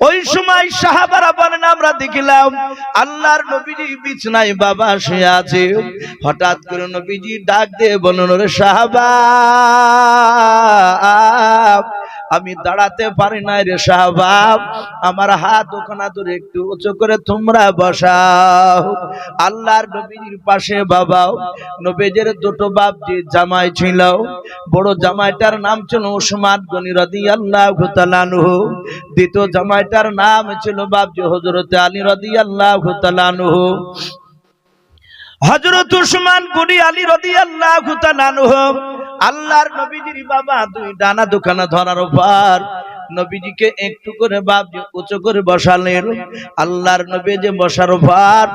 ওই সময় সাহাবারা বলেন আমরা দেখলাম আল্লাহর নবীজি বিছানায় বাবা শুয়ে আছে। হঠাৎ করে নবীজি ডাক দিয়ে বলেন, ওরে সাহাবা, আমি দাঁড়াতে পারি না রে সাহাবা, আমার হাত ওখানে ধরে একটু উঁচু করে তোমরা বসাও। আল্লাহর নবীর পাশে বাবা, নবীজের দুটো বাপ যে জামাই ছিল, বড় জামাইটার নাম ছিল উসমান গনি রাদিয়াল্লাহু তাআলা আনহু, দ্বিতীয় জামাইটার নাম ছিল বাপজি হযরত আলী রাদিয়াল্লাহু তাআলা আনহু। হযরত উসমান গনি আলী রাদিয়াল্লাহু তাআলা আনহু আল্লাহর নবীজির বাবা দুই ডানা দুখানা ধরার পর নবীজিকে একটু করে বাপজি উঁচু করে বসালেন। আল্লাহর নবী যে বসার পর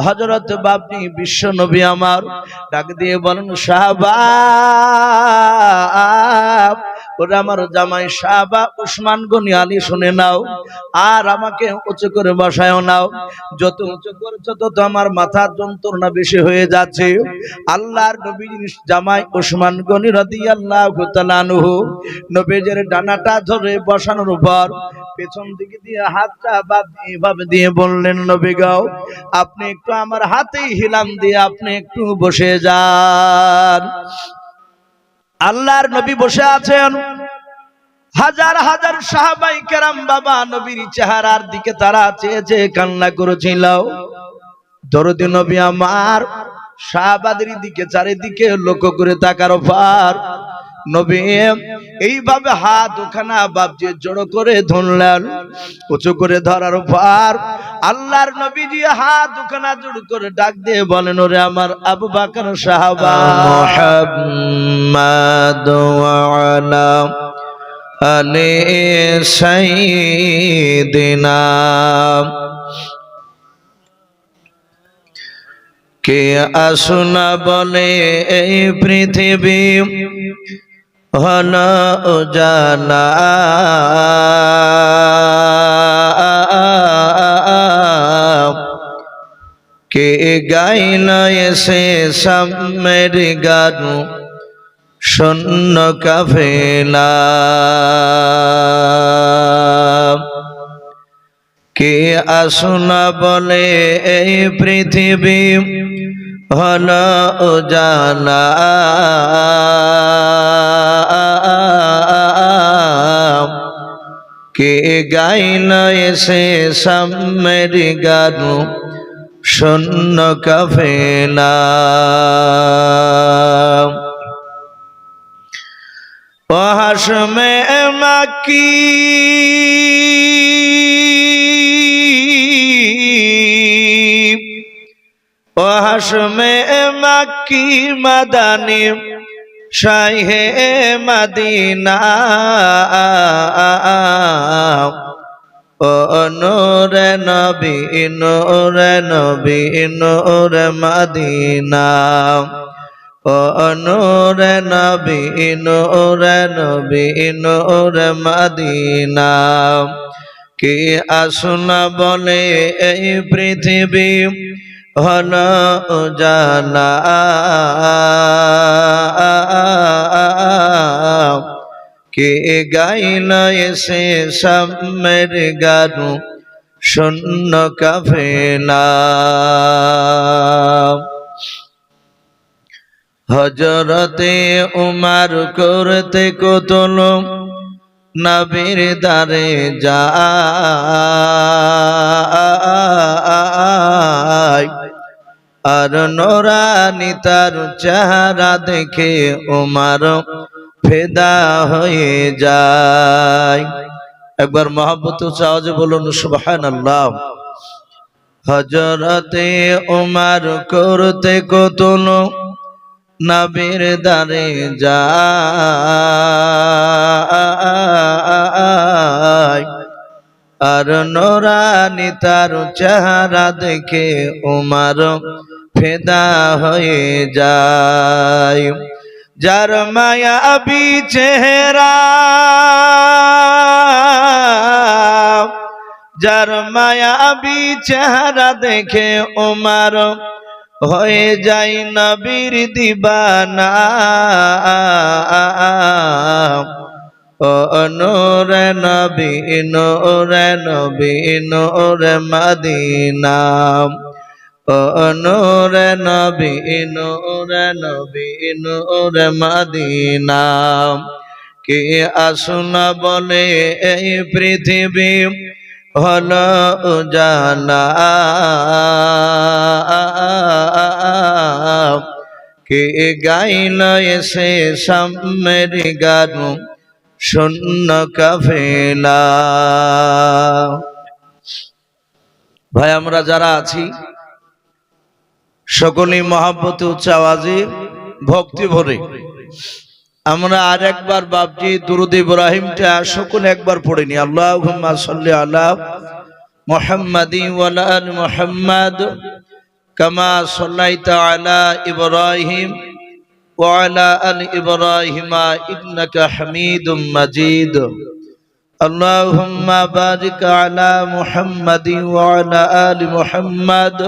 হযরত বাপজি বিশ্ব নবী আমার ডাক দিয়ে বলেন, সাহাবা, ওরা আমার জামাই সাহাবা উসমান গনি আলী, শুনে নাও আর আমাকে উঁচু করে বসায়ও নাও। যত উঁচু করছো তত আমার মাথার যন্ত্রণা বেশি হয়ে যাচ্ছে। আল্লাহর নবীর জামাই উসমান গনি রাদিয়াল্লাহু তাআলা আনহু নবীজের ডানাটা ধরে বসানোর পর পেছন দিকে দিয়ে হাতটা এভাবে দিয়ে বললেন, নবী গো, আপনি একটু আমার হাতেই হিলান দিয়ে আপনি একটু বসে যান। আল্লাহর নবী বসে আছেন, হাজার হাজার সাহাবাই কেরাম বাবা নবীর চেহারার দিকে তারা চেয়ে চেয়ে কান্না করেছিল। দরদি নবী আমার সাহাবাদের দিকে চারিদিকে লক্ষ্য করে তাকার পর নবী এইভাবে হাত ওখানা বাপজি জড়ো করে ধরলেন। উঁচু করে ধরার পর আল্লাহর নবীজি হাত ওখানা জড়ো করে ডাক দিয়ে বলেন, ওরে আমার আবু বকর সাহাবা, মুহাম্মাদ ওয়া আলা আলি সাইয়্যিদিনা, কে আসুনা বলে এই পৃথিবী হলো উজালা, কে গাইল এসে সামের গান শূন্য কাফেলা, কে আসুনা বলে এই পৃথিবী হলো উজালা, কে গাইল এসে সামের গান শূন্য কাফেলা। ও হাশমে মাক্কি ও হাশমে মাক্কি মাদানী শাহে মদিনা, ও নূরে নবী নূরে নবী নূরে মদিনা, ও নূরে নবী নূরে নবী নূরে মদিনা, কে আসুনা বলে এই পৃথিবী হলো উজালা, কে গাইল এসে সামের গান শূন্য কাফেলা। হযরতে উমর করতে কতল নবীর দারে যায়, আর নোরানি তার চেহারা দেখে উমর ফিদা হয়ে যায়। একবার মহব্বত আওয়াজে বলুন সুবহানাল্লাহ। হযরতে উমর করতে কতল নবীর দারে যায়, আর নোরানি তার চেহারা দেখে উমর ফিদা হয়ে যায়। যার মায়াবী চেহারা, যার মায়াবী চেহারা দেখে উমর হয়ে যায় নবীর দিবানা, ও নূরে নবী নূরে নবী নূরে মদিনা ও নূরে নবী নূরে নবী নূরে মদিনা কে আসনা বলে এই পৃথিবী হলো উজালা কে গাইল এসে সামের গান শূন্য কাফেলা। ভাই আমরা যারা আছি সকলেই মহব্বতে উচ্চ আওয়াজে ভক্তি ভরে আমরা আর একবার বাপজি দুরূদ ইব্রাহিমটা সকলে একবার পড়ে নি। আল্লাহুম্মা সাল্লি আলা মুহাম্মাদিন ওয়া আলা আলি মুহাম্মাদ কামা সাল্লাইতা আলা ইব্রাহিম ওয়া আলা আলি ইব্রাহিম ইন্নাকা হামিদুম মাজিদ। আল্লাহুম্মা বারিক আলা মুহাম্মাদিন ওয়া আলা আলি মুহাম্মাদ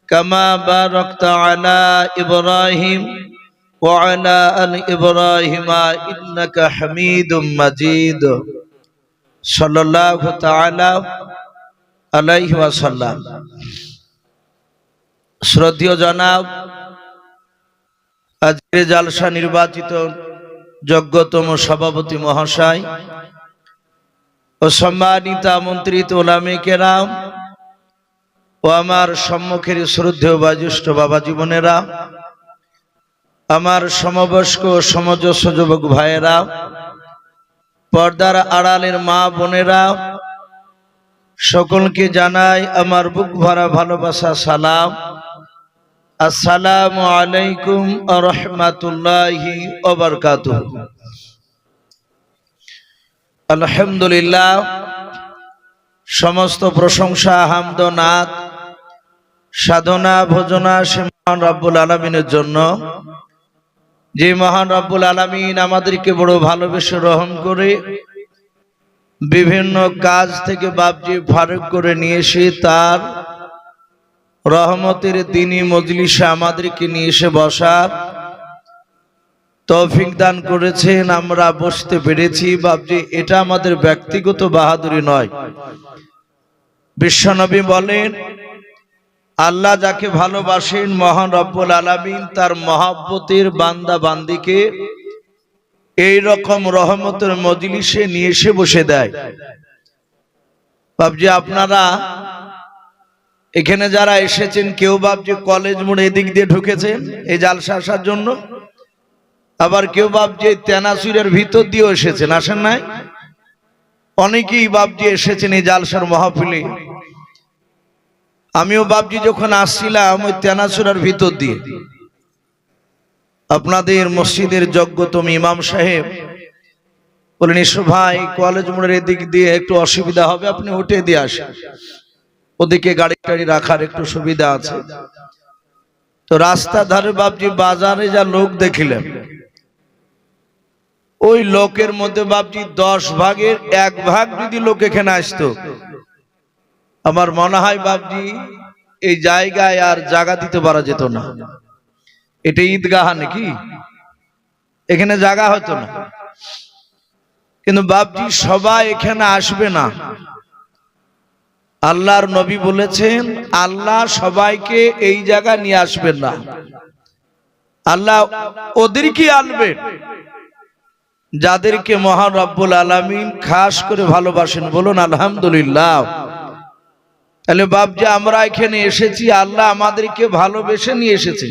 কামা বারাকতা আলা ইব্রাহিম وعلى آل إبراهيم إنك حميد مجيد صلى الله تعالى عليه وسلم। শ্রদ্ধেয় জনাব আজকের জালসা নির্বাচিত যোগ্যতম সভাপতি মহাশয় ও সম্মানিত আমন্ত্রিত উলামে কেরাম ও আমার সম্মুখের শ্রদ্ধেয় বয়োজ্যেষ্ঠ বাবা জীবনেরা, আমার সমবয়স্ক সমজস্ব যুবক ভাইয়েরা, পর্দার আড়ালের মা বোনেরা, সকলকে জানাই আমার বুক ভরা ভালোবাসা সালাম। আসসালামু আলাইকুম ওয়া রাহমাতুল্লাহি ওয়া বারাকাতুহু। আলহামদুলিল্লাহ, সমস্ত প্রশংসা হামদ নাত সাধনা ভোজনা সে মহান রব্বুল আলামিনের জন্য, যে মহান রব্বুল আলামিন আমাদেরকে বড় ভালোবেসে রহম করে বিভিন্ন কাজ থেকে বাপজি ফারুক করে নিয়ে এসে তার রহমতের দিনী মজলিসে আমাদেরকে নিয়ে এসে বসার তৌফিক দান করেছেন। আমরা বসতে পেরেছি বাপজি, এটা আমাদের ব্যক্তিগত বাহাদুরি নয়। বিশ্বনবী বলেন, আল্লাহ যাকে ভালোবাসেন মহান রব্বুল আলামিন তার মহব্বতের বান্দা বান্দিকে এই রকম রহমতের মজলিসে নিয়ে এসে বসে দেয়। বাপজি আপনারা এখানে যারা এসেছেন, কেউ বাপজি কলেজ মোড় এদিক দিয়ে ঢুকেছেন এই জালসা আসার জন্য, আবার কেউ বাপজি তেনাসুরের ভিতর দিয়েও এসেছেন, আসেন নাই? অনেকেই বাপজি এসেছেন এই জালসার মাহফিলে। আমিও বাপজি যখন আসছিলাম ওই তেনাসুরার ভিতর দিয়ে, আপনাদের মসজিদের যোগ্যতম ইমাম সাহেব বলেন, ইসু ভাই কলেজ মোড়ের এদিক দিয়ে একটু অসুবিধা হবে, আপনি উঠে দিয়ে আসেন, ওদিকে গাড়ি টাড়ি রাখার একটু সুবিধা আছে। তো রাস্তা ধারে বাপজি বাজারে যা লোক দেখিলেন, ওই লোকের মধ্যে বাপজি 10 ভাগের 1 ভাগ যদি লোক এখানে আসতো, আমার মনে হয় বাপজি এই জায়গায় আর জায়গা দিতে পারা যেত না। এটা ঈদগাহ নাকি, এখানে জায়গা হতো না। কিন্তু বাপজি সবাই এখানে আসবে না। আল্লাহর নবী বলেছেন, আল্লাহ সবাইকে এই জায়গা নিয়ে আসবেন না, আল্লাহ ওদেরকে আনবেন যাদেরকে মহান রব্বুল আলামিন খাস করে ভালোবাসেন। বলুন আলহামদুলিল্লাহ। তাহলে বাপজি আমরা এখানে এসেছি, আল্লাহ আমাদেরকে ভালোবেসে নিয়ে এসেছে।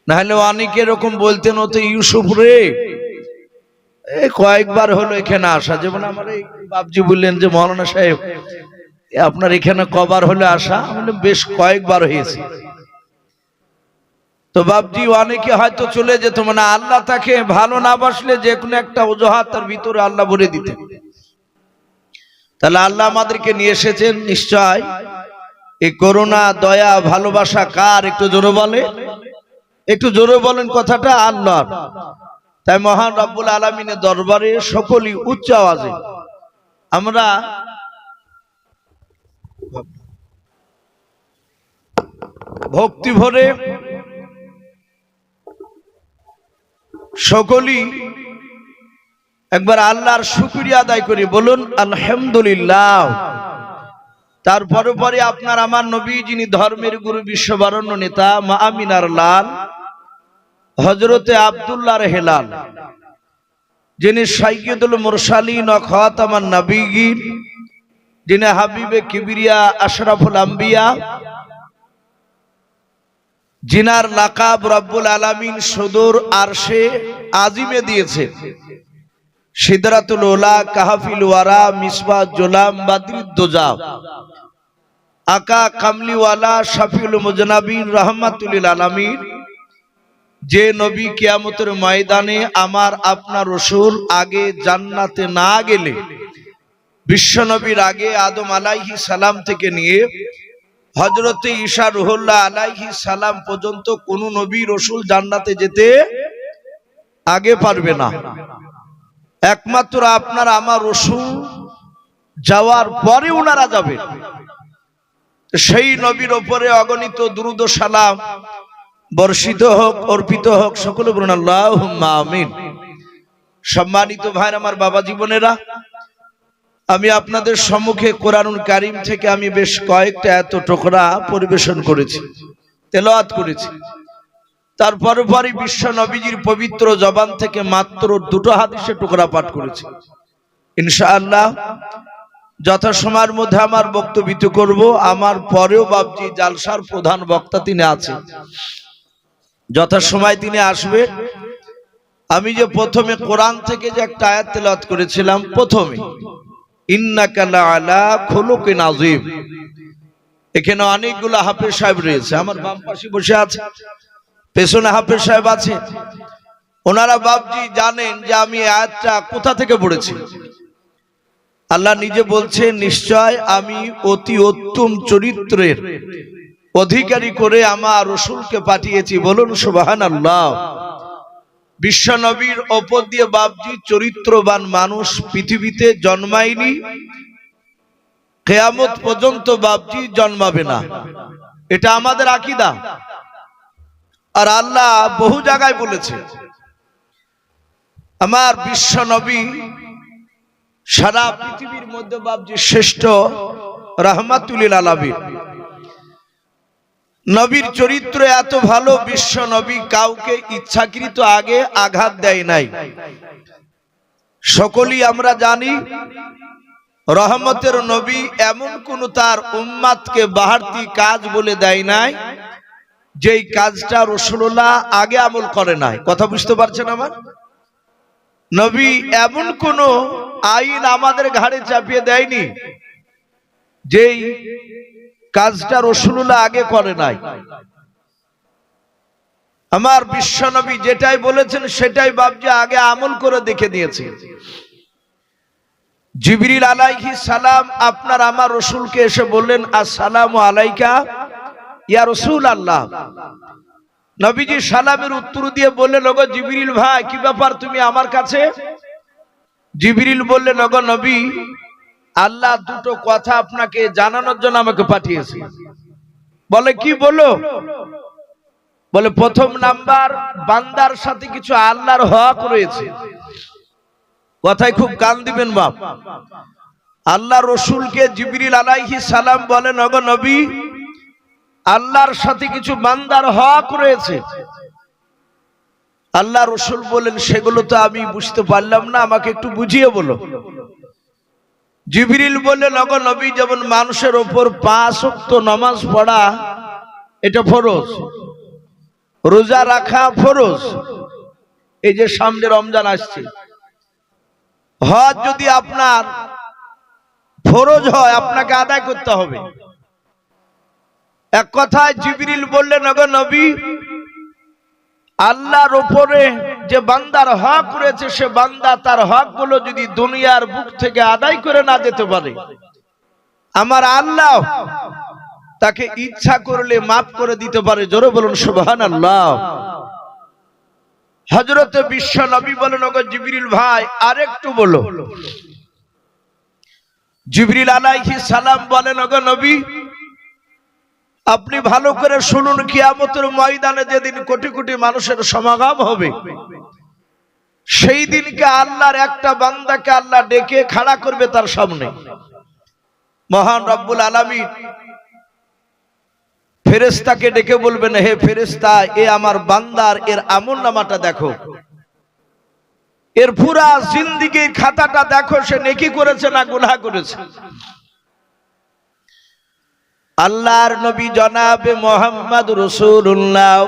নাহলে অনেকে এরকম বলতেন, ও তো ইউসুফ রে, কয়েকবার হলো এখানে আসা। যেমন আমার এই বাপজি বললেন যে মৌলানা সাহেব আপনার এখানে কবার হলে আসা? বেশ কয়েকবার হয়েছে। তো বাপজি অনেকে হয়তো চলে যেত, মানে আল্লাহ তাকে ভালো না বাসলে যে কোনো একটা অজুহাত তার ভিতরে আল্লাহ ভরে দিতেন। তাহলে আল্লাহ আমাদেরকে নিয়ে এসেছেন নিশ্চয়। এই করুণা দয়া ভালোবাসা কার? একটু জোরে বলে, একটু জোরে বলেন কথাটা। আল্লাহ। তাই মহান রব্বুল আলামিনের দরবারে সকলেই উচ্চ আওয়াজে আমরা ভক্তি ভরে সকলেই একবার আল্লাহর শুকরিয়া আদায় করি, বলুন আলহামদুলিল্লাহ। তারপরে পরে আপনার আমার নবী, যিনি ধর্মের গুরু, বিশ্ববরণ্য নেতা, মা আমিনার লাল হযরতে আব্দুল্লাহর হেলাল, যিনি সাইয়্যিদুল মুরসালিন ও খাতামান নবিয়্যিন, যিনি হাবিবে কিবরিয়া আশরাফুল আম্বিয়া, জিনার লাকাব রব্বুল আলামিন সুদূর আরশে আজিমে দিয়েছে। সিদরাতুল উলা, কাহাফিল ওয়ারা, মিসবাহ জুলাম, বাদরুদ্দোজা, আকা কামলিওয়ালা, শাফিউল মুজনাবিন, রাহমাতুল লিল আলামিন, যে নবী কিয়ামতের ময়দানে আমার আপনার রাসূল আগে জান্নাতে না গেলে, বিশ্ব নবীর আগে আদম আলাইহিস সালাম থেকে নিয়ে হযরতে ঈসা রুহুল্লাহ আলাইহিস সালাম পর্যন্ত কোন নবী রাসূল জান্নাতে যেতে আগে পারবে না। একমাত্র আপনার আমার রাসূল যাওয়ার পরে ওনারা যাবেন। সেই নবীর উপরে অগণিত দুরূদ ও সালাম বর্ষিত হোক, অর্পিত হোক, সকলে বলুন আল্লাহুম্মা আমিন। সম্মানিত ভাই আমার, বাবা জীবনেরা, আমি আপনাদের সম্মুখে কোরআনুল কারীম থেকে আমি বেশ কয়েকটা এত টুকরা পরিবেশন করেছি, তেলাওয়াত করেছি। তারপরে পরে বিশ্ব নবীজির পবিত্র জবান থেকে মাত্র দুটো হাদিসের টুকরা পাঠ করেছি। ইনশাআল্লাহ যথাসময়ের মধ্যে আমার বক্তব্য করব। আমার পরেও বাবজি জালসার প্রধান বক্তা তিনি আছেন, যথাসময় তিনি আসবে। আমি যে প্রথমে কোরআন থেকে যে একটা আয়াত তেলাওয়াত করেছিলাম, প্রথমে ইন্নাকা লাআলা খুলুকিন আযীম, এখানে অনেকগুলো হাফেজ সাহেব রয়েছে, আমার বাম পাশে বসে আছে, পেছনে হাফেজ সাহেব আছে। ওনারা বাবজি জানেন যে আমি আয়াতটা কোথা থেকে পড়েছি। আল্লাহ নিজে বলছেন, নিশ্চয় আমি অতি উত্তম চরিত্রের অধিকারী করে আমার রাসূলকে পাঠিয়েছি, বলুন সুবহানাল্লাহ। বিশ্ব নবীর ওপর দিয়ে বাবজি চরিত্রবান মানুষ পৃথিবীতে জন্মায়নি, কিয়ামত পর্যন্ত বাবজি জন্মাবে না, এটা আমাদের আকীদা। আর আল্লাহ বহু জায়গায় বলেছে আমার বিশ্ব নবী সারা পৃথিবীর মধ্যে বাবজি শ্রেষ্ঠ রাহমাতুল লিল আলামিন। নবীর চরিত্র এত ভালো, বিশ্ব নবী কাউকে ইচ্ছাকৃত আগে আঘাত দেয় নাই। সকলেই আমরা জানি রহমতের নবী এমন কোন তার উম্মাতকে বাড়তি কাজ বলে দেয় নাই যেই কাজটা রাসূলুল্লাহ আগে আমল করে নাই। কথা বুঝতে পারছেন আমার? নবী এমন কোন আইন আমাদের ঘাড়ে চাপিয়ে দেয়নি যেই কাজটা রাসূলুল্লাহ আগে করে নাই। আমার বিশ্ব নবী যেটাই বলেছেন সেটাই বাবজি আগে আমল করে দেখে দিয়েছে। জিবরিল আলাইহিস সালাম আপনার আমার রাসূলকে এসে বললেন, আসসালামু আলাইকা ইয়া রাসূলুল্লাহ। নবীজি সালামের উত্তর দিয়ে বললেন, ওগো জিবরিল ভাই, কি ব্যাপার তুমি আমার কাছে? জিবরিল বললেন, ওগো নবী, আল্লাহ দুটো কথা আপনাকে জানানোর জন্য আমাকে পাঠিয়েছে। বলে কি বলো? বলে প্রথম নাম্বার, বান্দার সাথে কিছু আল্লাহর হক রয়েছে। কথায় খুব কান দিবেন বাপ। আল্লাহ রাসূলকে জিবরিল আলাইহিস সালাম বলেন, ওগো নবী, আল্লাহর সাথে কিছু বান্দার হক রয়েছে। আল্লাহ রাসূল বলেন, সেগুলো তো আমি বুঝতে পারলাম না, আমাকে একটু বুঝিয়ে বলো। জিবরিল বললেন, ওগো নবী, যেমন মানুষের উপর 5 ওয়াক্ত নামাজ পড়া এটা ফরজ, রোজা রাখা ফরজ, এই যে সামনে রমজান আসছে, হজ যদি আপনার ফরজ হয় আপনাকে আদায় করতে হবে। এক কথায় জিবরিল বললেন, ওগো নবী, আল্লাহর উপরে যে বান্দার হক রয়েছে, সে বান্দা তার হক গুলো যদি দুনিয়ার বুক থেকে আদায় করে না যেতে পারে, আমার আল্লাহ তাকে ইচ্ছা করলে মাফ করে দিতে পারে। জোরে বলুন সুবহানাল্লাহ। হযরতে বিশ্ব নবী বলেন, ওগো জিবরিল ভাই, আরেকটু বলো। জিবরিল আলাইহিস সালাম বলেন, ওগো নবী, আপনি ভালো করে শুনুন, কিয়ামতের ময়দানে যেদিন কোটি কোটি মানুষের সমাগম হবে, সেই দিনকে আল্লাহর একটা বান্দাকে আল্লাহ ডেকে খাড়া করবে তার সামনে। মহান রব্বুল আলামিন ফেরেশতাকে ডেকে বলবেন, হে ফেরেশতা, এ আমার বান্দার এর আমলনামাটা দেখো, এর পুরা জিন্দেগীর খাতাটা দেখো, সে নেকি করেছে না গুনাহ করেছে। আল্লাহর নবী জনাবে মুহাম্মদ রাসূলুল্লাহ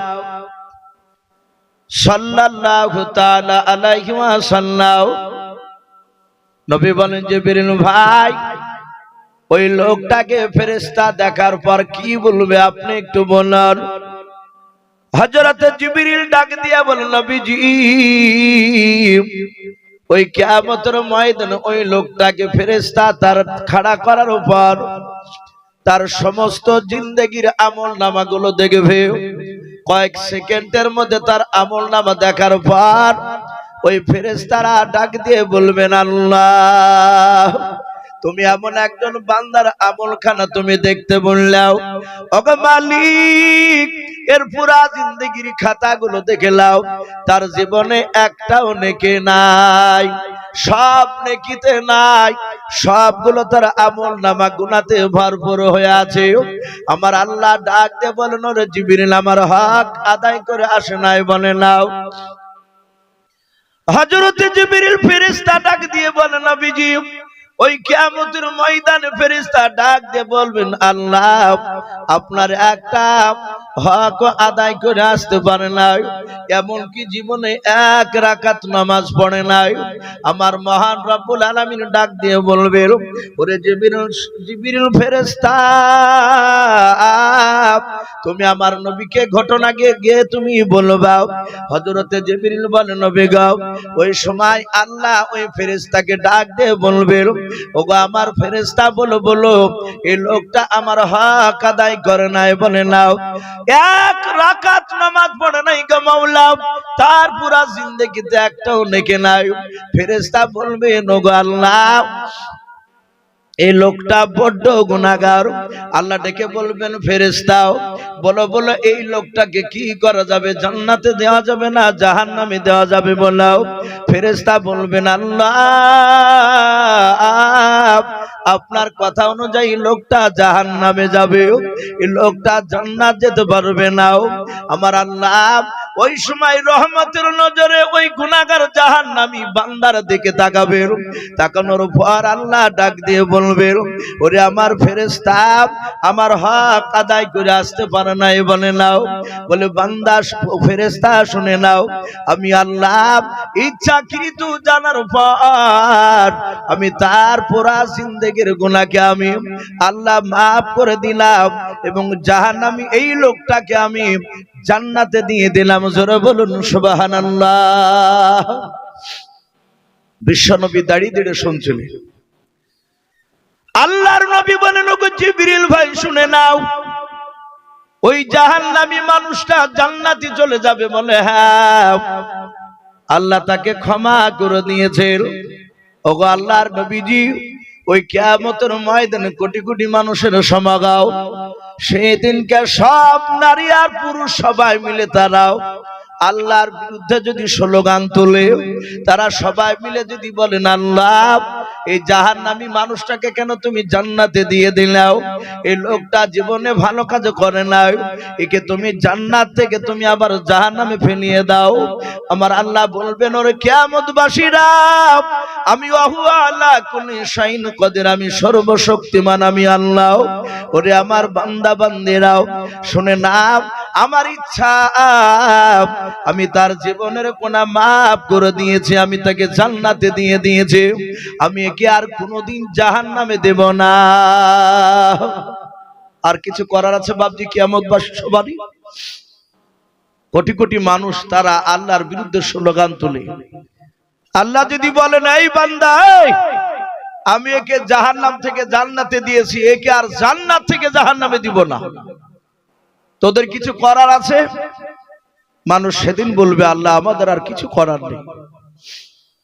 সাল্লাল্লাহু তাআলা আলাইহি ওয়াসাল্লাম নবী বলেন, জিবরিল ভাই, ওই লোকটাকে ফেরেশতা দেখার পর কি বলবে আপনি একটু বলুন। হযরত জিবরিল ডাক দিয়া বলেন, নবীজি, ওই কিয়ামতের ময়দানে ওই লোকটাকে ফেরেশতা তার খাড়া করার উপর তার সমস্ত জিন্দেগীর আমলনামাগুলো দেখবে। কয়েক সেকেন্ডের মধ্যে তার আমলনামা দেখার পর ওই ফেরেশতারা ডাক দিয়ে বলবেন, আল্লাহ, তুমি এমন একজন বান্দার আমলখানা তুমি দেখতে বললাও, ওগো মালিক, এর পুরা জিন্দেগীর খাতাগুলো দেখে লাও, তার জীবনে একটাও নেকি নাই, সব নেকিতে নাই, সবগুলো তার আমলনামা গুনাতে ভরপুর হয়ে আছে। আমার আল্লাহ ডাক দিয়ে বলেন, ওরে জিবরিল, আমার হক আদায় করে আসে নাই, বলে নাও। হযরত জিবরিল ফেরেশতা ডাক দিয়ে বলেন, নবীজি, ওই কিয়ামতের ময়দানে ফেরেশতা ডাক দিয়ে বলবেন, আল্লাহ, আপনার একটা হক আদায় করে আসতে পারে নাই, এমন কি জীবনে এক রাকাত নামাজ পড়ে নাই। আমার মহান রব্বুল আলামিন ডাক দিয়ে বলবেন, ওরে জিবরিল ফেরেশতা, তুমি আমার নবীকে ঘটনা গিয়ে তুমি বলবা। হযরতে জিবরিল বলেন, নবী গো, ওই সময় আল্লাহ ওই ফেরেশতাকে ডাক দিয়ে বলবেন, ওগো আমার ফেরেশতা, বলো বলো, এই লোকটা আমার হক আদায় করে নাই, বলে নাও। এক রাকাত নামাজ পড়ে নাই গো মাওলা, তার পুরা জিন্দেগিতে একটাও নেকি নাই। ফেরেশতা বলবেন, ওগো আল্লাহ, এই লোকটা বড্ড গুনাহগার। আল্লাহ ডেকে বলবেন, ফেরেশতা, বলো বলো, এই লোকটাকে কি করা যাবে, জান্নাতে দেওয়া যাবে না জাহান্নামে দেওয়া যাবে, বলাও। ফেরেশতা বলবেন, আল্লাহ, আপনার কথা অনুযায়ী লোকটা জাহান্নামে যাবে, এই লোকটা জান্নাত যেতে পারবে না। আমার আল্লাহ ওই সময় রহমতের নজরে ওই গুনাহগার জাহান্নামী বান্দার দিকে তাকাবে। তাকানোর পর আল্লাহ ডাক দিয়ে বলবে, ওরে আমার ফেরেশতা, আমার হক আদায় করে আসতে পারে নাই, বলে নাও। বলে, বান্দা ফেরেশতা শুনে নাও, আমি আল্লাহ ইচ্ছাকৃত জানার পর আমি তার পুরা জিন্দেগীর গুনাহকে আমি আল্লাহ মাফ করে দিলাম, এবং জাহান্নামী এই লোকটাকে আমি জান্নাতে দিয়ে দিলাম। জোরে বলুন সুবহানাল্লাহ। বিশ্বনবী দাঁড়িয়ে দাঁড়িয়ে শুনছিলেন। আল্লাহর নবী বলেন, ওগো জিবরিল ভাই, শুনে নাও, ওই জাহান্নামী মানুষটা জান্নাতে চলে যাবে। বলে, হ্যাঁ, আল্লাহ তাকে ক্ষমা করে দিয়েছেন। ওগো আল্লাহর নবীজি, ওই কিয়ামতের ময়দানে কোটি কোটি মানুষের সমাগম, সেই দিনকে সব নারী আর পুরুষ সবাই মিলে তারাও আল্লাহর বিরুদ্ধে যদি স্লোগান তোলে, তারা সবাই মিলে যদি বলেন, আল্লাহ, এই জাহান্নামী মানুষটাকে কেন তুমি জান্নাতে দিয়ে দিলাও, এই লোকটা জীবনে ভালো কাজ করে নাই, একে তুমি জান্নাত থেকে তুমি আবার জাহান্নামে ফেলিয়ে দাও। আমার আল্লাহ বলবেন, ওরে কিয়ামতবাসীরা, আমি ওয়াহু আলা কুল্লি শাইইন কাদির, আমি সর্বশক্তিমান, আমি আল্লাহ। ওরে আমার বান্দা বান্দিরাও, শুনে নাও, আমার ইচ্ছা আমি তার জীবনের গুনাহ মাফ করে দিয়েছি, আমি তাকে জান্নাতে দিয়ে দিয়েছি, আমি একে আর কোনোদিন জাহান্নামে দেব না। আর কিছু করার আছে বাপজি কিয়ামতবাসী সবারই? কোটি কোটি মানুষ তারা আল্লাহর বিরুদ্ধে স্লোগান তোলে। আল্লাহ যদি বলেন, এই বান্দা, আমি একে জাহান্নাম থেকে জান্নাতে দিয়েছি, একে আর জান্নাত থেকে জাহান্নামে দিব না, তোদের কিছু করার আছে? মানুষ সেদিন বলবে, আল্লাহ, আমাদের আর কিছু করার নেই।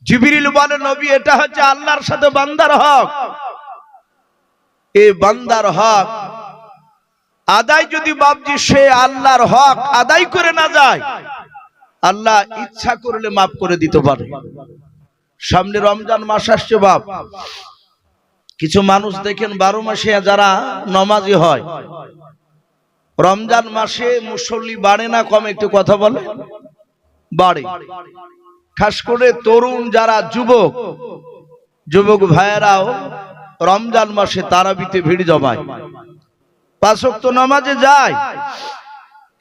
জিবরিল বলে, নবী, এটা হচ্ছে আল্লাহর সাথে বান্দার হক। এই বান্দার হক আদায় যদি বাপজি সে আল্লাহর হক আদায় করে না যায়, আল্লাহ ইচ্ছা করলে মাফ করে দিতে পারে। সামনে রমজান মাস আসছে বাপ, কিছু মানুষ দেখেন 12 মাসে যারা নামাজি হয়, রমজান মাসে মুসল্লি বাড়ে না কম, একটু কথা বলে? বাড়ে। খাস করে তরুণ যারা যুবক ভাইয়েরাও রমজান মাসে তারাবিতে ভিড় জমায়, 5 ওয়াক্ত নামাজে যায়।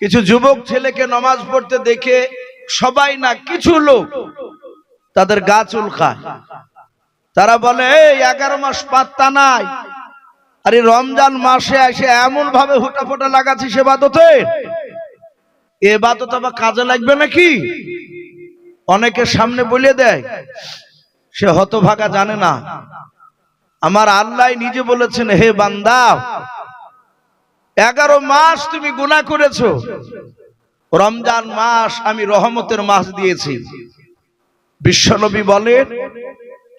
কিছু যুবক ছেলেকে নামাজ পড়তে দেখে সবাই না, কিছু লোক তাদের গা চুলকায়। তারা বলে এই 11 মাস পাত্তা নাই, আরে রমজান মাসে এসে এমন ভাবে হুটাফোটা লাগাচ্ছিস এবাদতে, এবাদত আবার কাজে লাগবে নাকি? অনেকের সামনে বলে দেয়, সে হতভাগা জানে না। আমার আল্লাহ নিজে বলেছেন, হে বান্দা 11 মাস তুমি গুনাহ করেছো, রমজান মাস আমি রহমতের মাস দিয়েছি। বিশ্বনবী বলেন,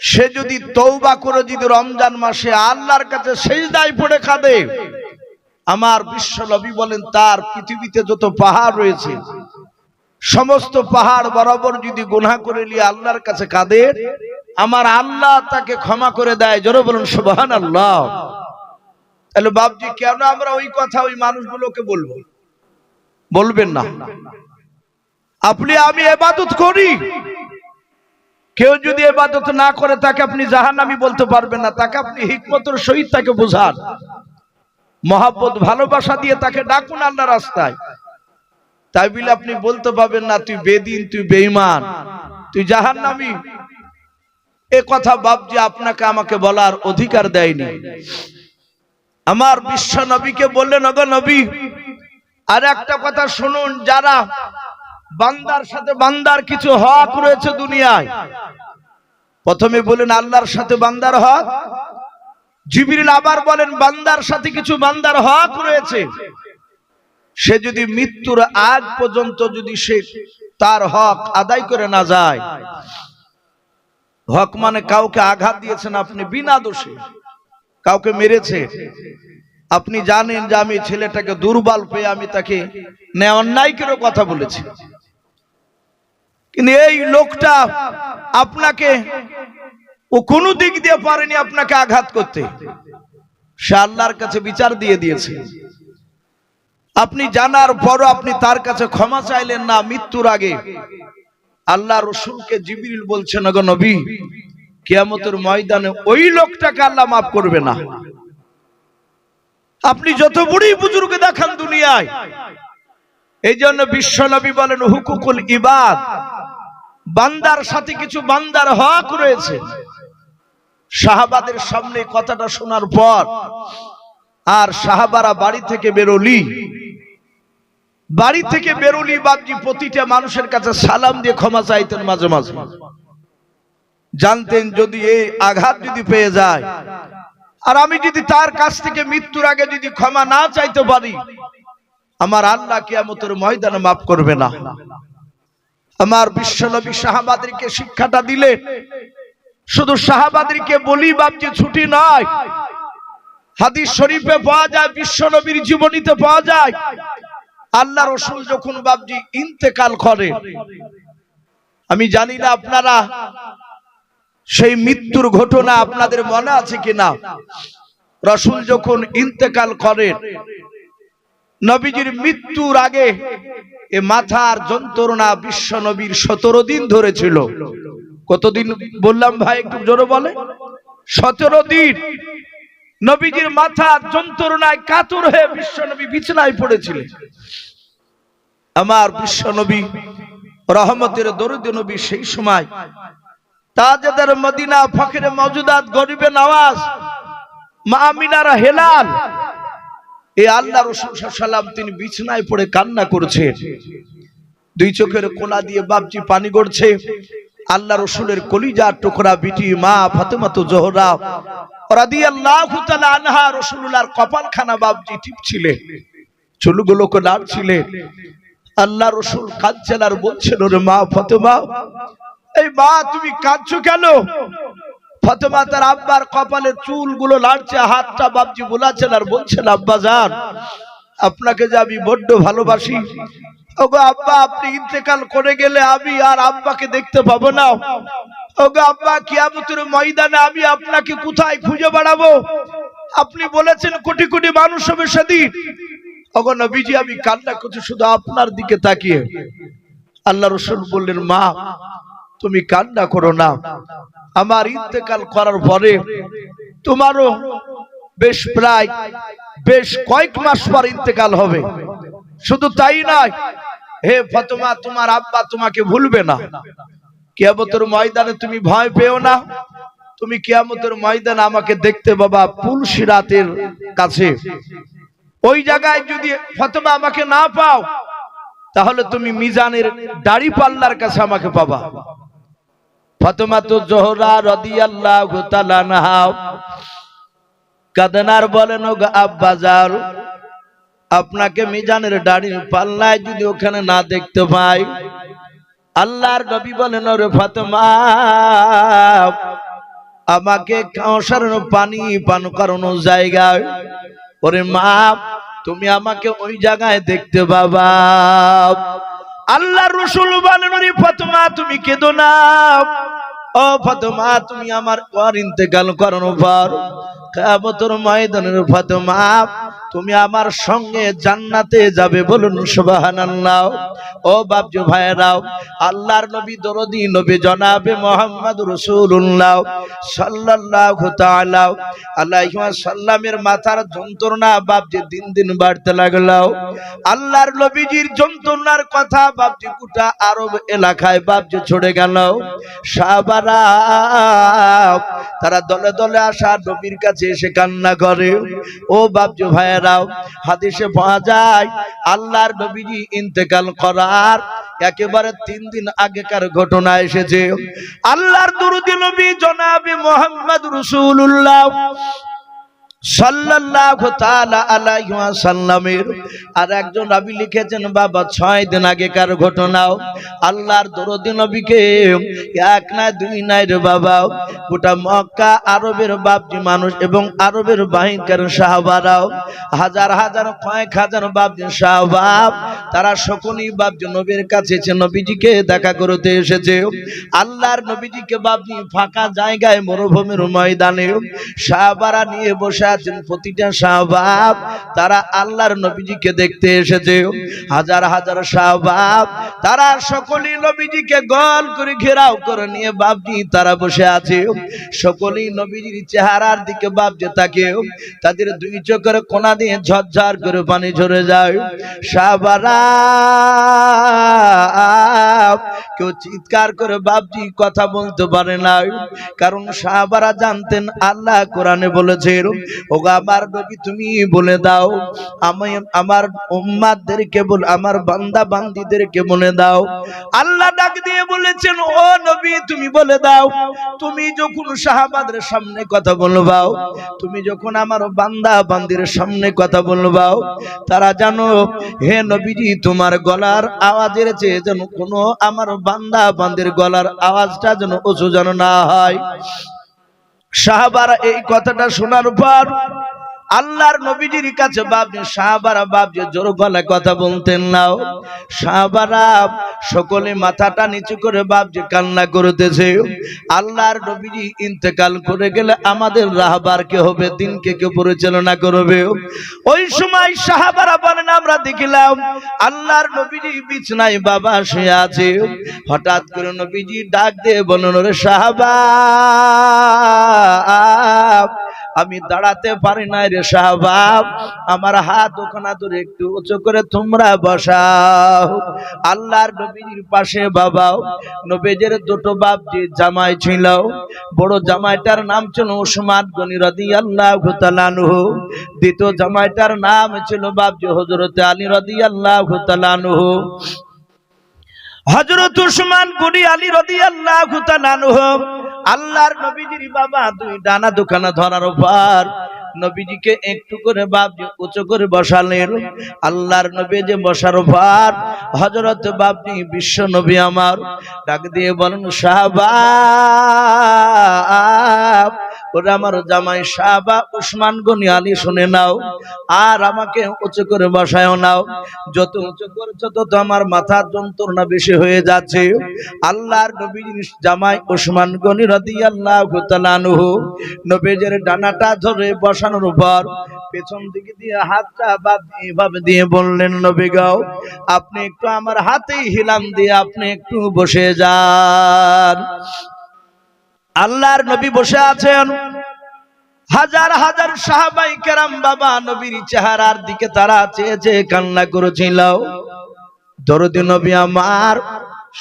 সে যদি তওবা করে যদি রমজান মাসে আল্লাহর কাছে সিজদায় পড়ে কাঁদে, আমার বিশ্বনবী বলেন তার পৃথিবীতে যত পাহাড় রয়েছে সমস্ত পাহাড় বরাবর যদি গুনাহ করে নিয়ে আল্লাহর কাছে কাঁদে, আমার আল্লাহ তাকে ক্ষমা করে দেয়। জোরে বলুন সুবহানাল্লাহ। তাহলে বাপজি কেন আমরা ওই কথা ওই মানুষগুলোকে বলবো? বলবেন না। আপনি আমি ইবাদত করি, কেউ যদি ইবাদত না করে তাকে আপনি জাহান্নামী বলতে পারবেন না। তাকে আপনি হিকমতের সহিত তাকে বোঝান, মহব্বত ভালোবাসা দিয়ে তাকে ডাকুন আল্লাহর রাস্তায়। তাই বলে আপনি বলতে পারবেন না তুই বেদিন, তুই বেঈমান, তুই জাহান্নামী। এ কথা বাপজি আপনাকে আমাকে বলার অধিকার দেয়নি। আমার বিশ্ব নবীকে বললেন, ওগো নবী আর একটা কথা শুনুন, যারা বান্দার সাথে বান্দার কিছু হক রয়েছে দুনিয়ায়, প্রথমে বলেন আল্লাহর সাথে বান্দার হক, জিবরিল আবার বলেন বান্দার সাথে কিছু বান্দার হক রয়েছে। সে যদি মৃত্যুর আগ পর্যন্ত যদি সে তার হক আদায় করে না যায়, হক মানে কাউকে আঘাত দিয়েছেন আপনি বিনা দোষে, কাউকে মেরেছে, আপনি জানেন যে আমি ছেলেটাকে দুর্বল পেয়ে আমি তাকে অন্যায় করে কথা বলেছি, কিন্তু এই লোকটা আপনাকে ও কোনো দিক দিয়ে পারেনি আপনাকে আঘাত করতে, সে আল্লাহর কাছে বিচার দিয়ে দিয়েছে। আপনি জানার পরও আপনি তার কাছে ক্ষমা চাইলেন না মৃত্যুর আগে। আল্লাহ রাসূলকে জিবরিল বলছেন, ওগো নবী কিয়ামতের ময়দানে ওই লোকটাকে আল্লাহ মাফ করবে না। আপনি যত বড়ই বুজুর্গ দেখান দুনিয়ায়, এই জন্য বিশ্ব নবী বলেন হুকুকুল ইবাদ, বান্দার সাথে কিছু বান্দার হক রয়েছে। সাহাবাদের সামনে কথাটা শোনার পর আর সাহাবারা বাড়ি থেকে বেরোলি বাপজি প্রতিটা মানুষের কাছে সালাম দিয়ে ক্ষমা চাইতেন। মাঝে মাঝে জানতেন যদি এই আঘাত যদি পেয়ে যায় আর আমি যদি তার কাছ থেকে মৃত্যুর আগে যদি ক্ষমা না চাইতে পারি, আমার আল্লাহ কিয়ামতের ময়দানে মাফ করবে না। আমার বিশ্বনবী সাহাবাদেরকে শিক্ষাটা দিলেন। শুধু সাহাবাদেরকে বলি বাপজি ছুটি নয়, হাদিস শরীফে পাওয়া যায়, বিশ্বনবীর জীবনীতে পাওয়া যায়, আল্লাহ রাসূল যখন বাপজি ইন্তেকাল করেন, আমি জানি না আপনারা সেই মৃত্যুর ঘটনা আপনাদের মনে আছে কিনা। রাসূল যখন ইন্তেকাল করেন, নবীজির মৃত্যুর আগে এ মাথার যন্ত্রণা বিশ্বনবীর 17 দিন ধরে ছিল। কতদিন বললাম ভাই, একটু জোরে বলে? 17 দিন নবীজির মাথার যন্ত্রণায় কাতর হয়ে বিশ্বনবী বিছানায় পড়েছিলেন। আমার বিশ্বনবী রহমতের দরুদ নবী সেই সময় তাজদার মদিনা ফকিরে মওজুদাত গরিবে নওয়াজ মা আমিনার হেলাল, এই আল্লাহ রাসূল সাল্লাল্লাহু আলাইহি ওয়াসাল্লাম তিনি বিছানায় পড়ে কান্না করছেন, দুই চোখের কোনা দিয়ে বাপজি পানি গড়ছে। আল্লাহ রাসূলের কলিজার টুকরা বিটি মা ফাতেমা জোহরা রাদিয়াল্লাহু তাআলা আনহা রাসূলুল্লাহর কপালখানা বাপজি টিপছিলেন, চুলগুলোকে নাড়ছিলেন। আল্লাহ রাসূল কাঁদছেন আর বলছেন, ওরে মা ফাতেমা, এই মা তুমি কাঁদছো কেন? ফাতেমা তার আব্বার কপালের চুলগুলো নাড়ছে, হাতটা বাপজি বুলাচ্ছেন আর বলছেন, আব্বা জান আপনাকে যে আমি বড্ড ভালোবাসি, ওগো আব্বা, আপনি ইন্তেকাল করে গেলে আমি আর আব্বাকে দেখতে পাবো না। ওগো আব্বা, কিয়ামতের ময়দানে আমি আপনাকে কোথায় খুঁজে বেড়াবো? আপনি বলেছেন কোটি কোটি মানুষ হবে সেদিন। ওগো নবীজি, আমি কান্না করছি শুধু আপনার দিকে তাকিয়ে। আল্লাহ রাসূল বললেন, মা তুমি কান্না করো না, আমার ইন্তেকাল করার পরে তোমারও বেশ কয়েক মাস পর ইন্তেকাল হবে। শুধু তাই নয়, হে ফাতেমা, তোমার আব্বা তোমাকে ভুলবে না। কিয়ামতের ময়দানে তুমি ভয় পেও না। তুমি কিয়ামতের ময়দানে আমাকে দেখতে বাবা পুল সিরাতের কাছে। ওই জায়গায় যদি ফাতেমা আমাকে না পাও, তাহলে তুমি মিজানের দাড়ি পাল্লার কাছে আমাকে পাবা। ফাতেমা তো জোহরা রাদিয়াল্লাহু তাআলা আনহা কাঁদেনার বলেন, ওগো আব্বাজান, আপনাকে মিজানের দাড়ির পাল্লায় যদি ওখানে না দেখতে পাই। আল্লাহর নবী বলেন, ওরে ফাতেমা, আমাকে কাউসারের পানি পান করানো জায়গায়, ওরে মা তুমি আমাকে ওই জায়গায় দেখতে পাবা। আল্লাহর রাসূল বলেন, ওরে ফাতেমা তুমি কেঁদো না। ও ফাতেমা, তুমি আমার ইন্তেকাল করানোর পর কিয়ামতের ময়দানের ফাতেমা তুমি আমার সঙ্গে জান্নাতে যাবে, বলুন সুবহানাল্লাহ। ও বাপজি ভাইরাও, আল্লাহর নবী দরদি নবী জনাবে মুহাম্মদ রাসূলুল্লাহ সাল্লাল্লাহু তাআলা আলাইহি ওয়াসাল্লামের মাথার যন্ত্রণা বাপজি দিন দিন বাড়তে লাগলো। আল্লাহর নবীজির যন্ত্রণার কথা বাপজি গোটা আরব এলাকায় বাপজি ছড়ে গেল। সাহাবারা তারা দলে দলে আসা নবীর কাছে এসে কান্না করে। ও বাপজি ভাইরাও, হাদিসে পাওয়া যায় আল্লাহর নবীজি ইন্তেকাল করার একেবারে 3 দিন আগেকার ঘটনা এসেছে। আল্লাহর দরুদি নবী জনাবে মুহাম্মদ রাসূলুল্লাহ সাল্লাল্লাহু তাআলা আলাইহি ওয়াসাল্লামের আর একজন রাবী লিখেছেন বাবা 6 দিন আগেকার ঘটনাও। আল্লাহর দরুদি নবীকে এক না দুই নাই রে বাবা, গোটা মক্কা আরবের বাপজি মানুষ এবং আরবের বাহিনীর সাহাবারাও হাজার হাজার কয়েক হাজার বাপজি সাহাবা তারা সকলেই বাপজি নবীর কাছে এসে নবীজিকে দেখা করতে এসেছে। আল্লাহর নবীজিকে বাপজি ফাঁকা জায়গায় মরুভূমির ময়দানে সাহাবারা নিয়ে বসে আছেন। প্রতিটা সাহাবা তারা আল্লাহর নবীজিকে দেখতে এসেছে। হাজার হাজার সাহাবা তারা সকলেই নবীজিকে গোল করে ঘেরাও করে নিয়ে বাপজি তারা বসে আছে। সকলেই নবীজির চেহারার দিকে বাপজি তাকিয়ে তাদের দুই চোখের কোণা দিয়ে ঝরঝর করে পানি ঝরে যায়। সাহাবারা কেউ চিৎকার করে বাপজি কথা বলতে পারে না, কারণ সাহাবারা জানতেন আল্লাহ কোরআনে বলেছেন, ওগো আমার নবী তুমি বলে দাও, আমি আমার উম্মতদেরকে বল, আমার বান্দা বান্দীদেরকে বলে দাও। আল্লাহ ডাক দিয়ে বলেছেন, ও নবী তুমি বলে দাও, তুমি যখন সাহাবাদের সামনে কথা বলবাও, তুমি যখন আমার বান্দা বান্দির সামনে কথা বলবাও, তারা জানো হে নবীজি তোমার গলার আওয়াজের চেয়ে যেন কোনো আমার বান্দা বান্দির গলার আওয়াজটা যেন উঁচু যেন না হয়। সাহাবারা এই কথাটা শোনার পর আল্লাহর নবীজির কাছে বাপজি সাহাবারা বাপজি জোর গলায় কথা বলতেন না। সাহাবারা সকলে মাথাটা নিচু করে বাপজি কান্না করতেছে। আল্লাহর নবীজি ইন্তেকাল করে গেলে আমাদের রাহবার কে হবে, দিনকে কে পরিচালনা করবে? ওই সময় সাহাবারা বলেন, আমরা দেখলাম আল্লাহর নবীজি বিছানায় বাবা শুয়ে আছে। হঠাৎ করে নবীজি ডাক দিয়ে বলেন, ওরে সাহাবা, আমি দাঁড়াতে পারি না রে সাহাবা, আমার হাত ওখানে ধরে একটু উঁচু করে তোমরা বসাও। আল্লাহর নবীর পাশে বাবা নবীজের দুটো বাপজি জামাই ছিল। বড় জামাইটার নাম ছিল উসমান গনি রাদিয়াল্লাহু তাআলা আনহু, দ্বিতীয় জামাইটার নাম ছিল বাপজি হযরত আলী রাদিয়াল্লাহু তাআলা আনহু। হযরত উসমান গনি আলী রাদিয়াল্লাহু তাআলা আনহু আল্লাহর নবীজির বাবা দুই ডানা দুখানা ধরার পর নবীজিকে একটু করে বাপজি উঁচু করে বসালেন। আল্লাহর নবী যে বসার পর হযরত বাপজি বিশ্ব নবী আমার ডাক দিয়ে বলেন, সাহাবা ওরে আমার জামাই সাহাবা উসমান গনি আলী শুনে নাও, আর আমাকে উঁচু করে বসায়ও নাও। যত উঁচু করছো তত আমার মাথার যন্ত্রণা বেশি হয়ে যাচ্ছে। আল্লাহর নবীর জামাই উসমান গনি রাদিয়াল্লাহু তাআলা আনহু নবীজের ডানাটা ধরে বসানোর পর পেছন দিকে দিয়ে হাতটা এভাবে দিয়ে বললেন, নবী গো, আপনি একটু আমার হাতেই হিলান দিয়ে আপনি একটু বসে যান। আল্লাহর নবী বসে আছেন, হাজার হাজার সাহাবাই কেরাম বাবা নবীর চেহারার দিকে তারা চেয়ে চেয়ে কান্না করেছিল। দরদি নবী আমার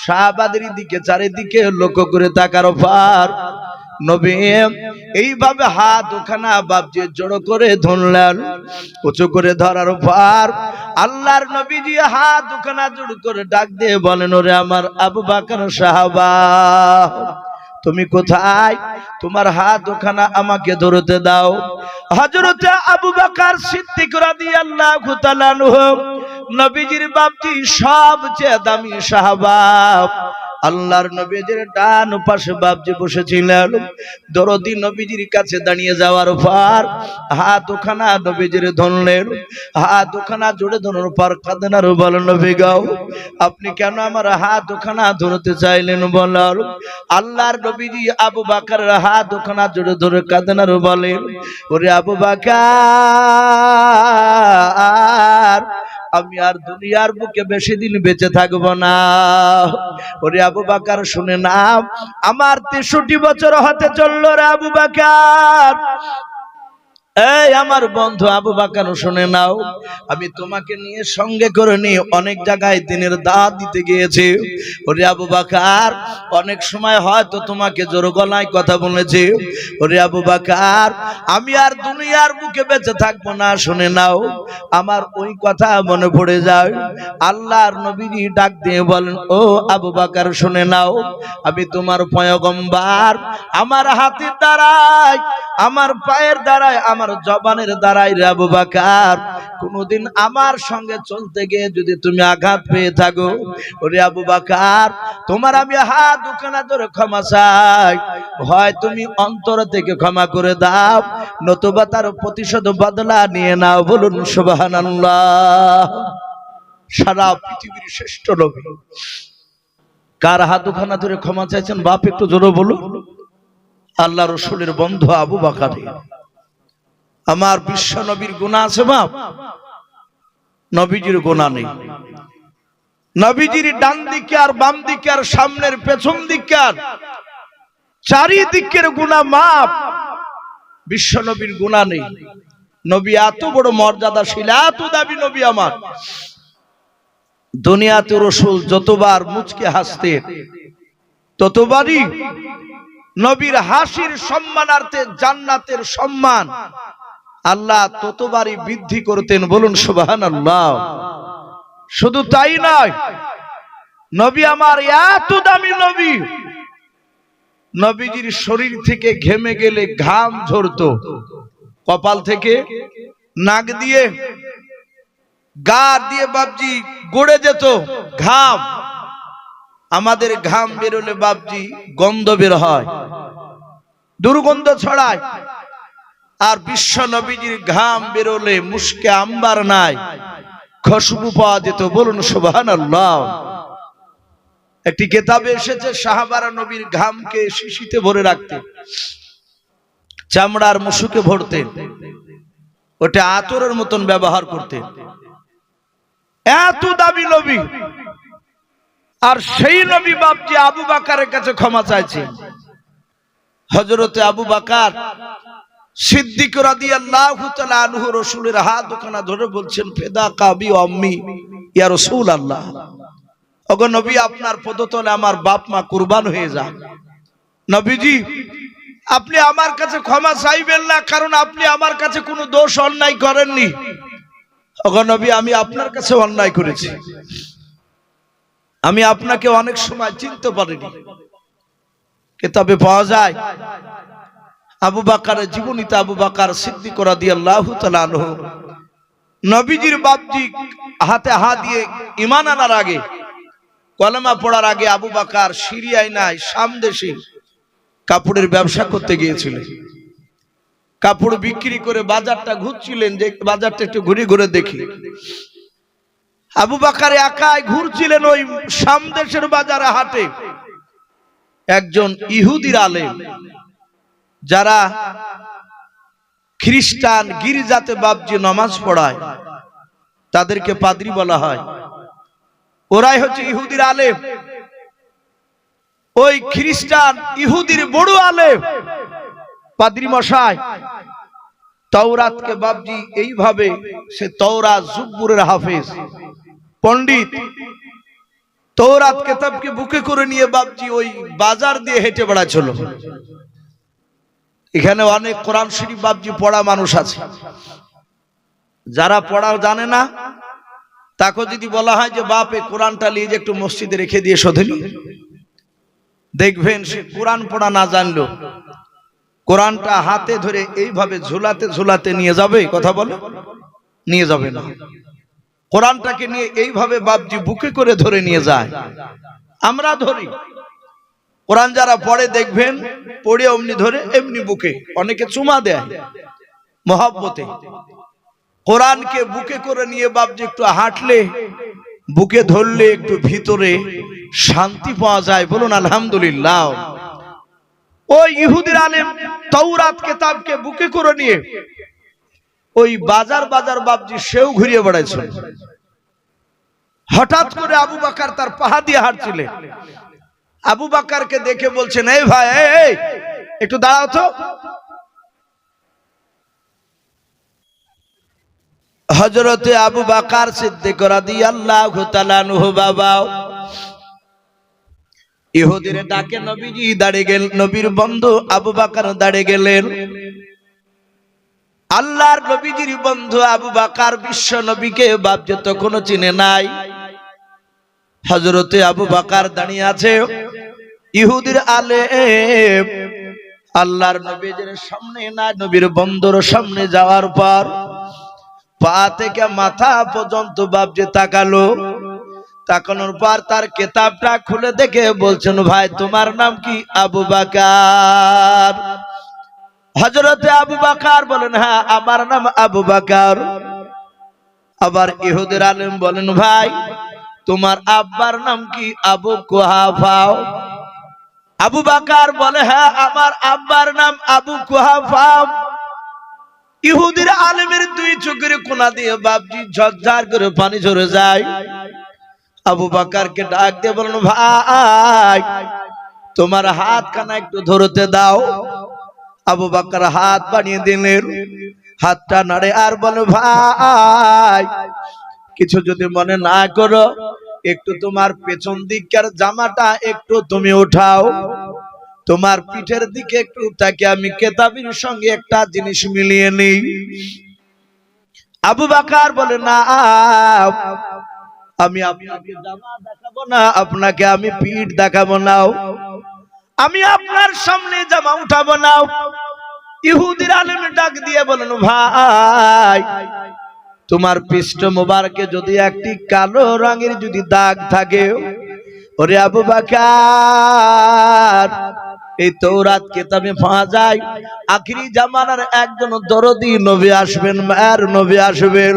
সাহাবাদের দিকে চারিদিকে লক্ষ্য করে তাকার পর নবী এইভাবে হাত ওখানা বাবজি জড়ো করে ধরলেন। উঁচু করে ধরার পর আল্লাহর নবীজি হাত ওখানা জড়ো করে ডাক দিয়ে বলেন, ওরে আমার আবু বকর সাহাবা, তুমি কোথায়? তোমার হাত ওখানা আমাকে ধরতে দাও। হযরতে আবু বকর সিদ্দিক রাদিয়াল্লাহু তাআলা আনহু নবীজির বাপজি সবচেয়ে দামি সাহাবা। আল্লাহর নবীজির ডান পাশে বাপজি বসেছিলেন। দরদি নবীজির কাছে দাঁড়িয়ে যাওয়ার পর হাত ওখানা নবীজির ধরলেন। হাত ওখানা জোড়ে ধরার পর কাঁদেন আর বলেন, নবী গো, আপনি কেন আমার হাত ওখানা ধরতে চাইলেন বলার? আল্লাহর নবীজি আবু বকরের হাত ওখানা জোড়ে ধরে কাঁদেন আর বলেন, ওরে আবু বকর, আমি আর দুনিয়ার বুকে বেশি দিন বেঁচে থাকবো না। ওরে আবু বকর শুনে নাও, আমার 63 বছর হতে চললো রে আবু বকর। এই আমার বন্ধু আবু বকর শুনে নাও, আমি তোমাকে নিয়ে সঙ্গে করে নিয়ে অনেক জায়গায় দিনের দাওয়াত দিতে গিয়েছি। ওরে আবু বকর, অনেক সময় হয়তো তোমাকে জোর গলায় কথা বলেছি। ওরে আবু বকর, আমি আর দুনিয়ার বুকে বেঁচে থাকবো না। শুনে নাও, আমার ওই কথা মনে পড়ে যায়। আল্লাহর নবীজি ডাক দিয়ে বলেন, ও আবু বকর শুনে নাও, আমি তোমার পয়গম্বর। আমার হাতের দ্বারাই, আমার পায়ের দ্বারাই, আমার জবানের দ্বারাই রে আবু বকর, কোনদিন আমার সঙ্গে চলতে গিয়ে যদি তুমি আঘাত পেয়ে থাকো, ওরে আবু বকর, তোমার আমি হাত দুখানা ধরে ক্ষমা চাই। হয় তুমি অন্তর থেকে ক্ষমা করে দাও, নতুবা তার প্রতিশোধ বদলা নিয়ে নাও। বলুন সুবহানাল্লাহ। সারা পৃথিবীর শ্রেষ্ঠ নবী কার হাত দুখানা ধরে ক্ষমা চাইছেন? বাপ একটু জোরে বলুন। আল্লাহ রসুলের বন্ধু আবু বকর। আমার বিশ্ব নবীর গুনাহ আছে বাপ? নবীজির গুনাহ নেই। নবীজির ডান দিকে আর বাম দিকে আর সামনের পেছন দিকে আর চারিদিকের গুনাহ মাপ। বিশ্ব নবীর গুনাহ নেই। নবী এত বড় মর্যাদাশীল, এত দাবি নবী আমার। দুনিয়াতে রসুল যতবার মুচকে হাসতেন, ততবারই নবীর হাসির সম্মানার্থে জান্নাতের সম্মান আল্লাহ ততবারই বৃদ্ধি করতেন। বলুন সুবহানাল্লাহ। শুধু তাই নয়, নবী আমার এত দামি নবী, নবীজির শরীর থেকে ঘেমে গেলে ঘাম ঝরতো, কপাল থেকে, নাক দিয়ে, গা দিয়ে বাপজি গড়ে যেত ঘাম। আমাদের ঘাম বেরোলে বাপজি গন্ধ বের হয়, দুর্গন্ধ ছড়ায়। আর বিশ্ব নবীজির ঘাম বেরোলে মুশকে আম্বার নাই, খুশবু পাওয়া যেত। বলুন সুবহানাল্লাহ। একটি কিতাবে এসেছে, সাহাবারা নবীর ঘামকে শিশিতে ভরে রাখতেন, চামড়ার মুশুকে ভরতেন, ওটা আতরের মতন ব্যবহার করতেন। এত দামি নবী, আর সেই নবী বাপজি আবু বকরের কাছে ক্ষমা চাইছে। হযরতে আবু বকর সিদ্দিক রাদিয়াল্লাহু তাআলা আনহু রাসূলের হাত দুখানা ধরে বলছেন, ফেদা কাবি আম্মি ইয়া রাসূলুল্লাহ, ওগো নবী, আপনার পদতলে আমার বাপ মা কুরবান হয়ে যাক। নবীজি, আপনি আমার কাছে ক্ষমা চাইবেন না, কারণ আপনি আমার কাছে কোনো দোষ অন্যায় করেননি। ওগো নবী, আমি আপনার কাছে অন্যায় করেছি, আমি আপনাকে অনেক সময় চিনতে পারিনি। কিতাবে পাওয়া যায় আবু বকরের জীবনীতে আবু বকর সিদ্দিক রাদিয়াল্লাহু তাআলা আনহু নবীজির বাপজি হাতে হাত দিয়ে ঈমান আনার আগে, কলেমা পড়ার আগে আবু বকর সিরিয়ায় নাই শাম দেশে কাপড়ের ব্যবসা করতে গিয়েছিলেন। কাপড় বিক্রি করে বাজারটা ঘুরছিলেন, যে বাজারটা একটু ঘুরে ঘুরে দেখি। আবু বকর একাই ঘুরছিলেন ওই সামদেশের বাজারে, হাটে। একজন ইহুদির আলেম, যারা খ্রিস্টান গির্জাতে বাপজি নামাজ পড়ায়, তাদেরকে পাদ্রী বলা হয়, ওরাই হচ্ছে ইহুদির আলেম। ওই খ্রিস্টান ইহুদির বড় আলেম পাদ্রী মশাই তাওরাতকে বাপজি এইভাবে, সে তাওরাত জুব্বুরের হাফেজ পণ্ডিত, তাওরাত কিতাবকে বুকে করে নিয়ে বাপজি ওই বাজার দিয়ে হেঁটে বেড়াচ্ছিল। এখানে অনেক কোরআন শরীফ বাপজি পড়া মানুষ আছে, যারা পড়াও জানে না, তাকে যদি বলা হয় যে বাপ এই কোরআনটা নিয়ে যে একটু মসজিদে রেখে দিয়ে শোধেনি, দেখবেন সে কোরআন পড়া না জানলো কোরআনটা হাতে ধরে এইভাবে ঝুলাতে ঝুলাতে নিয়ে যাবে, কথা বলে নিয়ে যাবে না। কোরআনটাকে নিয়ে এইভাবে বাপজি বুকে করে ধরে নিয়ে যায়। আমরা ধরি কোরআন, যারা পড়ে দেখবেন পড়ে অমনি ধরে এমনি বুকে, অনেকে চুমা দেয় মহব্বতে। কোরআনকে বুকে করে নিয়ে বাপজি একটু হাঁটলে, বুকে ধরলে একটু ভিতরে শান্তি পাওয়া যায়, বলুন আলহামদুলিল্লাহ। ওই ইহুদির আলেম তাওরাত কিতাবকে বুকে করে নিয়ে ওই বাজার বাজার বাপজি সেও ঘুরিয়ে বেড়াইছিল। হঠাৎ করে আবু বকর তার পাহা দিয়ে হাঁটছিলেন। আবু বকরকে দেখে বলছেন, এই ভাই, এই একটু দাঁড়াও তো। হযরতে আবু বকর সিদ্দিক রাদিয়াল্লাহু তাআলা আনহু বাবা ইহুদির ডাকে নবীজি দাঁড়িয়ে গেলেন, নবীর বন্ধু আবু বকর দাঁড়িয়ে গেলেন। আল্লাহর নবীজির বন্ধু আবু বকর বিশ্ব নবীকে বাপজি তখনও চিনে নাই। হযরতে আবু বকর দাঁড়িয়ে আছে, ইহুদির আলেম আল্লাহর নবীজির সামনে না, নবীর বন্ধুর সামনে যাওয়ার পর পা থেকে মাথা পর্যন্ত বাপজি তাকালো। তাকানোর পর তার কিতাবটা খুলে দেখে বলছেন, ভাই তোমার নাম কি? আবু বকর। হযরতে আবু বকর বলেন, হ্যাঁ আমার নাম আবু বকর। আবার ইহুদির আলেম বলেন, ভাই তোমার আব্বার নাম কি? আবু কুহাফা। আবু বকর বলে, হ্যাঁ আমার আব্বার নাম আবু কুহাফা। ইহুদির আলেমের দুই চোখের কোনা দিয়ে বাপজি ঝরঝর করে পানি ঝরে যায়। আবু বকরকে ডাক দিয়ে বলেন, ভাই তোমার হাত খানা একটু ধরতে দাও। আবু বকর হাত বানিয়ে দিলেন, হাতটা নাড়ে আর বলে, ভাই কিছু যদি মনে না করো, একটু তোমার পেছন দিককার জামাটা একটু তুমি উঠাও, তোমার পিঠের দিকে একটু তাকে আমি কিতাবের সঙ্গে একটা জিনিস মিলিয়ে নেই। আবু বকর বলে, না আমি আপনাকে জামা দেখাবো না, আপনাকে আমি পিঠ দেখাবো না, আমি আপনার সামনে জামা উঠাবো না। ইহুদির আলেম ডাক দিয়ে বলেন, ভাই তোমার পৃষ্ঠ মোবারকে যদি একটি কালো রঙের যদি দাগ থাকে, ওরে আবু বকর এই তাওরাত কিতাবে পাওয়া যায় আখিরি জামানার একজন দরদি নবী আসবেন, মায়ের নবী আসবেন।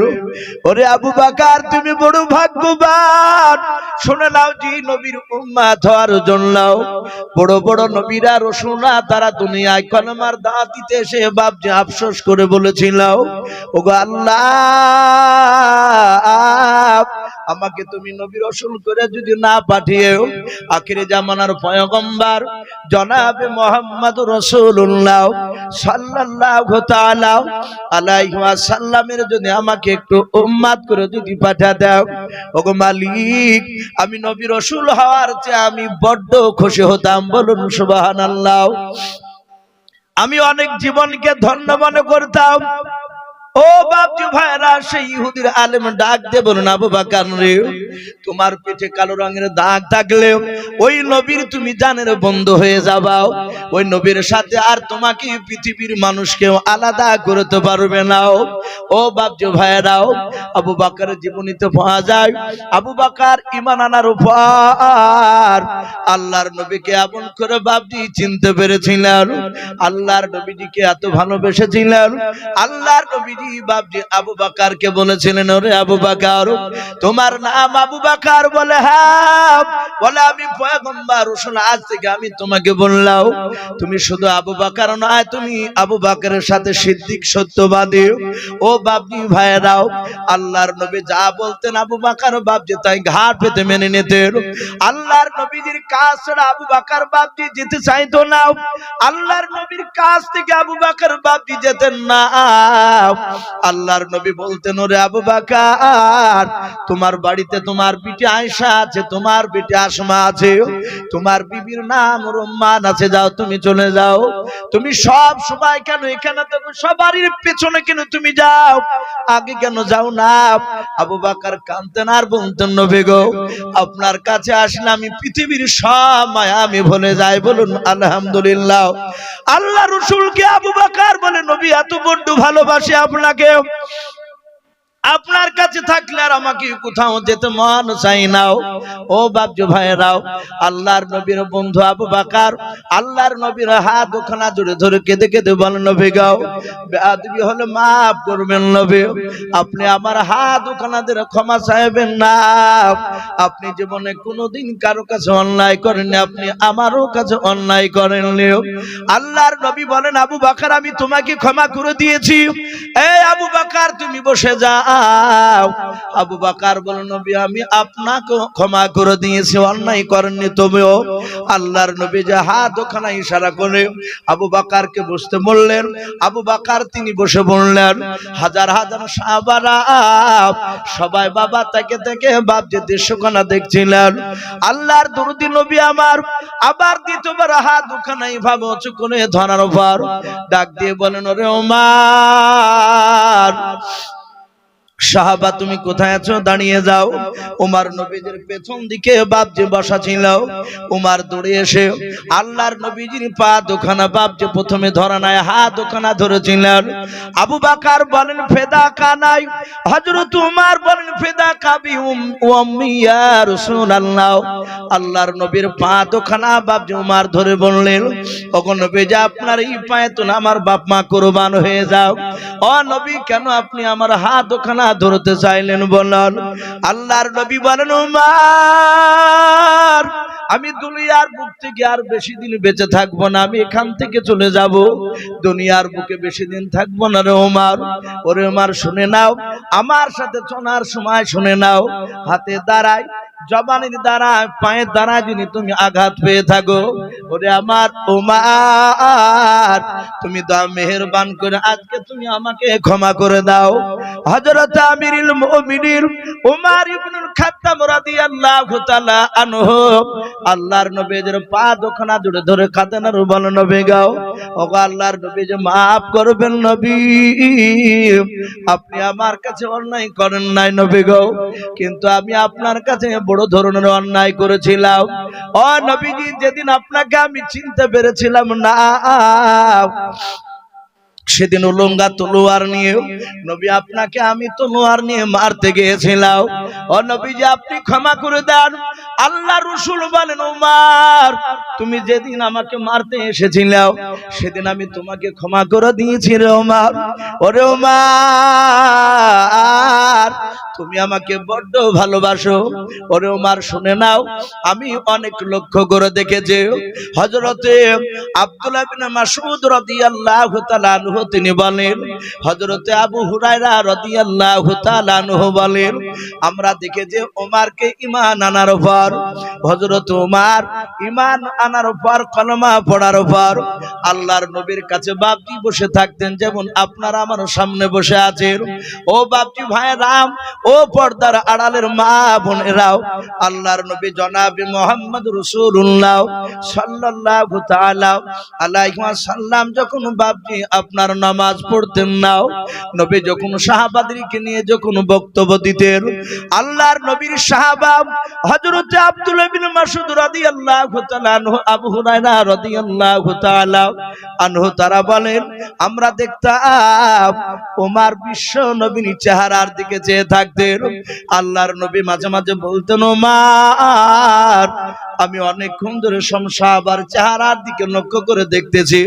ওরে আবু বকর তুমি বড় ভাগ্যবান। শুনে নাও, যে নবীর উম্মত হওয়ার জন্য বড় বড় নবীরা রসুলরা তারা দুনিয়ায় কলমার দাওয়াত দিতে এসে বাপজি আফসোস করে বলেছিল, ওগো আল্লাহ আমাকে তুমি নবী রাসূল করে যদি না পাঠিয়েও আখিরি জামানার পয়গম্বর জনাবে মুহাম্মদুর রাসূলুল্লাহ সাল্লাল্লাহু তাআলা আলাইহি ওয়াসাল্লামের যদি আমাকে একটু উম্মত করে যদি পাঠা দাও, ওগো মালিক আমি নবী রাসূল হওয়ার চেয়ে আমি বড্ড খুশি হতাম। বলুন সুবহানাল্লাহ। আমি অনেক জীবনকে ধন্য মনে করতাম। ও বাপ বাপজি ভাইরা সেই ইহুদির আলেম ডাক দিয়ে বলুন, আবু বকর রে, তোমার পেটে কালো রঙের দাগ থাকলে ওই নবীর তুমি জানের বন্ধু হয়ে যাবাও, ওই নবীর সাথে আর তোমাকে পৃথিবীর মানুষ কেউ আলাদা করতে পারবে না। ও বাপজি ভাইরাও, আবু বকরের জীবনীতে পাওয়া যায় আবু বকর ঈমান আনার পর আল্লাহর নবীকে আপন করে বাপজি চিনতে পেরেছিলেন, আল্লাহর নবীজিকে এত ভালোবেসেছিলেন। আল্লাহর নবীজি বাপজি আবু বকরকে বলেছিলেন, ওরে আবু বকর, তোমার নাম আবু বকর? বলে হ্যাঁ। বলে আমি পয়গম্বর রাসূল, আজ থেকে আমি তোমাকে বললাম তুমি শুধু আবু বকর নয়, তুমি আবু বকরের সাথে সিদ্দিক সত্যবাদী। ও বাপজি ভাইরাও, আল্লাহর নবী যা বলতেন আবু বকর বাপজি তাই ঘাট পেতে মেনে নিতেন। আল্লাহর নবীজির কাছ থেকে আবু বকর বাপজি যেতে চাইতো না, আল্লাহর নবীর কাছ থেকে আবু বকর বাপজি যেতেন না। আল্লাহর নবী বলতেন, ওরে আবু বকর, তোমার বাড়িতে তোমার বিটি আয়েশা আছে, তোমার বিটি আসমা আছে, তোমার বিবির নাম রুম্মান আছে, যাও তুমি চলে যাও। তুমি সব সময় কেন এখানে থাকো, সবারই পেছনে কেন তুমি যাও, আগে কেন যাও না? আবু বকর কাঁদতেন আর বলতেন, নবী গো, আপনার কাছে আসলে আমি পৃথিবীর সব মায়া আমি ভুলে যাই। বলুন আলহামদুলিল্লাহ। আল্লাহ রাসূলকে আবু বকর বলে, নবী এত বড় ভালোবাসে আপনাকে, আপনার কাছে থাকলে আর আমাকে কোথাও যেতে মন চাই না। ও বাপজি ভাইরাও, আল্লাহর নবীর বন্ধু আবু বকর আল্লাহর নবীর হাত ওখানা জুড়ে ধরে কেঁদে কেঁদে বলেন, নবী গো, বেয়াদবি হলে মাফ করবেন নবী, আপনি আমার হাত ওখানা ধরে ক্ষমা চাইবেন না। আপনি জীবনে কোনোদিন কারো কাছে অন্যায় করেননি, আপনি আমারও কাছে অন্যায় করেননি। আল্লাহর নবী বলেন, আবু বকর আমি তোমাকে ক্ষমা করে দিয়েছি, এই আবু বকর তুমি বসে যাও। আবু বকর বলেন, নবী আমি আপনাকে ক্ষমা করে দিয়েছি, অন্যায় করেননি তুমিও। আল্লাহর নবী যে হাত ওখানে ইশারা করে আবু বকরকে বসতে বললেন, আবু বকর তিনি বসে বললেন। হাজার হাজার সাহাবারা সবাই বাবা তাকে থেকে বাপ যে দৃশ্যখানা দেখছিলেন। আল্লাহর দরুদি নবী আমার আবার দ্বিতীয়বার হাত ওখানে এইভাবে উঁচু করে ধরার পর ডাক দিয়ে বলেন, ওরে ওমর, সাহাবা তুমি কোথায় আছো, দাঁড়িয়ে যাও। ওমর নবীজির পেছন দিকে বাপ যে বসা ছিল, ওমর দৌড়ে এসে আল্লাহর নবীজির পা দুখানা বাপ যে প্রথমে ধরা নাই হাত দুখানা ধরেছিলেন। আবু বকর বলেন, ফেদা কানাই। হযরত ওমর বলেন, ফেদা কাবি উম্মি ইয়া রাসূলুল্লাহ। আল্লাহর নবীর পা দুখানা বাপ যে ওমর ধরে বললেন, ওগো নবীজি আপনার এই পায়ে তো আমার বাপ মা কুরবান হয়ে যাও। ও নবী, কেন আপনি আমার হাত দুখানা ধরতে চাইলেন বলেন? আল্লাহর নবী বলেন, ওমর আমি দুনিয়ার বুক থেকে আর বেশি দিন বেঁচে থাকবো না, আমি এখান থেকে চলে যাব, দুনিয়ার বুকে বেশি দিন থাকবো না রে ওমর। ওরে ওমর শুনে নাও, আমার সাথে চলার সময় শুনে নাও, হাতে দাঁড়ায়, জবানের দ্বারায়, পায়ের দ্বারা যদি তুমি আঘাত পেয়ে থাকো, ওরে আমার ওমর তুমি দাও মেহেরবান করে আজকে তুমি আমাকে ক্ষমা করে দাও। হযরত আমিরুল মুমিনিন ওমর ইবনুল খাত্তাব রাদিয়াল্লাহু তাআলা আনহু আল্লাহর নবীর পা দুখানা জুড়ে ধরে কাঁদেন আর বলেন, নবী গো, ওগো আল্লাহর নবী যে maaf করবেন নবী, আপনি আমার কাছে অন্যায় করেন নাই নবী গো, কিন্তু আমি আপনার কাছে বড় ধরনের অন্যায় করেছিলাম। ও নবীজি, যেদিন আপনাকে আমি চিনতে পেরেছিলাম না, সেদিন উলঙ্গা তলোয়ার নিয়ে নবী আপনাকে আমি তলোয়ার নিয়ে মারতে গিয়েছিলাম। ও নবীজি আপনি ক্ষমা করে দেন। আল্লাহ রাসূল বলেন, ওমর তুমি যেদিন আমাকে মারতে এসেছিলাম সেদিন আমি তোমাকে ক্ষমা করে দিয়েছি রে ওমর। ওরে ওমর তুমি আমাকে বড্ড ভালোবাসো। ওরে ওমর শুনে নাও, আমি অনেক লক্ষ্য করে দেখেছি, হযরতে আব্দুল্লাহ ইবনে মাসউদ রাদিয়াল্লাহু তাআলা আনহু তিনি বলেন, হযরতে আবু হুরায়রা রাদিয়াল্লাহু তাআলা আনহু বলেন, আমরা দেখেছি ওমরকে ঈমান আনার পর, হযরত ওমর ঈমান আনার পর কলমা পড়ার পর আল্লাহর নবীর কাছে বাপজি বসে থাকতেন, যেমন আপনারা আমার সামনে বসে আছেন। ও বাপজি ভাইরাম, ও ও পর্দার আড়ালের মা বোনেরাও, আল্লাহর নবী জনাবে মুহাম্মদ রাসূলুল্লাহ সাল্লাল্লাহু তাআলা আলাইহি ওয়াসাল্লাম যখন বাপজি আপনার নামাজ পড়তেন নাও, নবী যখন সাহাবাদেরকে নিয়ে যখন বক্তব্য দিতেন, আল্লাহর নবীর সাহাবা হযরত আব্দুল্লাহ বিন মাসউদ রাদিয়াল্লাহু তাআলা আনহু, আবু হুরায়রা রাদিয়াল্লাহু তাআলা আনহু, তারা বলেন আমরা দেখতাম ওমর বিশ্ব নবীর চেহারার দিকে চেয়ে থাকতেন। আল্লাহর নবী মাঝে মাঝে বলতেন, ওমর আমি অনেকক্ষণ ধরে সাহাবার চেহারার দিকে লক্ষ্য করে দেখতেছি,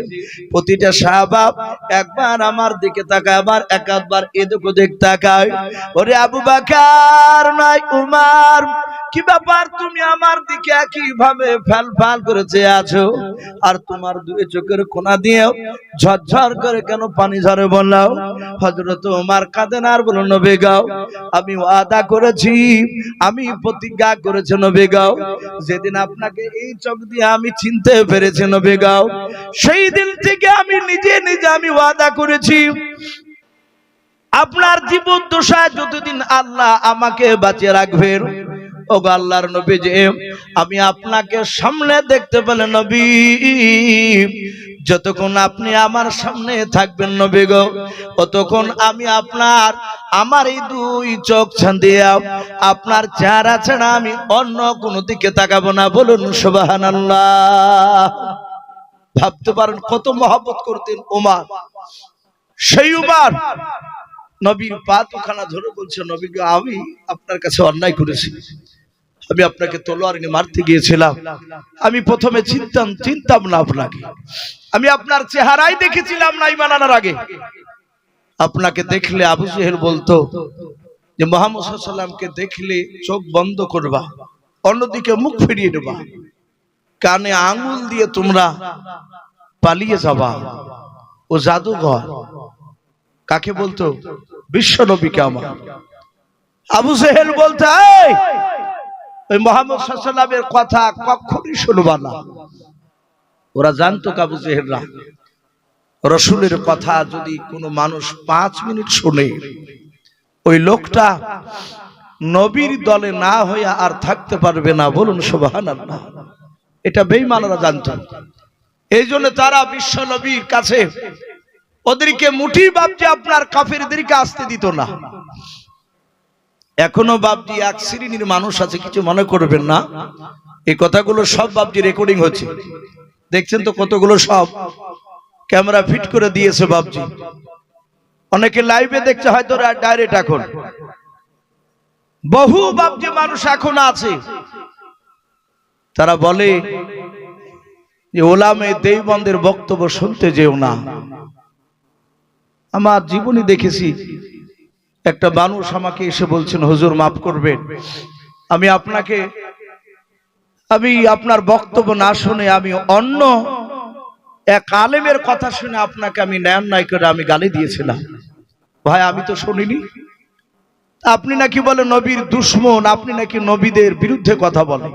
প্রতিটা সাহাবা একবার আমার দিকে তাকায়, আবার একবার এদিকে দেখ তাকায়। ওরে আবু বকর নয় উমর, কি ব্যাপার তুমি আমার দিকে কিভাবে ফাল করে চেয়ে আছো, আর তোমার দুই চোখের কোনা দিয়ে ঝরঝর করে কেন পানি ঝরে বললাম? হযরত ওমর কাঁদেন আর বলল, নবী গাও আমি ওয়াদা করেছি, আমি প্রতিজ্ঞা করেছি নবী গাও, যেদিন আপনাকে এই চোখ দিয়ে আমি চিনতে পেরেছি নবী গাও, সেই দিন থেকে আমি নিজে নিজে আমি ওয়াদা করেছি আপনার জীবন দশায় যতদিন আল্লাহ আমাকে বাঁচিয়ে রাখবেন, ও আল্লাহর নবী যে আমি আপনাকে সামনে দেখতে পেলে নবী, যতক্ষণ আপনি আমার সামনে থাকবেন নবী গো, ততক্ষণ আমি আমার এই দুই চোখ ছান্দিয়া আপনার চেহারা ছাড়া আমি অন্য কোন দিকে তাকাবো না। বলুন সুবহানাল্লাহ। ভাবতে পারেন কত মহব্বত করতেন ওমর। সেই ওমর নবীর পা দুখানা ধরে বলছে, নবী গো আমি আপনার কাছে অন্যায় করেছি, আমি আপনাকে তলোয়ার নিয়ে মারতে গিয়েছিলাম, আমি প্রথমে চিনতাম না আপনাকে, আমি আপনার চেহারাই দেখেছিলাম না ঈমান আনার আগে। আপনাকে দেখলে আবু জেহেল বলতো যে মুহাম্মদ সাল্লাল্লাহু আলাইহি ওয়াসাল্লামকে দেখলে চোখ বন্ধ করবা, অন্যদিকে মুখ ফিরিয়ে দেবা, কানে আঙ্গুল দিয়ে তোমরা পালিয়ে যাবা, ও জাদুঘর। কাকে বলতো? বিশ্ব নবীকে। আমার আবু জেহেল বলতো ওই মুহাম্মদ সাল্লাল্লাহু আলাইহি ওয়াসাল্লামের কথা কখনোই শুনবা না। ওরা জানতো আবু জেহেলরা রাসূলের কথা যদি কোনো মানুষ 5 মিনিট শুনে, ওই লোকটা নবীর দলে না হয়ে আর থাকতে পারবে না। বলুন সুবহানাল্লাহ। এটা বেঈমানরা জানতো, এই জন্য তারা বিশ্ব নবীর কাছে ওদেরকে মুঠি বাপজি আপনার কাফেরদেরকে আসতে দিত না। এখনো বাপজি এক শ্রেণীর মানুষ আছে, কিছু মনে করবেন না, এই কথাগুলো সব বাপজি রেকর্ডিং হচ্ছে, দেখছেন তো কতগুলো সব ক্যামেরা ফিট করে দিয়েছে বাপজি, অনেকে লাইভে দেখছে হয়তো ডাইরেক্ট। এখন বহু বাপজি মানুষ এখন আছে, তারা বলে যে ওলামে দেওবন্দের বক্তব্য শুনতে যেও না। আমার জীবনে দেখেছি একটা মানুষ আমাকে এসে বলছেন, হুজুর মাফ করবেন, আমি আপনার বক্তব্য না শুনে আমি অন্য এক আলেমের কথা শুনে আপনাকে আমি ন্যায় করে আমি গালি দিয়েছিলাম। ভাই আমি তো শুনিনি, আপনি নাকি বলে নবীর দুশমন, আপনি নাকি নবীদের বিরুদ্ধে কথা বলেন।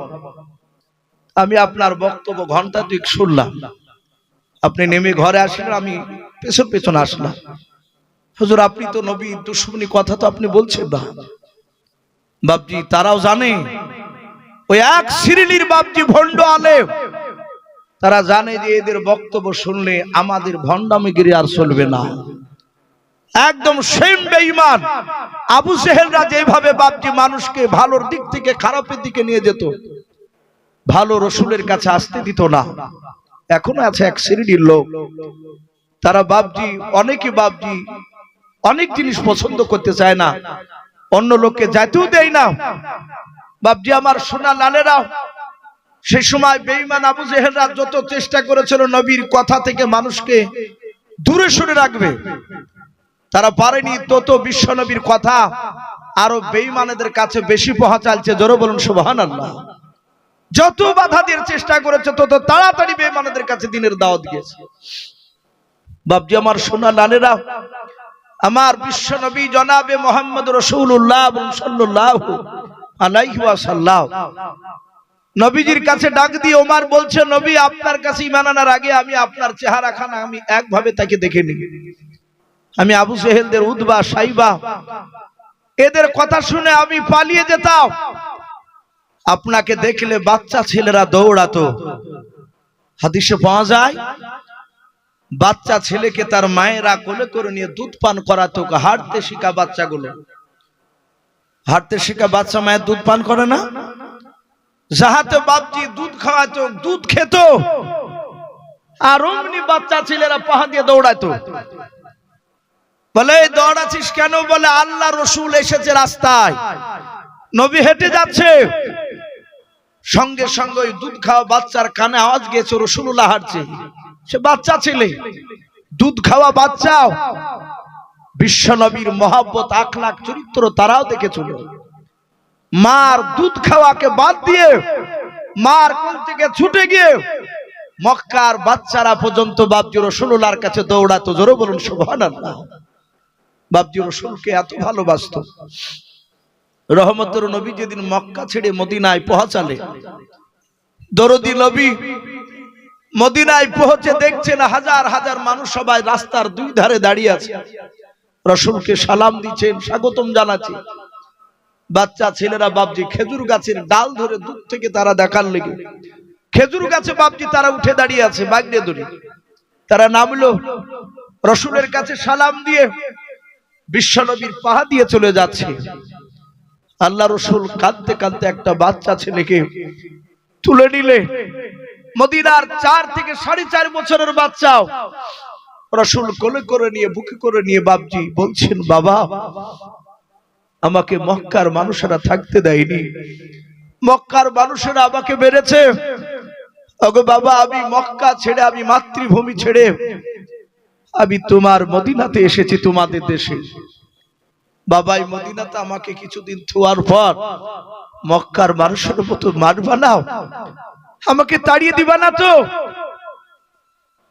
আমি আপনার বক্তব্য ঘন্টা 2 শুনলাম, আপনি নেমে ঘরে আসলেন, আমি পেছন আসলাম। হুজুর আপনি তো নবীর দুশমনী কথা তো আপনি বলছেন না। বাপজি তারাও জানে, ওই এক শ্রেণীর বাপজি ভণ্ড আলেম, তারা জানে যে এদের বক্তব্য শুনলে আমাদের ভণ্ডামিগিরি আর চলবে না। একদম সেম বেঈমান আবু জেহেলরা যেভাবে বাপজি মানুষকে ভালোর দিক থেকে খারাপের দিকে নিয়ে যেত, ভালো রাসূলের কাছে আসতে দিত না, এখনো আছে এক শ্রেণীর লোক, তারা বাপজি অনেকে বাপজি অনেক জিনিস পছন্দ করতে চায় না, অন্য লোককে যাইতেও দেয় না। বাপজি আমার সোনা লালেরা, সেই সময় বেঈমান আবু জেহেলরা যত চেষ্টা করেছিল নবীর কথা থেকে মানুষকে দূরে সরে রাখবে, তারা পারেনি। তত বিশ্ব নবীর কথা আরো বেঈমানদের কাছে বেশি পৌঁছাচ্ছে। জোরে বলুন সুবহানাল্লাহ। যত বাধা দিয়ে চেষ্টা করেছে তত তাড়াতাড়ি বেঈমানদের কাছে দ্বীনের দাওয়াত দিয়েছে। বাপজি আমার সোনা লালেরা, আমার বিশ্ব নবী জনাবে মুহাম্মদ রাসূলুল্লাহ সাল্লাল্লাহু আলাইহি ওয়াসাল্লাম নবীজির কাছে ডাক দিয়ে ওমর বলছে, নবী আপনার কাছে ঈমান আনার আগে আমি আপনার চেহারাখানা আমি একভাবে তাকে দেখিনি। আমি আবু জেহেলদের উতবা সাইবা এদের কথা শুনে আমি পালিয়ে যেতাম। আপনাকে দেখলে বাচ্চা ছেলেরা দৌড়াতো। হাদিসে পাওয়া যায় বাচ্চা ছেলেকে তার মায়েরা কোলে করে নিয়ে দুধ পান করাতো। হাঁটতে শিখা বাচ্চাগুলো, হাঁটতে শিখা বাচ্চা মায়ের দুধ পান করে না? যাহাতে বাপজি দুধ খাওয়াতো, দুধ খেত, আর অমনি বাচ্চা ছেলেরা পাহা দিয়ে দৌড়াতো। বলে দৌড়াচ্ছিস কেন? বলে আল্লাহ রসুল এসেছে রাস্তায়, নবী হেঁটে যাচ্ছে। সঙ্গে সঙ্গে ওই দুধ খাওয়া বাচ্চার কানে আওয়াজ গিয়েছে রসুল্লাহ হাঁটছে। সে বাচ্চা ছেলে, দুধ খাওয়া বাচ্চাও বিশ্ব নবীর মহব্বত, আখলাক, চরিত্র তারাও দেখেছিল। মার দুধ খাওয়াকে বাদ দিয়ে মার কোল থেকে ছুটে গিয়ে মক্কার বাচ্চারা পর্যন্ত বাপজি রাসূলুল্লাহর কাছে দৌড়াতো। জোরে বলুন সুবহানাল্লাহ। বাপজি রাসূলকে এত ভালোবাসতো। রহমতের নবী যেদিন মক্কা ছেড়ে মদিনায় পৌঁছালে, দরদি নবী মদিনায় পৌঁছে দেখছেন হাজার হাজার মানুষ সবাই রাস্তার দুই ধারে দাঁড়িয়ে আছে, রাসূলকে সালাম দিচ্ছেন, স্বাগতম জানাচ্ছেন। বাচ্চা ছেলেরা বাপজি খেজুর গাছের ডাল ধরে দূর থেকে তারা দেখার লেগে, খেজুর গাছে বাপজি তারা উঠে দাঁড়িয়ে আছে বাগড়ে ধরে। তারা নামলো, রাসূলের কাছে সালাম দিয়ে বিশ্বনবীর পাহা দিয়ে চলে যাচ্ছে। আল্লাহ রাসূল কাঁদতে কাঁদতে একটা বাচ্চা ছেলেকে তুলে নিলে। মদিনার 4 থেকে 4.5 বছরের বাচ্চাও রাসূল কোলে করে নিয়ে, বুকে করে নিয়ে বাপজি বলছেন, বাবা আমাকে মক্কার মানুষেরা থাকতে দেয়নি, মক্কার মানুষেরা আমাকে মেরেছে। ওগো বাবা, আমি মক্কা ছেড়ে, আমি মাতৃভূমি ছেড়ে আমি তোমার মদিনাতে এসেছি, তোমাদের দেশে। বাবা এই মদিনাতে আমাকে কিছুদিন থাকার পর মক্কার মানুষের মতো মারবা না, আমাকে তাড়িয়ে দিবা না তো?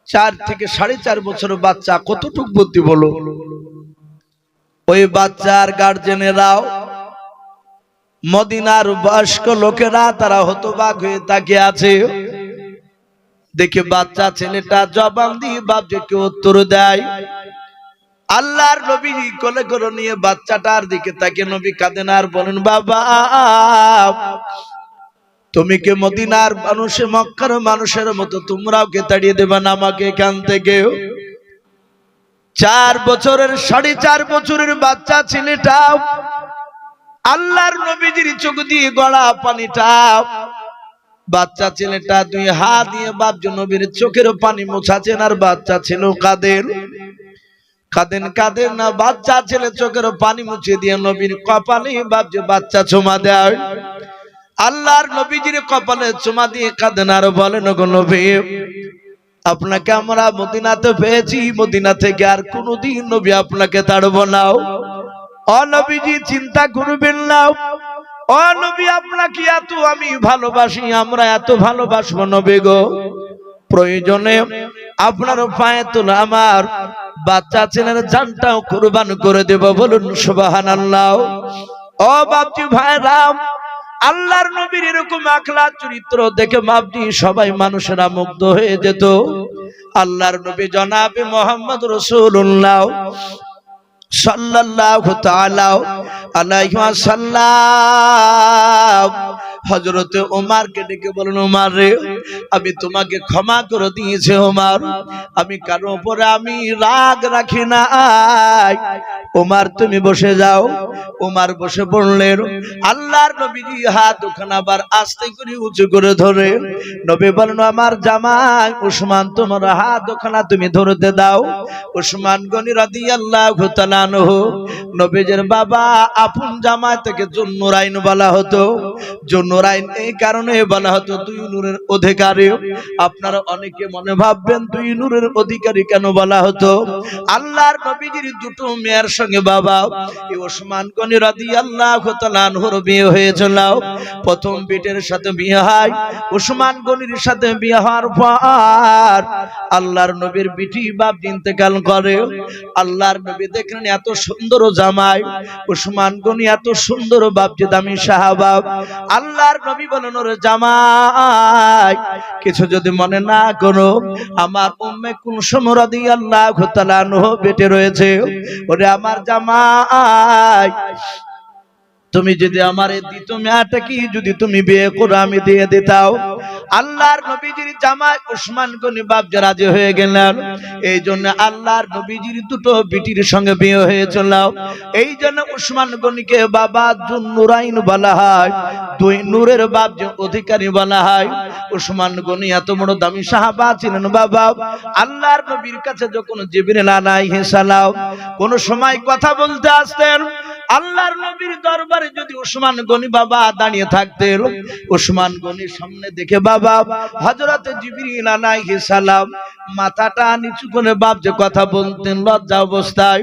4 থেকে 4.5 বছরের বাচ্চা কতটুকু বুদ্ধি বলো? ওই বাচ্চার গার্জেনেরাও, মদিনার বয়স্ক লোকেরা, তারা হতবাক হয়ে তাকিয়ে আছে। দেখে বাচ্চা ছেলেটা জবান দিয়ে বাপজিকে উত্তর দেয়। আল্লাহর নবী কোলে করে নিয়ে বাচ্চাটার দিকে তাকিয়ে নবী কাঁদেন আর বলেন, বাবা তুমি কি মদিনার মানুষে, মক্কার মানুষের মতো তোমরাও কে তাড়িয়ে দেবে না আমাকে এখান থেকে? 4 বছরের 4.5 বছরের বাচ্চা ছেলেটা আল্লাহর নবীজির চোখ দিয়ে গড়া পানিটা, বাচ্চা ছেলেটা 2 হাত দিয়ে বাপজি নবীর চোখের পানি মোছাছেন। আর বাচ্চা ছেলে কাঁদেন কাঁদেন কাঁদেন না, বাচ্চা ছেলে চোখের পানি মুছে দিয়ে নবীর কপালে বাপজি বাচ্চা চুমা দেয়। আল্লাহর নবীজির কপালে চুমা দিয়ে কাঁদেন আর বলেন, গো নবী আপনাকে আমরা মদিনাতে পেয়েছি, মদিনা থেকে আর কোনোদিন নবী আপনাকে তাড়ব না। ও নবীজি চিন্তা করবেন না, ও নবী আপনাকে এত আমি ভালোবাসি, আমরা এত ভালোবাসবো নবী গো, প্রয়োজনে আপনার পায়ে তুলে আমার বাচ্চা ছেলের জানটাও কুরবান করে দেব। বলুন সুবহানাল্লাহ। ও বাপজি ভাইরাম, আল্লাহর নবীর এরকম আখলাক চরিত্র দেখে বাপজি সবাই মানুষেরা মুগ্ধ হয়ে যেত। আল্লাহর নবী জনাবে মুহাম্মদ রাসূলুল্লাহ সাল্লাল্লাহু তাআলা আলাইহি ওয়াসাল্লাম হযরতে ওমরকে ডেকে বলেন, ওমর রে আমি তোমাকে ক্ষমা করে দিয়েছি ওমর, আমি কারো উপরে আমি রাগ রাখি না। ওমর তুমি বসে যাও। ওমর বসে পড়লেন। আল্লাহর নবীজি হাত ওখানে আবার আস্তে করে উঁচু করে ধরে নবী বলেন, আমার জামাই উসমান তোমার হাত ওখানে তুমি ধরতে দাও। উসমান গনি রাদিয়াল্লাহু তাআলা আনহু নবীজির বাবা, আপন জামাই থেকে জুন্নুরাইন বলা হতো। জুন্নুরাইন এই কারণে বলা হতো 2 নূরের অধিকারী। আপনারা অনেকে মনে ভাববেন 2 নূরের অধিকারী কেন বলা হতো? আল্লাহর নবীজির দুটো মেয়ের সঙ্গে বাবা এই উসমান গনি রাদিয়াল্লাহু তাআলা আনহুর বিয়ে হয়েছিল। প্রথম বিটের সাথে বিয়ে হয়, উসমান গনির সাথে বিয়ে হওয়ার পর আল্লাহর নবীর বিটি বাপ ইন্তেকাল করে। আল্লাহর নবী দেখলেন এত সুন্দর জামাই, উসমান গনি এত সুন্দর বাপজি দামি সাহাবা। আল্লাহর নবী বলেন, ওরে জামাই কিছু যদি মনে না করো, আমার উম্মে কুলসুম রাদিয়াল্লাহু তাআলা আনহা বেটে রয়েছে। ওরে আমার জামাই তুমি যদি আমার এই দ্বিতীয় মেয়াটা কি যদি তুমি বিয়ে করে আমি দিয়ে দিতাও। আল্লাহর নবীজির জামাই উসমান গনি বাপ রাজি হয়ে গেলেন। এই জন্য আল্লাহর নবীজির দুটো বিটির সঙ্গে বিয়ে হয়েছিল। এই জন্য উসমান গনিকে বাবা জুন্নুরাইন বলা হয়, দুই নূরের বাপ যে অধিকারী বলা হয়। উসমান গনি এত বড় দামি সাহাবা ছিলেন বাবা। আল্লাহর নবীর কাছে যখন জিবরিল আলাইহিস সালাম কোন সময় কথা বলতে আসতেন, আল্লাহর নবীর দরবারে যদি উসমান গনি বাবা দাঁড়িয়ে থাকতেন, উসমান গনির সামনে দেখে বাবা হযরত জিবরিল আলাইহিস সালাম মাথাটা নিচু করে বাপ যে কথা বলতেন লজ্জা অবস্থায়।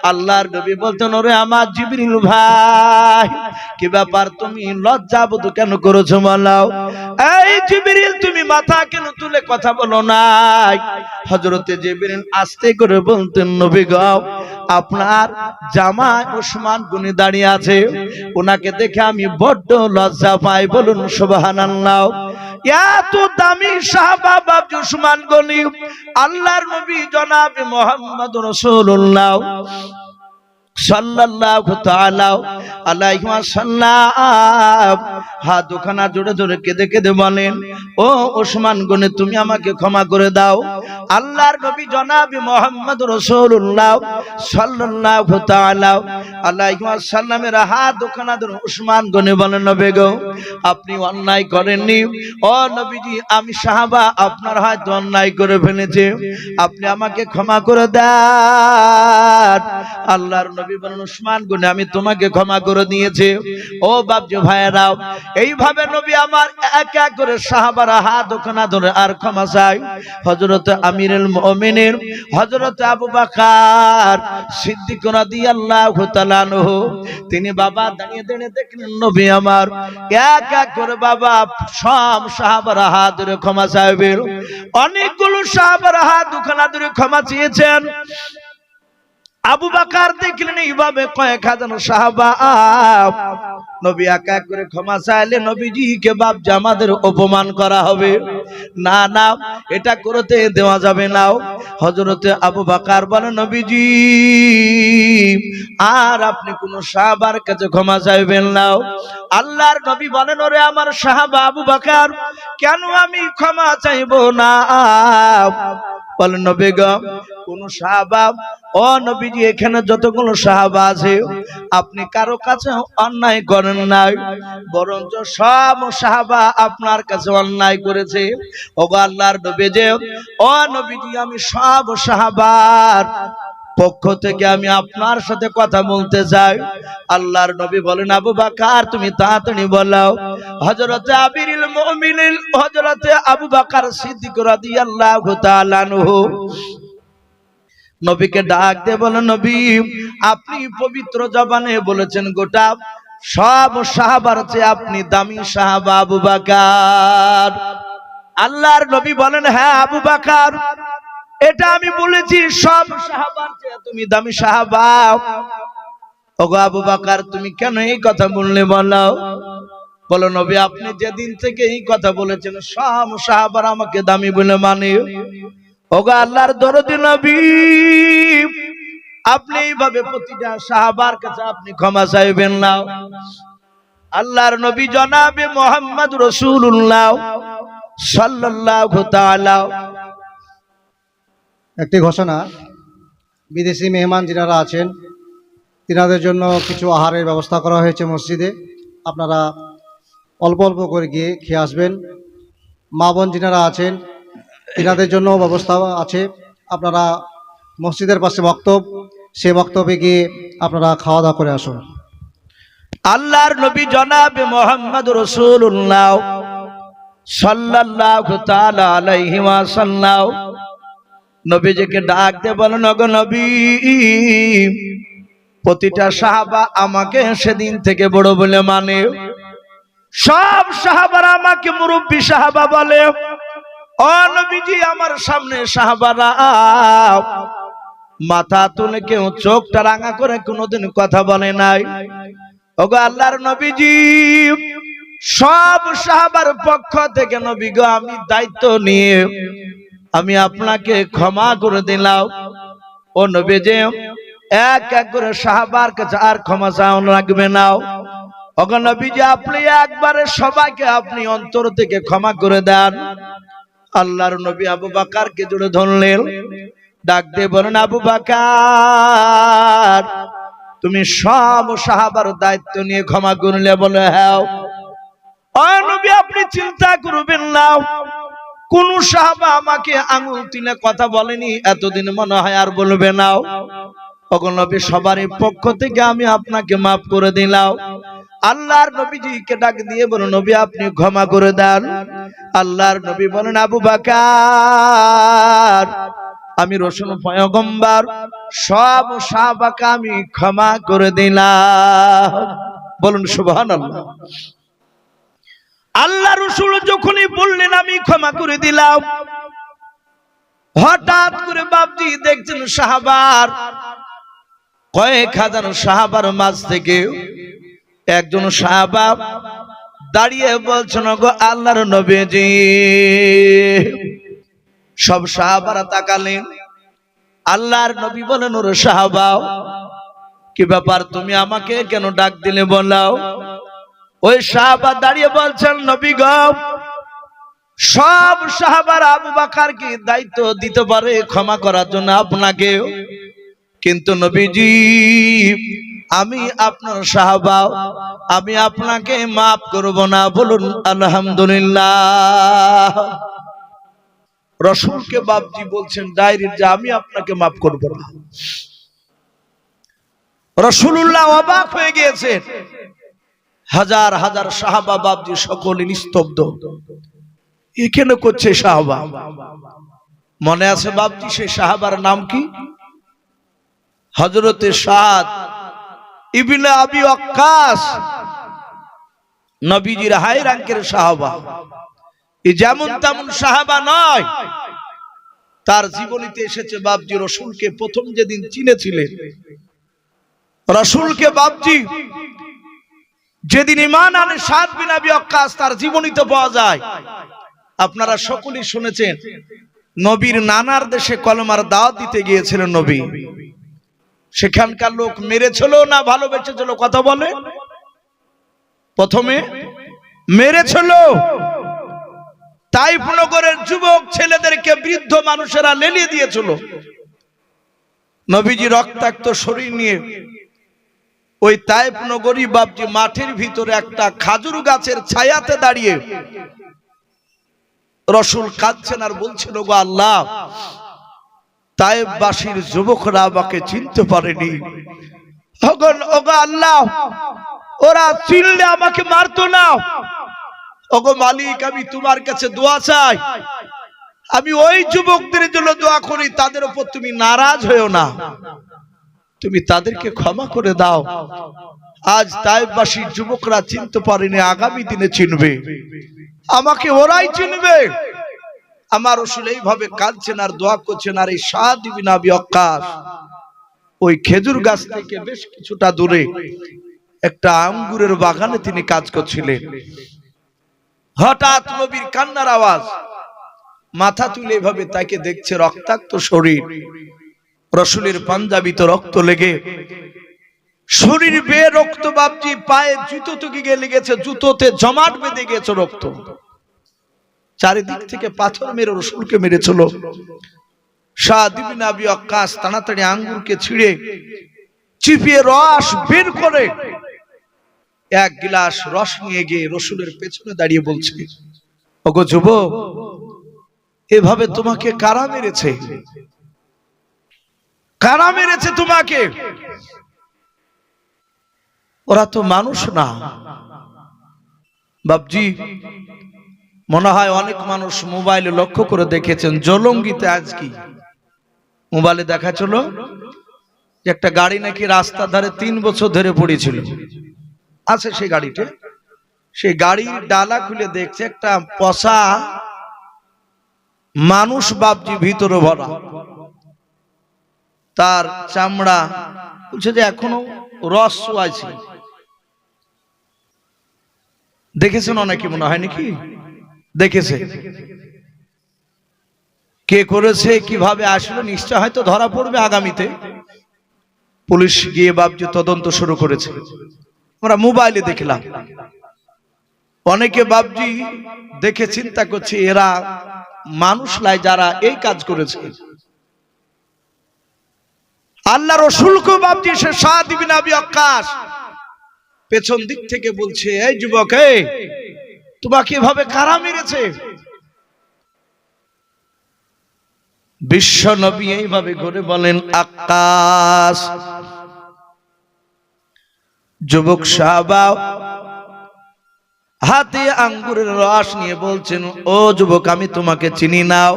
আল্লাহর নবী বলতেন, ওরে আমার জিবরিল ভাই, কি ব্যাপার তুমি লজ্জা বোধ কেন করেছো বলো? এই জিবরিল তুমি মাথা কেন তুলে কথা বলো না? হযরত জিবরিল আস্তে করে বলতেন, নবী গো, আপনার জামাই উসমান গনি দাঁড়িয়ে আছে, ওনাকে দেখে আমি বড্ড লজ্জা পাই। বলুন সুবহানাল্লাহ। এত দামি সাহাবা বাপ উসমান গনি, আল্লাহর নবী জনাব মুহাম্মদ রাসূলুল্লাহ সাল্লাল্লাহু তাআলা আলাইহি ওয়াসাল্লাম হাত দুখানা জোরে জোরে কেঁদে কেঁদে বলেন, ও উসমান গনি তুমি আমাকে ক্ষমা করে দাও। আল্লাহর নবী জনাব মুহাম্মদ রাসূলুল্লাহ সাল্লাল্লাহু তাআলা আলাইহি ওয়াসাল্লামের হাত দুখানা ধরে উসমান গনি বলেন, নবী গো, আপনি অন্যায় করেননি। ও নবীজি, আমি সাহাবা আপনার হয়তো অন্যায় করে ফেলেছি, আপনি আমাকে ক্ষমা করে দেন। আল্লাহর নবী বলেন, উসমান গনি আমি তোমাকে ক্ষমা করে দিয়েছি। ও বাপজি ভাইয়েরাও, এইভাবে নবী আমার এক এক করে সাহাবারা হাত ওখানা ধরে আর ক্ষমা চাই। হযরত আমিরুল মুমিনিন হযরত আবু বকর সিদ্দিক রাদিয়াল্লাহু তাআলা আনহু তিনি বাবা দাঁড়িয়ে দাঁড়িয়ে দেখলেন নবী আমার এক এক করে বাবা সব সাহাবারা হাত ধরে ক্ষমা চাইবেন। অনেকগুলো সাহাবারা হাত ওখানা ধরে ক্ষমা চেয়েছেন। আবু বকর দেখলেন এইভাবে কয়েক হাজার সাহাবা নবী এক এক করে ক্ষমা চাইলে নবীজিকে বাপ যে আমাদের অপমান করা হবে, না না এটা করতে দেওয়া যাবে না। হযরতে আবু বকর বলেন, নবীজি আর আপনি কোন সাহাবার কাছে ক্ষমা চাইবেন না। আল্লাহর নবী বলেন, ওরে আমার সাহাবা আবু বকর, কেন আমি ক্ষমা চাইবো না? বলেন, নবী গো, কোন সাহাবা, ও নবীজি এখানে যতগুলো সাহাবা আছে আপনি কারো কাছে অন্যায় করেন নাই, বরঞ্চ সব সাহাবা আপনার কাছে অন্যায় করেছে। ওগো আল্লাহর নবী যে, ও নবীজি আমি সব সাহাবার পক্ষ থেকে আমি আপনার সাথে কথা বলতে চাই। আল্লাহর নবী বলেন, আবু বকর তুমি তাড়াতাড়ি বলো। হযরত আমিরুল মুমিনিন হযরত আবু বকর সিদ্দিক রাদিয়াল্লাহু তাআলা আনহু নবীকে ডাক দিয়ে বলেন, নবী আপনি পবিত্র জবানে বলেছেন গোটা সব সাহাবার চেয়ে আপনি দামি সাহাবা আবু বকর। আল্লাহর নবী বলেন, হ্যাঁ আবু বকর, এটা আমি বলেছি সব সাহাবার চেয়ে তুমি দামি সাহাবা। ওগো আবু বকর তুমি কেন এই কথা বললে বলো? বলো, নবী আপনি যেদিন থেকে এই কথা বলেছেন সব সাহাবার আমাকে দামি বলে মানে। ওগো আল্লাহর দরদি নবী, আপনি এইভাবে প্রতিটা সাহাবার কাছে আপনি ক্ষমা চাইবেন না। আল্লাহর নবী জনাবে মুহাম্মদ রাসূলুল্লাহ সাল্লাল্লাহু তাআলা। একটি ঘোষণা, বিদেশি মেহমান যারা আছেন তিনাদের জন্য কিছু আহারের ব্যবস্থা করা হয়েছে মসজিদে, আপনারা অল্প অল্প করে গিয়ে খেয়ে আসবেন। মা বোন যারা আছেন তিনাদের জন্য ব্যবস্থা আছে, আপনারা মসজিদের পাশে বক্তব্য, সে বক্তব্যে গিয়ে আপনারা খাওয়া দাওয়া করে আসুন। আল্লাহর নবী জনাবে মুহাম্মদ রাসূলুল্লাহ সাল্লাল্লাহু তাআলা আলাইহি ওয়াসাল্লাম নবীজিকে ডাক দিয়ে বলেন, ওগো নবী প্রতিটা সাহাবা আমাকে সেদিন থেকে বড় বলে মানে, সব সাহাবারা আমাকে মুরব্বী সাহাবা বলে। ও নবীজি আমার সামনে সাহাবারা মাথা তুলে কেউ চোখটা রাঙা করে কোনোদিন কথা বলে নাই। ওগো আল্লাহর নবীজি সব সাহাবার পক্ষ থেকে নবী গো আমি দায়িত্ব নিয়ে আমি আপনাকে ক্ষমা করে দিলাম। ও নবী যে এক এক করে সাহাবার কাছে আর ক্ষমা চাওয়া লাগবে না। ওগো নবীজি আপনি একবারে সবাইকে আপনি অন্তর থেকে ক্ষমা করে দেন। আল্লাহর নবী আবু বকরকে জোরে ধরলেন, ডাক দিয়ে বলেন, আবু বকর তুমি সব সাহাবার দায়িত্ব নিয়ে ক্ষমা করলে? বলে হ্যাঁ। ও নবী আপনি চিন্তা করবেন না, কোন সাহাবা আমাকে আঙুল তুলে কথা বলেনি এতদিন, মনে হয় আর বলবে না। ওগো নবী সবারই পক্ষ থেকে আমি আপনাকে মাফ করে দিলাম। আল্লাহর নবীজিকে ডাক দিয়ে বলেন, নবী আপনি ক্ষমা করে দেন। আল্লাহর নবী বলেন, আবু বকর আমি রাসূল পয়গম্বর সব সাহাবাকে আমি ক্ষমা করে দিলাম। বলুন সুবহানাল্লাহ। আল্লাহ রাসূল যখনই বললেন আমি ক্ষমা করে দিলাম, হঠাৎ করে বাপজি দেখছেন সাহাবার কয়েক হাজার সাহাবার মাঝ থেকে একজন সাহাবা দাঁড়িয়ে বলছেন, গো আল্লাহর নবীজি। সব সাহাবারা তাকালেন। আল্লাহর নবী বলেন, ওরে সাহাবা কি ব্যাপার, তুমি আমাকে কেন ডাক দিলে বলাও? ওই সাহাবা দাঁড়িয়ে বলছেন, নবী গো সব সাহাবারা আবু বকরকে দায়িত্ব দিতে পারে ক্ষমা করার জন্য আপনাকে, কিন্তু নবীজি আমি আপনার সাহাবা, আমি আপনাকে মাফ করব না। বলুন আলহামদুলিল্লাহ। রাসূলকে বাপজি বলছেন ডাইরেক্ট যে আমি আপনাকে মাফ করব না। রাসূলুল্লাহ অবাক হয়ে গিয়েছেন। হাজার হাজার সাহাবা বাপজি সকলে নিস্তব্ধ। এখানে করছে সাহাবা। মনে আছে বাপজি সেই সাহাবার নাম কি? হযরতে সাদ ইবনে আবি ওয়াক্কাস, নবীজির হাই র‍্যাঙ্কের সাহাবা। এই যেমন তেমন সাহাবা নয়, তার জীবনীতে এসেছে বাপজি রাসূলকে প্রথম যেদিন চিনেছিলেন, রাসূলকে বাপজি যেদিন ঈমান আনে সাদ বিন আবি ওয়াক্কাস, তার জীবনীতে পাওয়া যায়। আপনারা সকলেই শুনেছেন নবীর নানার দেশে কলেমার দাওয়াত দিতে গিয়েছিলেন নবী। সেখানকার লোক মেরেছিল না ভালোবেসেছিল? কথা বলে। প্রথমে মেরেছিল। তাইফ নগরের যুবক ছেলেদেরকে বৃদ্ধ মানুষেরা লেলিয়ে দিয়েছিল। নবীজি রক্তাক্ত শরীর নিয়ে ওই তাইফ নগরী বাপজি মাঠের ভিতরে একটা খাজুর গাছের ছায়াতে দাঁড়িয়ে রাসূল কাঁদছেন আর বলছেন, গো আল্লাহ তায়েফবাসীর যুবকরা আমাকে চিনতে পারেনি। ওগো আল্লাহ ওরা চিনলে আমাকে মারতো না। ওগো মালিক আমি তোমার কাছে দোয়া চাই, আমি ওই যুবকদের জন্য দোয়া করি, তাদের উপর তুমি নারাজ হয়েও না, তুমি তাদেরকে ক্ষমা করে দাও। আজ তায়েফবাসীর যুবকরা চিনতে পারেনি, আগামী দিনে চিনবে, আমাকে ওরাই চিনবে। আমার রাসূল এইভাবে কাঁদছেন আর দোয়া করছেন। আর এই সাদ ইবনে আবি ওয়াক্কাস ওই খেজুর গাছ থেকে বেশ কিছুটা দূরে একটা আঙ্গুরের বাগানে তিনি কাজ করছিলেন। হঠাৎ নবীর কান্নার আওয়াজ। মাথা তুলে এভাবে তাকে দেখছে, রক্তাক্ত শরীর, রাসূলের পাঞ্জাবিতে রক্ত লেগে শরীর বেয়ে রক্ত বাপজি, পায়ে জুতো থেকে গিয়ে লেগেছে, জুতোতে জমাট বেঁধে গেছে রক্ত। চারিদিক থেকে পাথর মেরে রাসূলকে মেরেছিল। সাদ ইবনে আবি ওয়াক্কাস তাড়াতাড়ি আঙ্গুরকে ছিঁড়ে চিপিয়ে রস বের করে এক গ্লাস রস নিয়ে গিয়ে রাসূলের পেছনে দাঁড়িয়ে বলছে, ওগো যুবক এভাবে তোমাকে কারা মেরেছে? কারা মেরেছে তোমাকে? ওরা তো মানুষ না। বাপজি মনে হয় অনেক মানুষ মোবাইলে লক্ষ্য করে দেখেছেন, জলঙ্গিতে আজ কি মোবাইলে দেখাচ্ছিল যে একটা গাড়ি নাকি রাস্তার ধারে 3 বছর ধরে পড়েছিল। আছে সেই গাড়িতে, সেই গাড়ির ডালা খুলে দেখছে একটা পচা মানুষ বাপজি ভিতরে ভরা, তার চামড়া বলছে যে এখনো রস আছে। দেখেছেন অনেকে মনে হয় নাকি দেখেছে? কে করেছে কিভাবে আসলে নিশ্চয় হয়তো ধরা পড়বে আগামীতে। পুলিশ গিয়ে বাপজি তদন্ত শুরু করেছে। আমরা মোবাইলে দেখলাম, অনেকে বাবজি দেখে চিন্তা করছে এরা মানুষ লাই যারা এই কাজ করেছে। আল্লাহ রসুলকে বাবজি সে সাদ ইবনে আবি ওয়াক্কাস পেছন দিক থেকে বলছে, এই যুবক, এই তোমাকে এভাবে কারা মেরেছে? বিশ্ব নবী এইভাবে ঘুরে বলেন, আক্কাস। যুবক সাহাবা হাতে আঙ্গুরের রস নিয়ে বলছেন, ও যুবক, আমি তোমাকে চিনি নাও,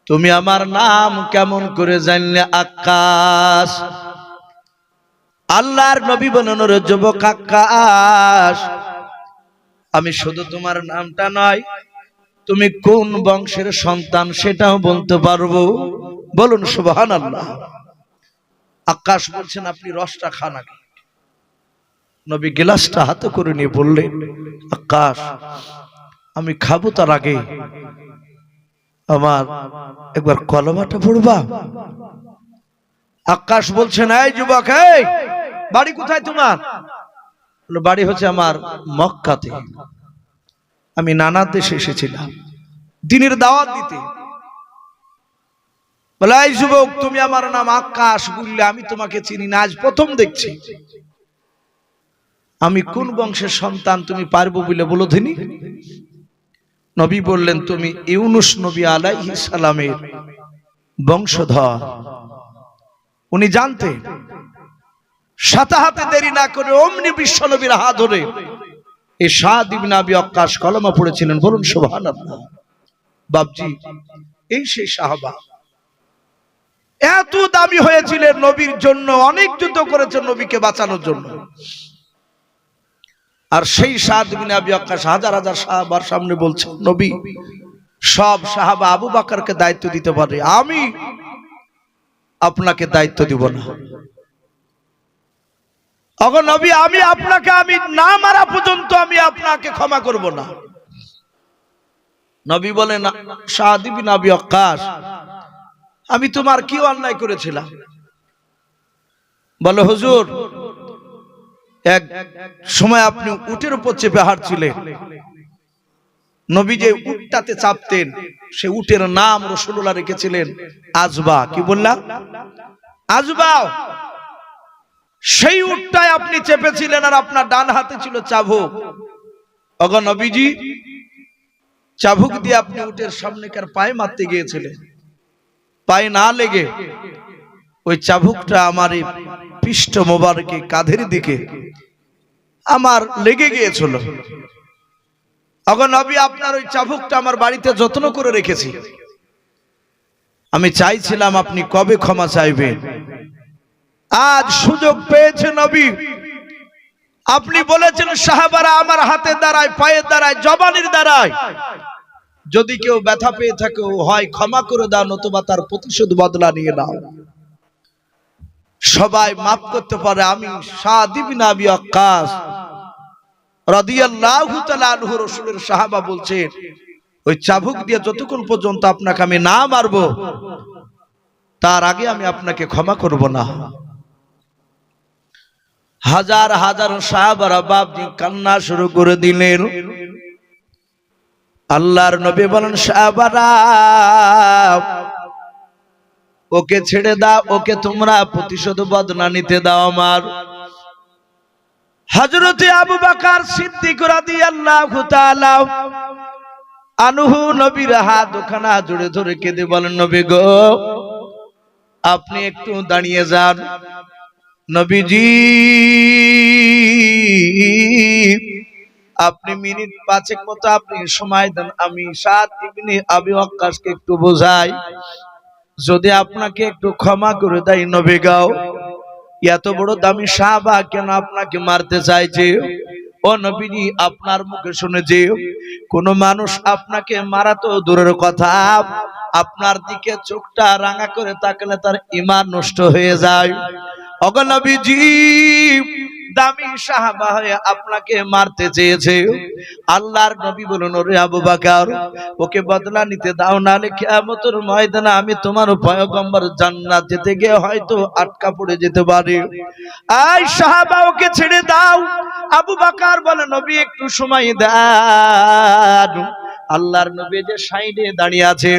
তুমি আমার নাম কেমন করে জানলে আক্কাস? আল্লাহর নবী বলেন, ওরে যুবক আক্কাস, আমি শুধু তোমার নামটা নয়, তুমি কোন বংশের সন্তান সেটাও বলতে পারবো। বলুন সুবহানাল্লাহ। আক্কাস বলছেন, আপনি রসটা খান আগে। নবী গ্লাসটা হাতে করে নিয়ে বললেন, আক্কাস, আমি খাবো তার আগে আমার একবার কলমাটা পড়বা? আক্কাস বলছেন, এই যুবক, এই বাড়ি কোথায় তোমার? বাড়ি হচ্ছে আমার মক্কাতে, আমি নানা দেশে এসেছিলাম দ্বীনের দাওয়াত দিতে। বলে, এই যুবক, তুমি আমার নাম আক্কাস বললে, আমি তোমাকে চিনি না, আজ প্রথম দেখছি। আমি কোন বংশের সন্তান তুমি পারবো বলে বলো দিনি? নবী বললেন, তুমি ইউনুস নবী আলাইহিস সালামের বংশধর। উনি জানতেন। সাথে হাতে দেরি না করে অমনি বিশ্ব নবীর হাত ধরে এই সাদ ইবনে আবি ওয়াক্কাস কলমা পড়েছিলেন। বলুন সুবহানাল্লাহ। বাবজি, এই সেই সাহাবা, এত দামি হয়েছিলেন নবীর জন্য, অনেক যুদ্ধ করেছেন নবীকে বাঁচানোর জন্য। আর সেই সাদ ইবনে আবি ওয়াক্কাস হাজার হাজার সাহাবার সামনে বলছেন, নবী, সব সাহাবা আবু বকরকে দায়িত্ব দিতে পারে, আমি আপনাকে দায়িত্ব দিব না। ওগো নবী, আমি আপনাকে আমি না মারা পর্যন্ত আমি আপনাকে ক্ষমা করব না। নবী বলেন, সাদ ইবনে আবি ওয়াক্কাস, আমি তোমার কি অন্যায় করেছিলাম? বলে, হুজুর, এক সময় আপনি উটের উপর চেপে হাঁটছিলেন, নবী যে উটটাতে চাপতেন সে উটের নাম রাসূলুল্লাহ রেখেছিলেন আজবা। কি বললাম? আজবা। সেই উটটায় আপনি চেপেছিলেন আর আপনার ডান হাতে ছিল চাবুক। ওগো নবীজি, চাবুক দিয়ে আপনি উটের সামনেকার পায়ে মারতে গিয়েছিলেন, পায়ে না লেগে ওই চাবুকটা আমার এই পৃষ্ঠ মোবারকে কাঁধের দিকে আমার লেগে গিয়েছিল। ওগো নবী, আপনার ওই চাবুকটা আমার বাড়িতে যত্ন করে রেখেছি। আমি চাইছিলাম আপনি কবে ক্ষমা চাইবেন। আজ সুযোগ পেয়েছে নবী। আপনি বলেছেন সাহাবারা আমার হাতে দাঁড়ায়, পায়ে দাঁড়ায়, জবানের দাঁড়ায়, যদি কেউ ব্যথা পেয়ে থাকে হয় ক্ষমা করে দাও, নতুবা তার প্রতিশোধ বদলা নিয়ে নাও। সবাই মাফ করতে পারে, আমি সাদ ইবনে আবি ওয়াক্কাস রাদিয়াল্লাহু তাআলা আনহু রাসূলের সাহাবা বলছেন, ওই চাবুক দিয়ে যতক্ষণ পর্যন্ত আপনাকে আমি না মারবো তার আগে আমি আপনাকে ক্ষমা করব না। হাজার হাজার সাহাবারা বাপজি কান্না শুরু করে দিলেন। আল্লাহর নবী বলেন, সাহাবারা ওকে ছেড়ে দাও, ওকে তোমরা প্রতিশোধ বদলা নিতে দাও আমার। হযরতে আবু বকর সিদ্দিক রাদিয়াল্লাহু তাআলা আনহু নবীর হাত দুখানা জোরে ধরে কেঁদে বলেন, নবী গো, আপনি একটু দাঁড়িয়ে যান। নবীজি, আপনি মিনিট 5 মতো আপনি সময় দেন, আমি সাদ ইবনে আবি ওয়াক্কাসকে একটু বোঝাই, যদি আপনাকে একটু ক্ষমা করে দেয়। নবী গাও, এত বড় দামি সাহাবা কেন আপনাকে মারতে চাইছে? ও নবীজি, আপনার মুখে শুনেছি কোন মানুষ আপনাকে মারা তো দূরের কথা, আপনার দিকে চোখটা রাঙা করে তাকালে তার ঈমান নষ্ট হয়ে যায়। ওগো নবীজি, দামি সাহাবা হয়ে আপনাকে মারতে চেয়েছে। আল্লাহর নবী বললেন, ওরে আবু বকর, ওকে বদলা নিতে দাও, নাহলে কিয়ামতের ময়দানে আমি তোমার পয়গম্বর জান্নাত যেতে গিয়ে হয়তো আটকা পড়ে যেতে পারে। এই সাহাবা, ওকে ছেড়ে দাও। আবু বকর বলে, নবী একটু সময় দেন। আল্লাহর নবী যে সাইডে দাঁড়িয়ে আছে,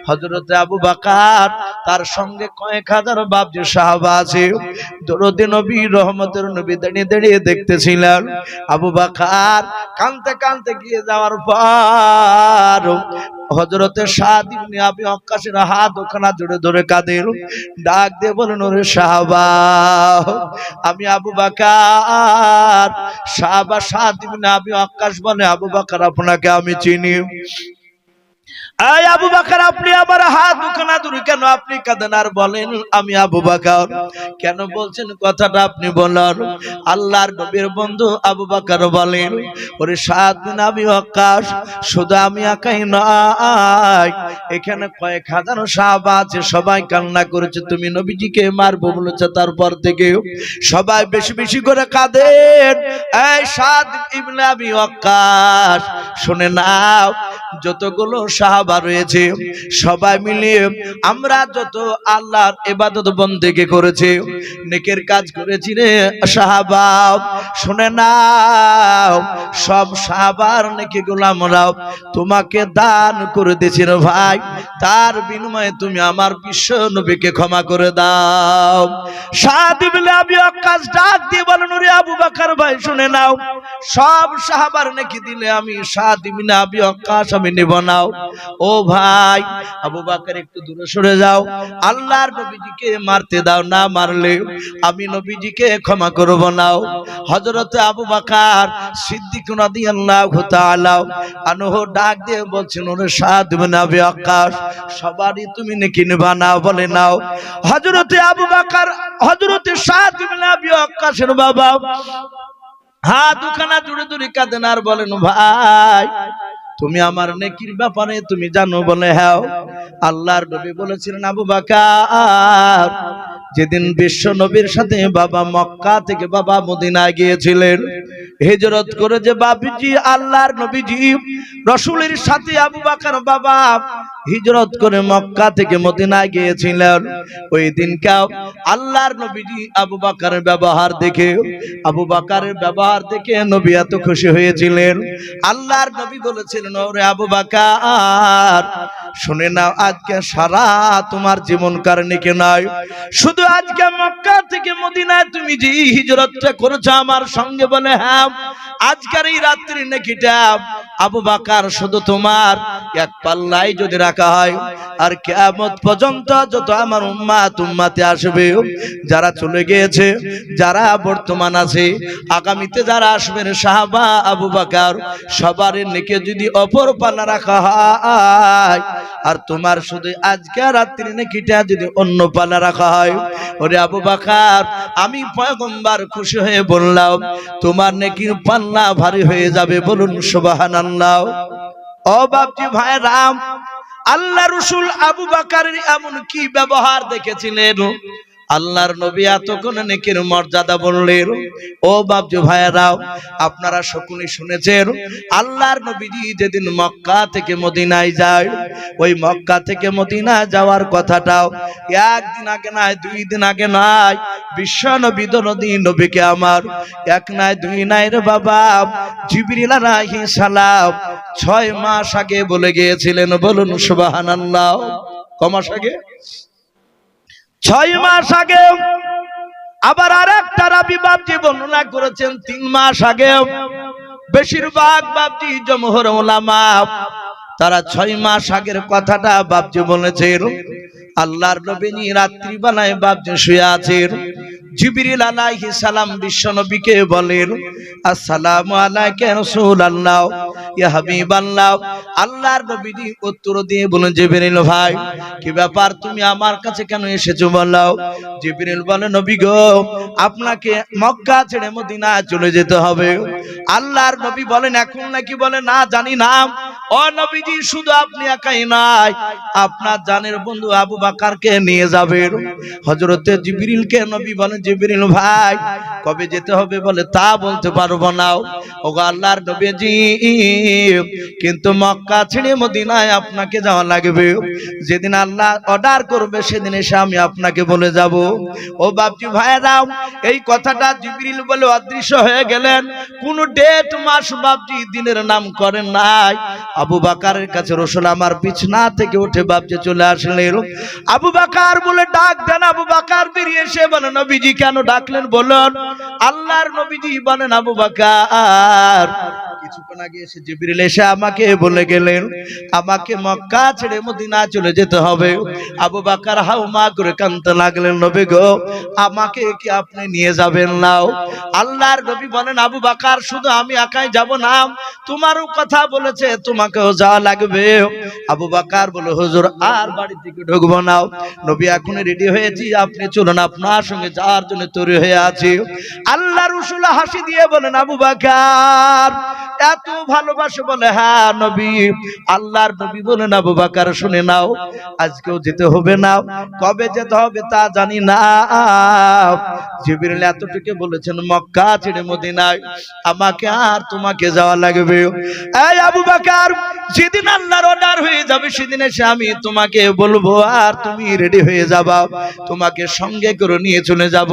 হযরত আবু বকর তার সঙ্গে কয়েক হাজার বাবজি সাহাবা আছে। দরুদ নবী, রহমতের নবী দাঁড়িয়ে দাঁড়িয়ে দেখতেছিলেন। আবু বকর কাঁদতে কাঁদতে গিয়ে যাওয়ার পর হযরতে সাদ ইবনে আবি ওয়াক্কাসের হাত ওখানা জুড়ে ধরে কাঁদেন, ডাক দিয়ে বলেন, ওরে সাহাবা, আমি আবু বকর। সাহাবা সাদ ইবনে আবি ওয়াক্কাস বলে, আবু বকর, আপনাকে আমি চিনি। এই আবু বকর, আপনি আমার হাত দুখানা দূরে কেন? আপনি কাঁদেন আর বলেন আমি আবু বকর। কেন বলছেন কথাটা আপনি বলেন। আল্লাহর নবীর বন্ধু আবু বকর বলেন, ওরে সাদ বিন আবি ওয়াক্কাস, শুধু আমি একাই নয়, এখানে কয়েক হাজার সাহাবা আছে, সবাই কান্না করেছে, তুমি নবীজিকে মারবো বলেছে। তারপর থেকে সবাই বেশি বেশি করে কাঁদেন। এই সাদ ইবনে আবি ওয়াক্কাস, শুনে নাও, যতগুলো সাহাবা রয়েছে সবাই মিলে আমরা যত আল্লাহর ইবাদত বন্দেগি করেছি, নেকের কাজ করেছি রে সাহাবা, শুনে নাও, সব সাহাবার নেকিগুলো আমরা তোমাকে দান করে দিয়েছি রে ভাই। তার বিনিময়ে তুমি আমার বিশ্ব নবীকে ক্ষমা করে দাও। সাদ ইবনে আবি ওয়াক্কাস ডাক দিয়ে বলেন, ওরে আবু বকর ভাই, শুনে নাও, সব সাহাবার নেকি দিলে আমি সাদ ইবনে আবি ওয়াক্কাস আমি নেব না। ও ভাই আবু বকর, একটু দূরে সরে যাও, আল্লাহর নবীজিকে মারতে দাও, না মারলে আমি নবীজিকে ক্ষমা করব না। হযরত আবু বকর সিদ্দিক রাদিয়াল্লাহু তাআলা আনহু ডাক দিয়ে বলছেন, ওরে সাদ ইবনে আবি ওয়াক্কাস, সবারই তুমি নেকি নেবা না? বলে নাও। হযরত আবু বকর, হযরত সাদ ইবনে আবি ওয়াক্কাসের বাবা হাত দুখানা জুড়ে জুড়ে কাঁদেন আর বলেন, ভাই তুমি আমার নেকির ব্যাপারে তুমি জানো? বলে হ্যাঁ। আল্লাহর নবী বলেছিলেন, আবু বকর, যেদিন বিশ্ব নবীর সাথে বাবা মক্কা থেকে বাবা মদিনায় গিয়েছিলেন, হিজরত করে যে বাবিজি আল্লাহর নবীজি রাসূলের সাথে আবু বকর বাবা হিজরত করে মক্কা থেকে মদিনায় গিয়েছিলেন, ওই দিনকাও আল্লাহর নবীজি আবু বকরের ব্যবহার দেখে, আবু বকরের ব্যবহার দেখে নবী এত খুশি হয়েছিলেন। আল্লাহর নবী বলেছিলেন, ওরে আবু বকর, শুনে নাও, আজকে সারা তোমার জীবন কারণে নয়, শুধু আজকে মক্কা থেকে মদিনায় তুমি যে হিজরতটা করেছো আমার সঙ্গে। বলে হ্যাঁ। আজকের এই রাত্রি নেকিটা আবু বকর শুধু তোমার এক পাল্লায় যদি রাখা হয়, আর কিয়ামত পর্যন্ত যত আমার উম্মতে আসবে, যারা চলে গিয়েছে, যারা বর্তমান আছে, আগামীতে যারা আসবেন সাহাবা আবু বকর, সবার নেকি যদি অপর পাল্লা রাখা হয়, আর তোমার শুধু আজকে রাত্রি নেকিটা যদি অন্য পাল্লা রাখা হয়, ওরে আবু বকর, আমি পয়গম্বর খুশি হয়ে বললাম, তোমার নেকির পাল্লা ভারী হয়ে যাবে। বলুন সুবহানাল্লাহ। ও বাপজি ভাইরাম, আল্লাহ রাসূল আবু বকরের এমন কি ব্যবহার দেখেছিলেন, আল্লাহর নবী এতক্ষণ নেকির মর্যাদা বললেন। ও বাপজি ভাইরাও, আপনারা সকলেই শুনেছেন, আল্লাহর নবীজি যেদিন মক্কা থেকে মদিনায় যায়, ওই মক্কা থেকে মদিনা যাওয়ার কথাটাও একদিন আগে নয়, 2 দিন আগে নয়, বিশ্ব নবী দরদি নবীকে আমার এক নয় 2 নয় রে বাবা, জিবরিল আলাইহিস সালাম 6 মাস আগে বলে গিয়েছিলেন। বলুন সুবহানাল্লাহ। ক মাস আগে? 6 মাস আগে। আবার আরেকটা রাবি বাপজি বর্ণনা করেছেন 3 মাস আগে। বেশিরভাগ বাপজি জমহুর উলামা তারা 6 মাস আগের কথাটা বাপজি বলেছেন। আল্লাহর নবী রাত্রি বেলায় বাপজি শুয়ে আছেন, জিবরিল আলাইহিস সালাম বিশ্ব নবীকে বলেন, আসসালামু আলাইকা ইয়া রাসূলুল্লাহ, ইয়া হাবিবাল্লাহ। আল্লাহর নবীজি উত্তর দিয়ে বলেন, জিবরিল ভাই, কি ব্যাপার, তুমি আমার কাছে কেন এসেছো বলো? জিবরিল বলে, নবী গো, আপনাকে মক্কা ছেড়ে মদিনা চলে যেতে হবে। আল্লাহর নবী বলেন, এখন নাকি? বলে না, জানি না। ও নবীজি শুধু আপনি একাই নাই, আপনার জানের বন্ধু আবু বকরকে নিয়ে যাবেন। হযরতে জিবরিলকে নবী বলেন, জিবরিল ভাই কবে যেতে হবে বলে, তা বলতে পারবো না। ওগো আল্লাহর নবীজি, কিন্তু মক্কা ছেড়ে মদিনায় আপনাকে যাওয়া লাগবে। যেদিন আল্লাহ অর্ডার করবে সেদিন এসে আমি আপনাকে বলে যাব। ও বাপজি ভাইরাও, এই কথাটা জিবরিল বলে অদৃশ্য হয়ে গেলেন। কোন ডেট মাস বাপজি দিনের নাম করেন নাই। আবু বকরের কাছে রাসূল আমার বিছানা থেকে উঠে বাপজি চলে আসলেন। আবু বকর বলে ডাক দেন। আবু বকর বেরিয়ে এসে বলে, নবীজি কেন ডাকলেন বলুন। আল্লাহর নবীজি বলেন, আবু বকর কিছুক্ষণ আগে এসে জিবরিল এসে আমাকে বলে গেলেন আমাকে মক্কা ছেড়ে মদিনা চলে যেতে হবে। আবু বকর হাউমা করে কাঁদতে লাগলেন, নবী গো আমাকে কি আপনি নিয়ে যাবেন না? আল্লাহর নবী বলেন, আবু বকর শুধু আমি একাই যাব না, তোমারও কথা বলেছে, তোমাকেও যাওয়া লাগবে। আবু বকর বলে, হুজুর আর বাড়ি থেকে ঢুকবো না, নবী এখন রেডি হয়েছি, আপনি চলুন, আপনার সঙ্গে যাওয়ার জন্য তৈরি হয়ে আছি। আল্লাহ রাসূল হাসি দিয়ে বলেন, আবু বকর এত ভালোবাসে বলে, হ্যাঁ নবী। আল্লাহর নবী বলেন, আবু বকর শুনে নাও, আজকেও যেতে হবে না, কবে যেতে হবে তা জানি না। জিবরিল এতটুকু বলেছেন, মক্কা ছেড়ে মদিনায় আমাকে আর তোমাকে যাওয়া লাগবে। এই আবু বকর, যেদিন আল্লাহর অর্ডার হয়ে যাবে সেদিন এসে আমি তোমাকে বলবো, আর তুমি রেডি হয়ে যাবা, তোমাকে সঙ্গে করে নিয়ে চলে যাব।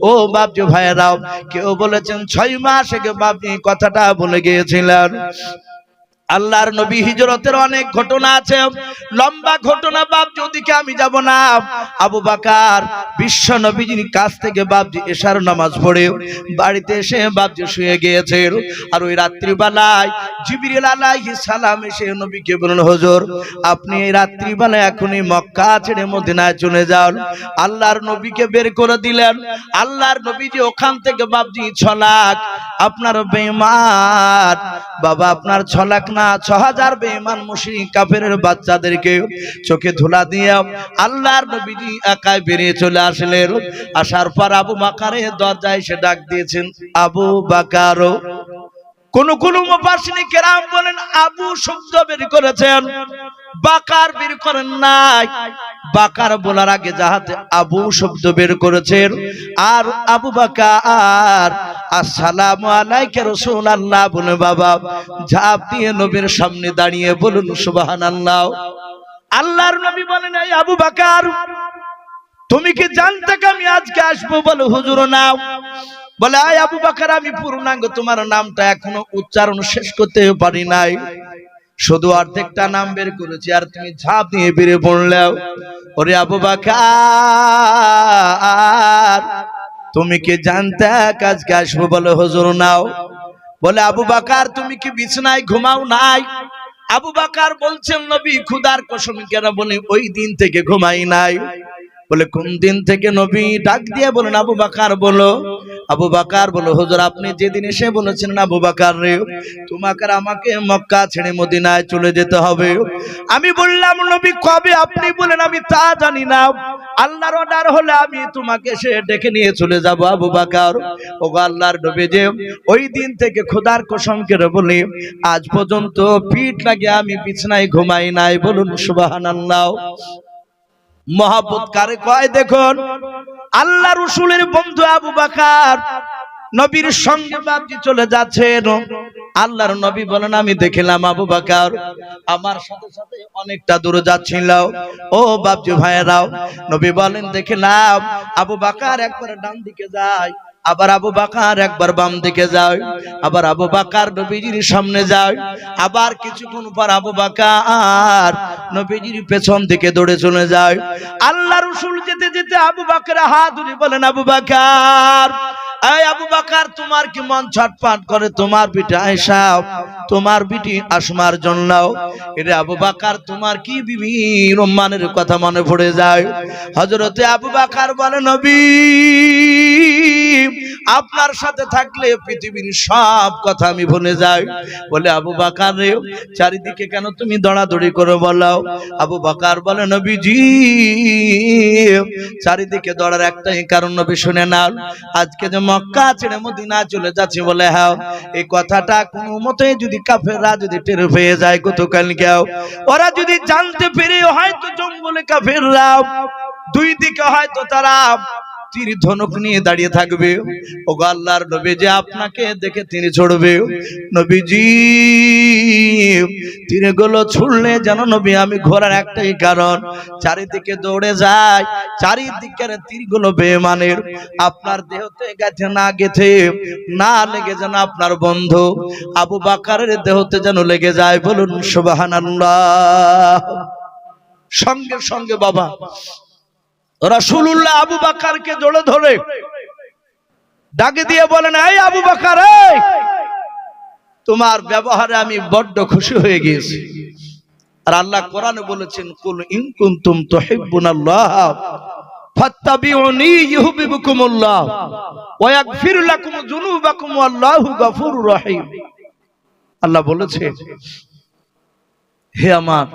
ও বাপজি ভাইরাও, কেউ বলেছেন 6 মাস আগে বাপজি কথাটা বলে গিয়েছিলেন। আল্লাহর নবী হিজরতের অনেক ঘটনা আছে, লম্বা ঘটনা বাপজি, ওদিকে আমি যাব না। আবু বকর বিশ্ব নবীজির কাছ থেকে বাপজি এশার নামাজ পড়ে বাড়িতে এসে বাপজি শুয়ে গিয়েছেন। আর ওই রাত্রিবেলায় জিবরিল আলাইহিস সালাম এসে নবীকে বললেন, হুজুর আপনি এই রাত্রিবেলায় এখনই মক্কা ছেড়ে মদিনায় চলে যান। আল্লাহর নবীকে বের করে দিলেন। আল্লাহর নবীজি ওখান থেকে বাপজি 6 লাখ আপনার বেঈমান বাবা, আপনার 6 লাখ না 6000 বেঈমান মুশরিক কাফেরের বাচ্চাদেরকে চোখে ধুলা দিয়ে আল্লাহর নবীজি একাই বেরিয়ে চলে আসলেন। আসার পর আবু বকরের দরজায় এসে ডাক দিয়েছেন, আবু বকর। কোন মুফাসসিরিন কেরাম বলেন আবু শব্দ বের করেছেন, বকর বের করেন নাই। বকর বলার আগে যাহাতে আবু শব্দ বের করেছেন। আর আবু বকর আসসালামু আলাইকা রাসূলুল্লাহ বলে বাবা ঝাঁপ দিয়ে নবীর সামনে দাঁড়িয়ে বলুন সুবহানাল্লাহ। আল্লাহর নবী বলেন, এই আবু বকর তুমি কি জানতে আমি আজকে আসবো? বলে হুজুর নাও। বলে, এই আবু বকর আমি পূর্ণাঙ্গ তোমার নামটা এখনো উচ্চারণ শেষ করতে পারি নাই, শুধু অর্ধেকটা নাম বের করেছি, আর তুমি ঝাঁপ দিয়ে বেরিয়ে পড়লে। ওরে আবু বকর তুমি কি জানতে আজকে আসবো? বলে হুজুর নাও। বলে, আবু বকর তুমি কি বিছানায় ঘুমাও নাই? আবু বকর বলছেন, নবী খুদার কসম কেন বলি ওই দিন থেকে ঘুমাই নাই। বলে, কোন দিন থেকে? নবী ডাক দিয়ে বলেন, আবু বকর বলো। আবু বকর বলো, হুজুর আপনি যেদিন এসে বলেছেন আবু বকর রে তোমাকে আমাকে মক্কা ছেড়ে মদিনায় চলে যেতে হবে। আমি বললাম, নবী কবে? আপনি বলেন, আমি তা জানি না, আল্লাহর অর্ডার হলে আমি তোমাকে সে ডেকে নিয়ে চলে যাব। আবু বকর ওগো আল্লাহর নবী যে ওই দিন থেকে খোদার কসম করে বলি আজ পর্যন্ত পিঠ লাগিয়ে আমি বিছানায় ঘুমাই নাই। বলুন সুবহানাল্লাহ। মহব্বত কারে কয় দেখুন। আল্লাহ রাসূলের বন্ধু আবু বকর নবীর সঙ্গে বাপজি চলে যাচ্ছেন। আল্লাহর নবী বলেন, আমি দেখলাম আবু বকর আমার সাথে সাথে অনেকটা দূরে যাচ্ছিল। ও বাপজি ভাইরাও, নবী বলেন দেখলাম আবু বকর একবার ডান দিকে যায়, আবার আবু বকর একবার বাম দিকে যায়, আবার আবু বকর নবীজির সামনে যায়, আবার কিছুক্ষণ পর আবু বকর নবীজির পেছন দিকে দৌড়ে চলে যায়। আল্লাহ রাসূল যেতে যেতে আবু বকর হাত ধরে বলেন, আবু বকর এই আবু বকর তোমার কি মন ছটফট করে তোমার বিটি আয়েশা তোমার বিটি আসমার জন্য? এরে আবু বকর তোমার কি বিবি রুম্মানের কথা মনে পড়ে যায়? হযরতে আবু বকর বলে, নবী আপনার সাথে থাকলে পৃথিবীর সব কথা আমি ভুলে যাই। বলে আবু বকর রে, চারিদিকে কেন তুমি দৌড়াদৌড়ি করে বলো? আবু বকর বলে নবীজি, চারিদিকে দৌড়ার একটাই কারণ নবী শুনে নাও, আজকে যে মক্কা ছেড়ে মদিনা চলে যাচ্ছে বলে হ্যাঁ, এই কথাটা কোনো মতে যদি কাফেররা যদি টের পেয়ে যায়, কতকাল কেউ ওরা যদি জানতে পেরে হয়তো জঙ্গলে কাফেররা দুই দিকে হয়তো তারা তীর ধনুক নিয়ে দাঁড়িয়ে থাকবে। ওগো আল্লাহর নবী, যে আপনাকে দেখে তিনি ছড়বে। নবীজি তীরগুলো ছুড়লে যেন নবী আমি ঘোরার একটাই কারণ, চারিদিকে দৌড়ে যায়, চারিদিকের তীরগুলো বেঈমানের আপনার দেহতে গেছে না গেছে না লেগে যেন আপনার বন্ধু আবু বকরের দেহতে যেন লেগে যায়। বলুন সুবহানাল্লাহ। সঙ্গে সঙ্গে বাবা রাসূলুল্লাহ আবু বকরকে জড়ে ধরে ডাকে দিয়ে বলেন, এই আবু বকর, তোমার ব্যবহারে আমি বড্ড খুশি হয়ে গেছি। আর আল্লাহ কোরআনে বলেছেন, কুল ইন কুনতুম তুহিব্বুনাল্লাহ ফাত্তাবিউনি ইউহিব্বুকুমুল্লাহ ওয়া ইয়াগফির লাকুম যুনুবাকুম ওয়াল্লাহু গফুরুর রহিম। আল্লাহ বলেছে, হে আমার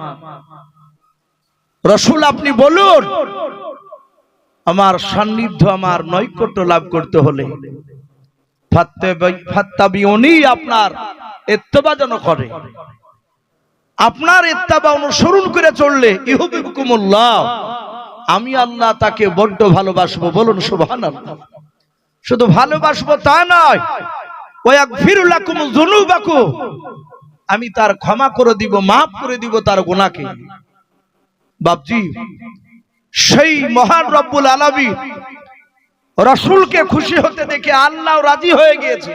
রাসূল, আপনি বলুন আমার সান্নিধ্য, আমার নৈকট্য লাভ করতে হলে ফাত্তাবিউনি, আপনার ইত্তেবা যেন করে, আপনার ইত্তেবা অনুসরণ করে চললে ইউহিব্বুকুমুল্লাহ, আমি আল্লাহ তাকে বড্ড ভালোবাসবো। বলুন সুবহানাল্লাহ। শুধু ভালোবাসবো তা নয়, ওয়া ইয়াগফির লাকুম যুনুবাকুম, আমি তার ক্ষমা করে দিব, মাফ করে দিব তার গুনাহকে। বাপজি, সেই মহান রব্বুল আলামিন রাসূলকে খুশি হতে দেখে আল্লাহ রাজি হয়ে গিয়েছে।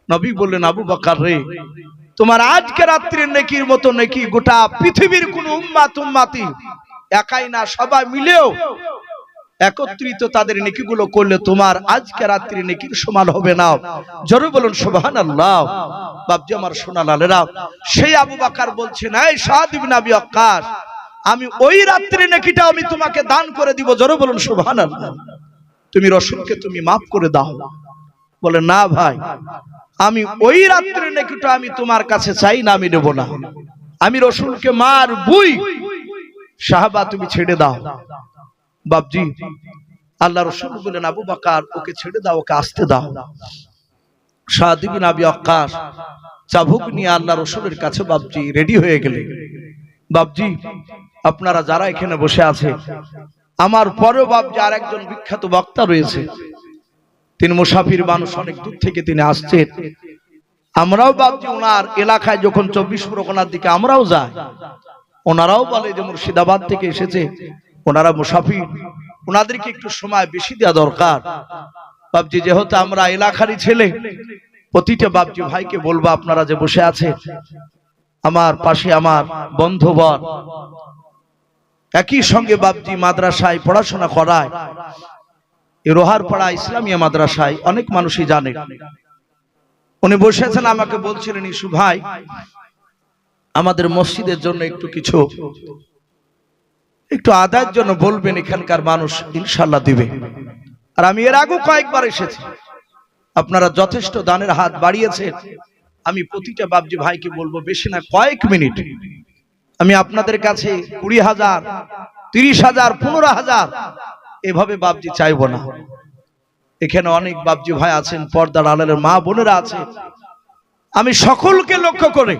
নবী বললেন, আবু বকর রে, তোমার আজকে রাত্রির নেকির মতো নেকি গোটা পৃথিবীর কোন উম্মতি একাই না, সবাই মিলেও একত্রিত তাদের নেকিগুলো করলে তোমার আজকে রাত্রির নেকির সমান হবে না। জোরে বলুন সুবহানাল্লাহ। বাপজি আমার সোনা লালেরা, সেই আবু বকর বলছেন, এই সাদ ইবনে আবি ওয়াক্কাস, আমি ওই রাত্রির নেকিটা আমি তোমাকে দান করে দিব। জোরে বলুন সুবহানাল্লাহ। তুমি রাসূলকে তুমি maaf করে দাও। বলে, না ভাই, আমি ওই রাত্রির নেকিটা আমি তোমার কাছে চাই না, আমি নেব না, আমি রাসূলকে মারবই। সাহাবা তুমি ছেড়ে দাও। বাপজি, আল্লাহ রাসূল বলেন, আবু বকর ওকে ছেড়ে দাও, ওকে আসতে দাও। সাদ ইবনে আবি ওয়াক্কাস চাবুক নিয়ে আল্লাহ রাসূলের কাছে বাপজি রেডি হয়ে গেলেন। বাপজি, আপনারা যারা এখানে বসে আছে, আমার পরেও বাপজি আর একজন বিখ্যাত বক্তা রয়েছে, তিনি মুসাফির মানুষ, অনেক দূর থেকে তিনি আসছেন। আমরাও বাপজি ওনার এলাকায় যখন 24 পরগনার দিকে আমরাও যাই, ওনারাও বলে যে মুর্শিদাবাদ থেকে এসেছে, ওনারা মুসাফির, ওনাদেরকে একটু সময় বেশি দেওয়া দরকার। বাপজি, যেহেতু আমরা এলাকারই ছেলে, প্রতিটা বাপজি ভাইকে বলবো, আপনারা যে বসে আছে আমার পাশে, আমার বন্ধুবর একই সঙ্গে বাপজি মাদ্রাসায় পড়াশোনা করায়, এই রোহারপাড়া ইসলামিয়া মাদ্রাসায়, অনেক মানুষই জানে। উনি বসেছেন, আমাকে বলছিলেন, ইসু ভাই আমাদের মসজিদের জন্য একটু কিছু একটু আদায়ের জন্য বলবেন, এখানকার মানুষ ইনশাআল্লাহ দিবে। আর আমি এর আগেও কয়েকবার এসেছি, আপনারা যথেষ্ট দানের হাত বাড়িয়েছেন। আমি প্রতিটা বাপজি ভাইকে বলবো, বেশি না কয়েক মিনিট আমি আপনাদের কাছে 20,000, 30,000, 15,000 এভাবে বাপজি চাইবো না। এখানে অনেক বাপজি ভাই আছেন, পর্দার আড়ালের মা বোনেরা আছে, আমি সকলকে লক্ষ্য করে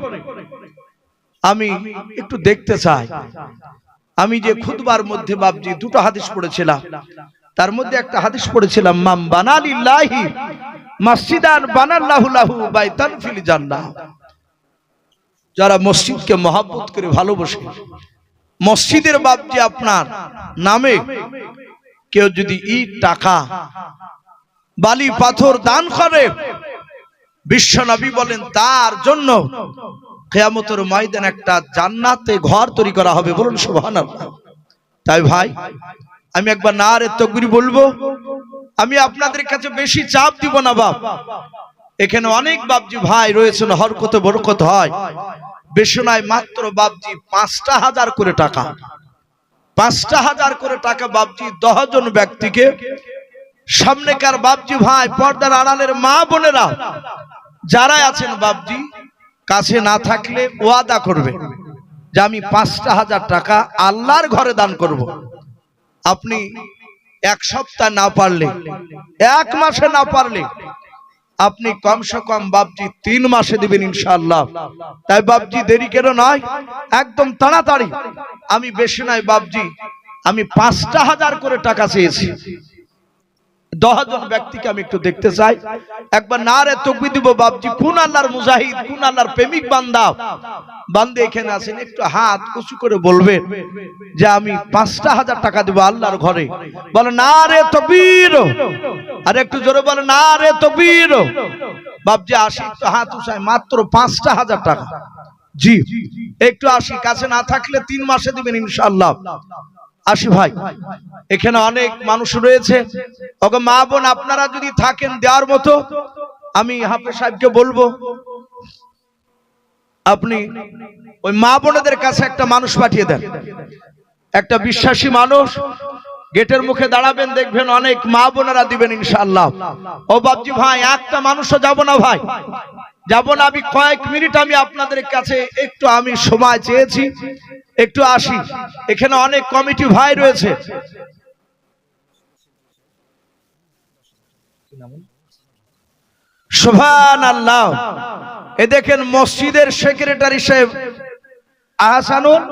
আমি একটু দেখতে চাই। আমি যে খুতবার মধ্যে বাপজি দুটো হাদিস পড়েছিলাম, তার মধ্যে একটা হাদিস পড়েছিলাম, মাম বানালিল্লাহি মসজিদান বানাল্লাহু লাহু বাইতান ফিল জান্নাহ। যারা মসজিদকে মহব্বত করে ভালোবাসে, মসজিদের বাপজি আপনার নামে কেউ যদি ইট, টাকা, বালি, পাথর দান করে, বিশ্ব নবী বলেন তার জন্য কিয়ামতের ময়দানে একটা জান্নাতে ঘর তৈরি করা হবে। বলুন সুবহানাল্লাহ। তাই ভাই, আমি একবার নারে তাকবীর বলবো, আমি আপনাদের কাছে বেশি চাপ দিব না বাপ। এখানে অনেক বাপজি ভাই রয়েছেন, হরকতে বরকত হয়, বেশি নয় মাত্র বাপজি 5,000 করে টাকা, 5,000 করে টাকা বাপজি 10 জন ব্যক্তিকে সামনেকার বাপজি ভাই, পর্দার আড়ালের মা বোনেরা যারা আছেন, বাপজি কাছে না থাকলে ওয়াদা করবে যে আমি 5,000 টাকা আল্লাহর ঘরে দান করব। আপনি এক সপ্তাহ না পারলে, এক মাসে না পারলে, আপনি কমসে কম বাপজি 3 মাসে দিবেন ইনশাআল্লাহ। তাই বাপজি দেরি কেন নয়, একদম তাড়াতাড়ি। আমি বেশি নয় বাপজি, আমি 5,000 করে টাকা চেয়েছি। 10 জন ব্যক্তিকে আমি একটু দেখতে চাই, একবার নারে তাকবীর দিব বাপজি। কোন আল্লাহর মুজাহিদ, কোন আল্লাহর প্রেমিক বান্দা বান্দে এখানে আছেন, একটু হাত উঁচু করে বলবেন যে আমি 5,000 টাকা দিব আল্লাহর ঘরে। বলে নারে তাকবীর, আর একটু জোরে বলে নারে তাকবীর। বাপজি আসি, একটু হাত উঁচায়, মাত্র 5,000 টাকা। জি একটু আসি, কাছে না থাকলে 3 মাসে দিবেন ইনশাআল্লাহ। আসি ভাই, এখানে অনেক মানুষ রয়েছে, ওগো মা বোন আপনারা যদি থাকেন দেওয়ার মতো, আমি হাফেজ সাহেবকে বলবো আপনি ওই মা বোনেদের কাছে একটা মানুষ পাঠিয়ে দেন, একটা বিশ্বাসী মানুষ। গেটের মুখে দাঁড়াবেন, দেখবেন অনেক মা বোনেরা দিবেন ইনশাআল্লাহ। ও বাপজি ভাই, একটা মানুষও যাব না ভাই, যাব না। আমি কয়েক মিনিট আমি আপনাদের কাছে একটু আমি সময় চেয়েছি, একটু আসি। এখানে অনেক কমিটি ভাই রয়েছে, সুবহানাল্লাহ। এ দেখেন মসজিদের সেক্রেটারি সাহেব আহসানুল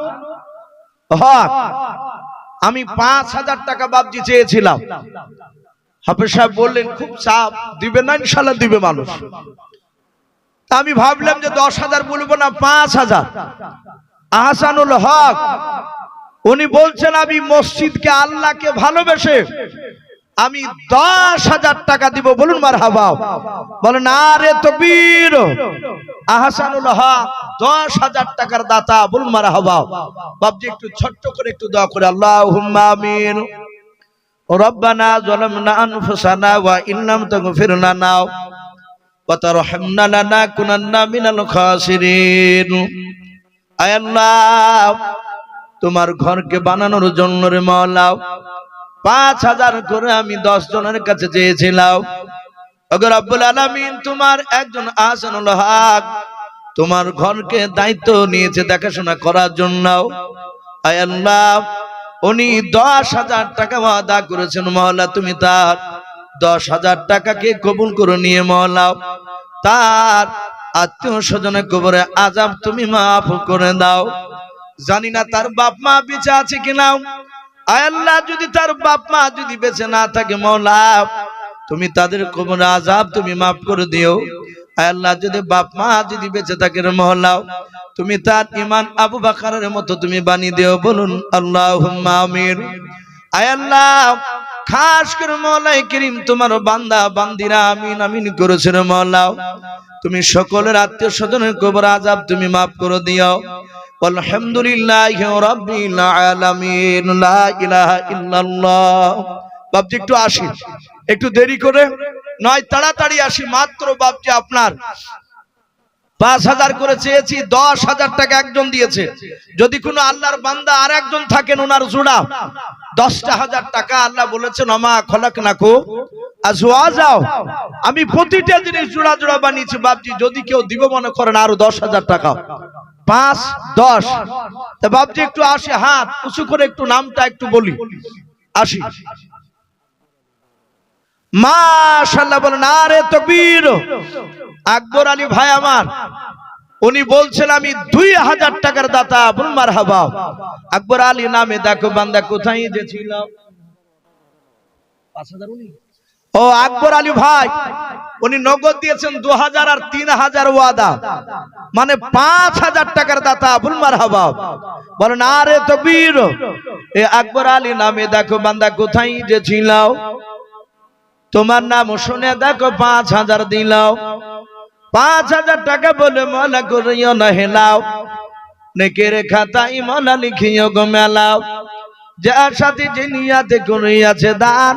হক, আমি 5,000 টাকা বাপজি চেয়েছিলাম। হাফেজ সাহেব বললেন খুব চাপ, দিবে না? ইনশাআল্লাহ দিবে মানুষ। আমি ভাবলাম যে 10,000 বলবো না, 5,000। আহসানুল হক উনি বলছেন আমি মসজিদকে আল্লাহকে ভালোবেসে আমি 10,000 টাকা দিব। বলুন মারহাবা, বলেন নারে তাকবীর। আহসানুল হক 10,000 টাকার দাতা, বলুন মারহাবা। বাপজি একটু ছোট্ট করে একটু দোয়া করে, আল্লাহুম্মা আমিন। রব্বানা যালামনা আনফুসানা ওয়া ইল্লাম তাগফির লানা ওয়া তারহামনা লানাকুনান্না মিনাল খাসিরিন। আয় আল্লাহ, তোমার ঘরকে বানানোর জন্য রে মাওলা 5,000 করে আমি 10 জনের কাছে চেয়েছিলাম। ওগো রব্বুল আলামিন, তোমার একজন আহসানুল হক তোমার ঘরকে দায়িত্ব নিয়েছে দেখাশোনা করার জন্য। আয় আল্লাহ, উনি 10,000 টাকা ওয়াদা করেছেন মাওলা, তুমি তার 10,000 টাকাকে কবুল করে নিয়ে মাওলা তার আত্মীয় স্বজনের কবরে আযাব তুমি মাফ করে দাও। জানি না তার বাপ মা বেঁচে আছে কিনা। আয় আল্লাহ, যদি তার বাপ মা যদি বেঁচে না থাকে মাওলা, তুমি তাদের কবরে আযাব তুমি মাফ করে দিও। আয় আল্লাহ, যদি বাপ মা যদি বেঁচে থাকে রে মাওলা, তুমি তার ঈমান আবু বকরের মতো তুমি বানিয়ে দিও। বলুন আল্লাহুম্মা আমিন। আয় আল্লাহ, খাস করে মওলাই করিম তোমার বান্দা বান্দিরা আমিন আমিন করেছে রে মাওলা, তুমি সকলের আত্মীয় স্বজনের কবর আযাব তুমি মাফ করে দিও। আলহামদুলিল্লাহি রাব্বিল আলামিন, লা ইলাহা ইল্লাল্লাহ। বাপজি একটু আসি, একটু দেরি করে নয়, তাড়াতাড়ি আসি। মাত্র বাপজি আপনার 5,000 করে চেয়েছি, 10,000 টাকা একজন দিয়েছে। যদি কোনো আল্লাহর বান্দা আর একজন থাকেন, ওনার জোড়া 10,000 টাকা। আল্লাহ বলেছেন ওমা খলাকনাকুম আজওয়াজা, আমি প্রতিটা জিনিস জোড়া জোড়া বানিয়েছি। বাপজি যদি কেউ দিব মনে করেন আরো 10,000 টাকা, 5, 10। তা বাপজি একটু আসি, হাত উঁচু করে একটু নামটা একটু বলি, আসি। মাশাআল্লাহ, বলেন নারে তাকবীর। আকবর আলী ভাই আমার, উনি বলছেন আমি 2,000 টাকার দাতা। বলুন মারহাবা। আকবর আলী নামে দেখো বান্দা কোথায় যে ছিল। 5,000 উনি, ও আকবর আলী ভাই উনি নগদ দিয়েছেন 2,000 আর 3,000 ওয়াদা, মানে 5,000 টাকার দাতা। বলুন মারহাবা, বলেন নারে তাকবীর। এ আকবর আলী নামে দেখো বান্দা কোথায় যে ছিল, তোমার নাম শুনে দেখো 5,000 দিলাও। 5,000 টাকা বলে মালা করিও না হেলাও, নেকের খাতায় মালা লিখিও গো মেলাও। যার সাথে যে নিয়াতে করিয়াছে দান,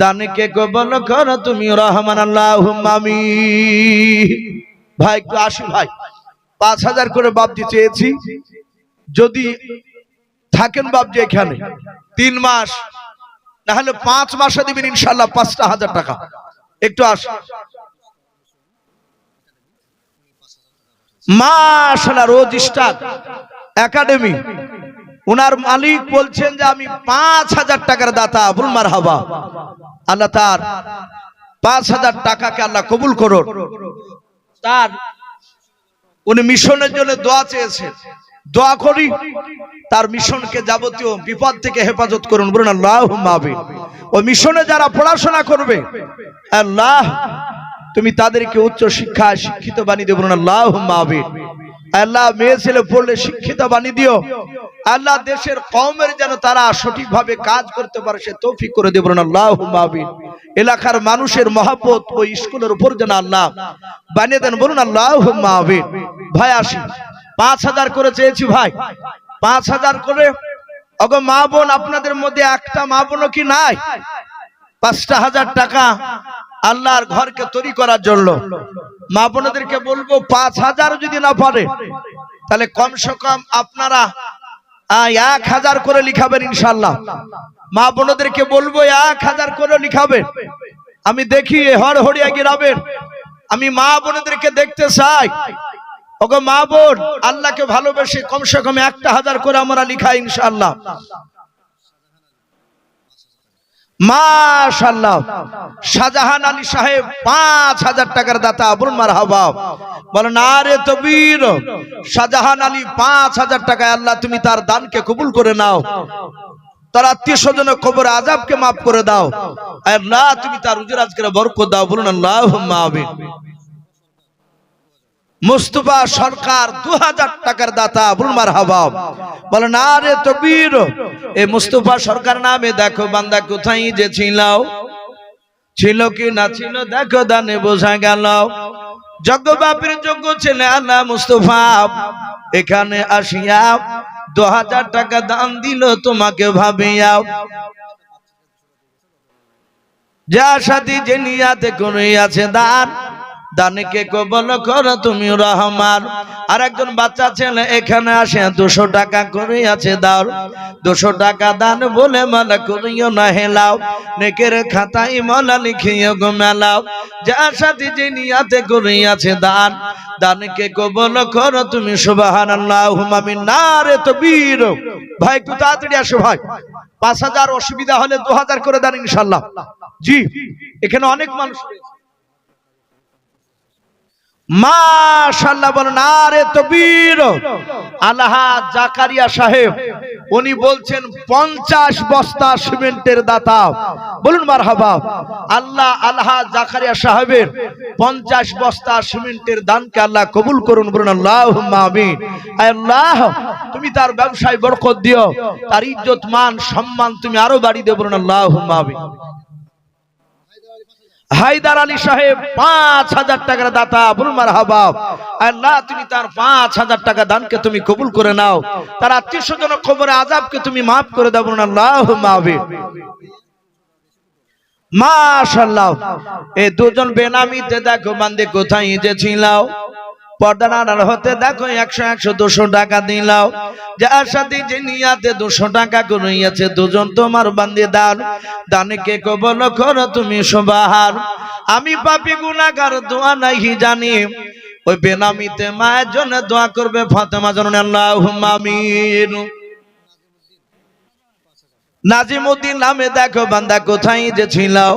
দানকে কবুল করো তুমি রহমান। আল্লাহুম্মা আমিন। ভাই একটু আসি ভাই, 5,000 করে বাপজি চেয়েছি। যদি থাকেন বাপজি এখানে 3 মাস না হলে 5 মাসে দিবেন ইনশাআল্লাহ 5,000 টাকা। একটু আস মাশাআল্লাহ রোজ স্টার একাডেমি ওনার মালিক বলছেন যে আমি 5,000 টাকার দাতা। বলুন মারহাবা। আল্লাহ তার 5,000 টাকাকে আল্লাহ কবুল করুন। তার উনি মিশনের জন্য দোয়া চেয়েছেন, দোয়া করি তার মিশনকে যাবতীয় বিপদ থেকে হেফাজত করুন। বলুন আল্লাহুম্মা আমিন। ওই মিশনে যারা পড়াশোনা করবে আল্লাহ তুমি তাদেরকে উচ্চ শিক্ষায় শিক্ষিত বানিয়ে দিও। বলুন আল্লাহুম্মা আমিন। আল্লাহ মেয়ে ছেলে পড়লে শিক্ষিত বানিয়ে দিও। আল্লাহ দেশের কওমের যেন তারা সঠিকভাবে কাজ করতে পারে সে তৌফিক করে দিও। বলুন আল্লাহুম্মা আমিন। এলাকার মানুষের মহব্বত ওই স্কুলের উপর যেন আল্লাহ বানিয়ে দেন। বলুন আল্লাহুম্মা আমিন। ভাই আসি 5,000 করে চেয়েছি ভাই, 5,000 করে। ওগো মা বোন আপনাদের মধ্যে একটা মা বোনও কি নাই 5,000 টাকা আল্লাহর ঘরকে তৈরি করার জন্য? মা বোনদেরকে বলবো 5,000 যদি না পারে তাহলে কমসে কম আপনারা 1,000 করে লিখাবেন ইনশাআল্লাহ। মা বোনদেরকে বলবো 1,000 করে লিখাবেন। আমি দেখি হরহরিয়া গ্রামের আমি মা বোনদেরকে দেখতে চাই। ওগো মা বোন আল্লাহকে ভালোবেসে কমসে কম 1,000 করে আমরা লিখাই ইনশাআল্লাহ। মাশাআল্লাহ শাহজাহান আলী সাহেব 5,000 টাকার দাতা। বলুন মারহাবা। বলেন আরে তকবীর। শাহজাহান আলী 5,000 টাকা। আল্লাহ তুমি তার দানকে কবুল করে নাও, তার আত্মীয় স্বজনের কবর আযাবকে মাফ করে দাও। আল্লাহ তুমি তার রুজি রাজগারে বরকত দাও। বলুন আল্লাহুম্মা আমিন। মুস্তাফা সরকার 2,000 টাকার দাতা। বলুন মারহাবা। বলেন আরে তকবীর। এই মুস্তাফা সরকার নামে দেখো বান্দা কোথায় যে ছিল কি না ছিল দেখো দানে বোঝা গেল। যোগ্য বাপের যোগ্য ছেলে আল্লাহ মুস্তাফা এখানে আসিয়া 2,000 টাকা দান দিল তোমাকে ভাবিয়া। যা সাথী যে নিয়াতে করে আছে দান দানকে কবল করো তুমি রহমান। আর একজন বাচ্চা ছেলে এখানে আসে 200 টাকা করে আছে দাও। 200 টাকা দান বলে মালা করিও না হেলাও, নেকের খাতায় মালা লিখিও গো মেলাও। যার সাথে যে নিয়াতে করে আছে দান দানকে কবল করো তুমি সুবহানাল্লাহুম্মা আমিন। নারে তাকবীর। ভাই একটু তাড়াতাড়ি আসো ভাই। 5,000 অসুবিধা হলে 2,000 করে দেন ইনশাআল্লাহ। জি এখানে অনেক মানুষ মাশাআল্লাহ। বলেন আরে তাকবীর। আলহা জাকারিয়া সাহেব উনি বলছেন 50 বস্তা সিমেন্টের দাতা। বলুন মারহাবা। আল্লাহ আলহা জাকারিয়া সাহেবের 50 বস্তা সিমেন্টের দানকে আল্লাহ কবুল করুন। বলুন আল্লাহুম্মা আমিন। আল্লাহ তুমি তার ব্যবসায় বরকত দিও, তার ইজ্জত মান সম্মান তুমি আরো বাড়িয়ে দিও। বলুন আল্লাহুম্মা আমিন। হায়দার আলী সাহেব 5,000 টাকার দাতা। বলুন মারহাবা। আল্লাহ তুমি তার 5,000 টাকা দানকে তুমি কবুল করে নাও, তার আত্মীয় স্বজনের কবরে আযাবকে তুমি মাফ করে দাও। বলুন আল্লাহুম্মা আমিন। মাশাআল্লাহ। এই দুজন বেনামিতে দেখো বান্দে কোথায় যে ছিলাও পর্দার হতে দেখো 100 200 টাকা দিলাও। যার সাথে যে নিয়াতে 200 টাকা করিয়াছে দুজন তোমার বান্দে দান দানকে কবল করো তুমি সুবহান। আমি পাপী গুনাহগার দোয়া নাই জানি ওই বেনামিতে মায়ের জন্য দোয়া করবে ফাতেমা জানুন আল্লাহুম্মা আমিন। নাজিমউদ্দিন নামে দেখো বান্দা কোথায় যে ছিলাও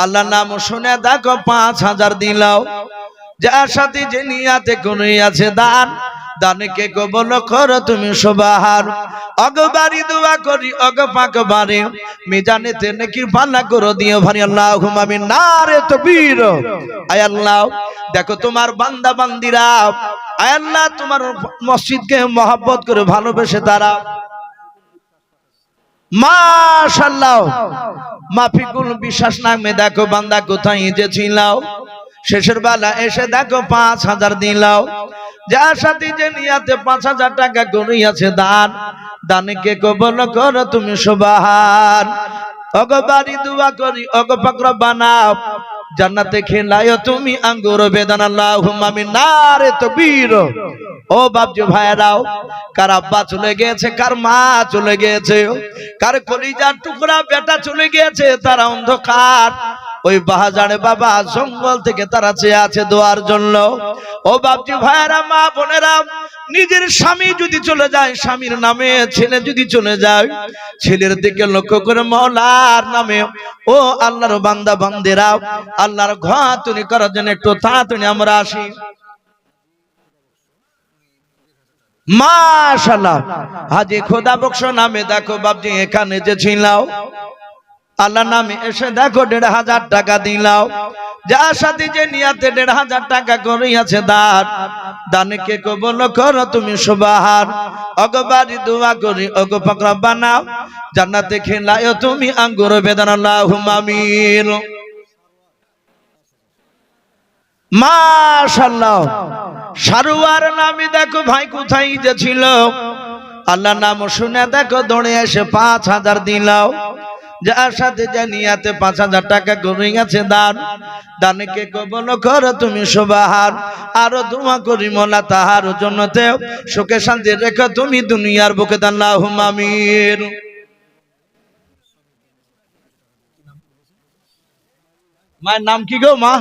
আল্লাহর নাম শুনে দেখো 5,000 দিলাও। যার সাথে যে নিয়াতে করে আছে দান দানকে কবল করো তুমি সুবহান। অগবারি দোয়া করি অগ পাক বারে মিজানেতে নেকির পাল্লা করে দিও ভারি আল্লাহুম্মা আমিন। নারে তাকবীর। আয় আল্লাহ দেখো তোমার বান্দা বান্দিরা আয় আল্লাহ তোমার মসজিদকে মহব্বত করে ভালোবেসে তারা মাশাআল্লাহ। মাফিকুল বিশ্বাস নামে দেখো বান্দা কোথায় যে ছিলাও শেষের বেলা এসে দেখো 5,000 দিলাও। যার সাথে যে নিয়াতে 5,000 টাকা করিয়াছে দান দানকে কবল করো তুমি সুবহান। অগবারি দোয়া করি অগ পাক রব্বানা জান্নাতে খেলায়ো তুমি আঙ্গুর বেদান আল্লাহুম্মা আমিন। নারে তাকবীর। ও বাপজি ভাইরাও, কার আব্বা চলে গিয়েছে, কার মা চলে গিয়েছে, কার কলিজার টুকরা বেটা চলে গিয়েছে, তারা অন্ধকার ওই বাহাজারে বাবা জঙ্গল থেকে তারা চেয়ে আছে দোয়ার জন্য। ও বাপজি ভাইরা, মা বোনেরা, নিজের স্বামী যদি চলে যায়, স্বামীর নামে ছেলে যদি চলে যায়, ছেলের দিকে লক্ষ্য করে মওলার নামে ও আল্লাহর বান্দা বান্দেরা আল্লাহর ঘর তৈরি করার জন্য একটু তাড়াতাড়ি আমরা আসি। মাশাআল্লাহ, হাজী খোদা বক্স নামে দেখো বাপজি এখানে যে ছিলাও, আল্লাহ নামে এসে দেখো ১৫০০ টাকা দিলাও, যার সাথে যে নিয়াতে ১৫০০ টাকা করিয়াছে দান, দানকে কবুল করো তুমি সুবহান। অগবারি দোয়া করি ওগো পাক রব্বানা, জান্নাতে খেলায়ো তুমি আঙ্গুর বেদানা, আল্লাহুম্মা আমিন। মাশাআল্লাহ, সারোয়ার নামে দেখো ভাই কোথায় যে ছিল, আল্লাহ নাম শুনে দেখো দৌড়ে এসে ৫০০০ দিলাও, যার সাথে যে নিয়াতে ৫০০০ টাকা করে গেছে দান, দানকে কবুল করো তুমি সুবহান। আরো দোয়া করি মোলা তাহার জন্নতে সুখে শান্তি রেখো তুমি দুনিয়ার বুকে, আল্লাহুম্মা আমিন। মায়ের নাম কি গো মা?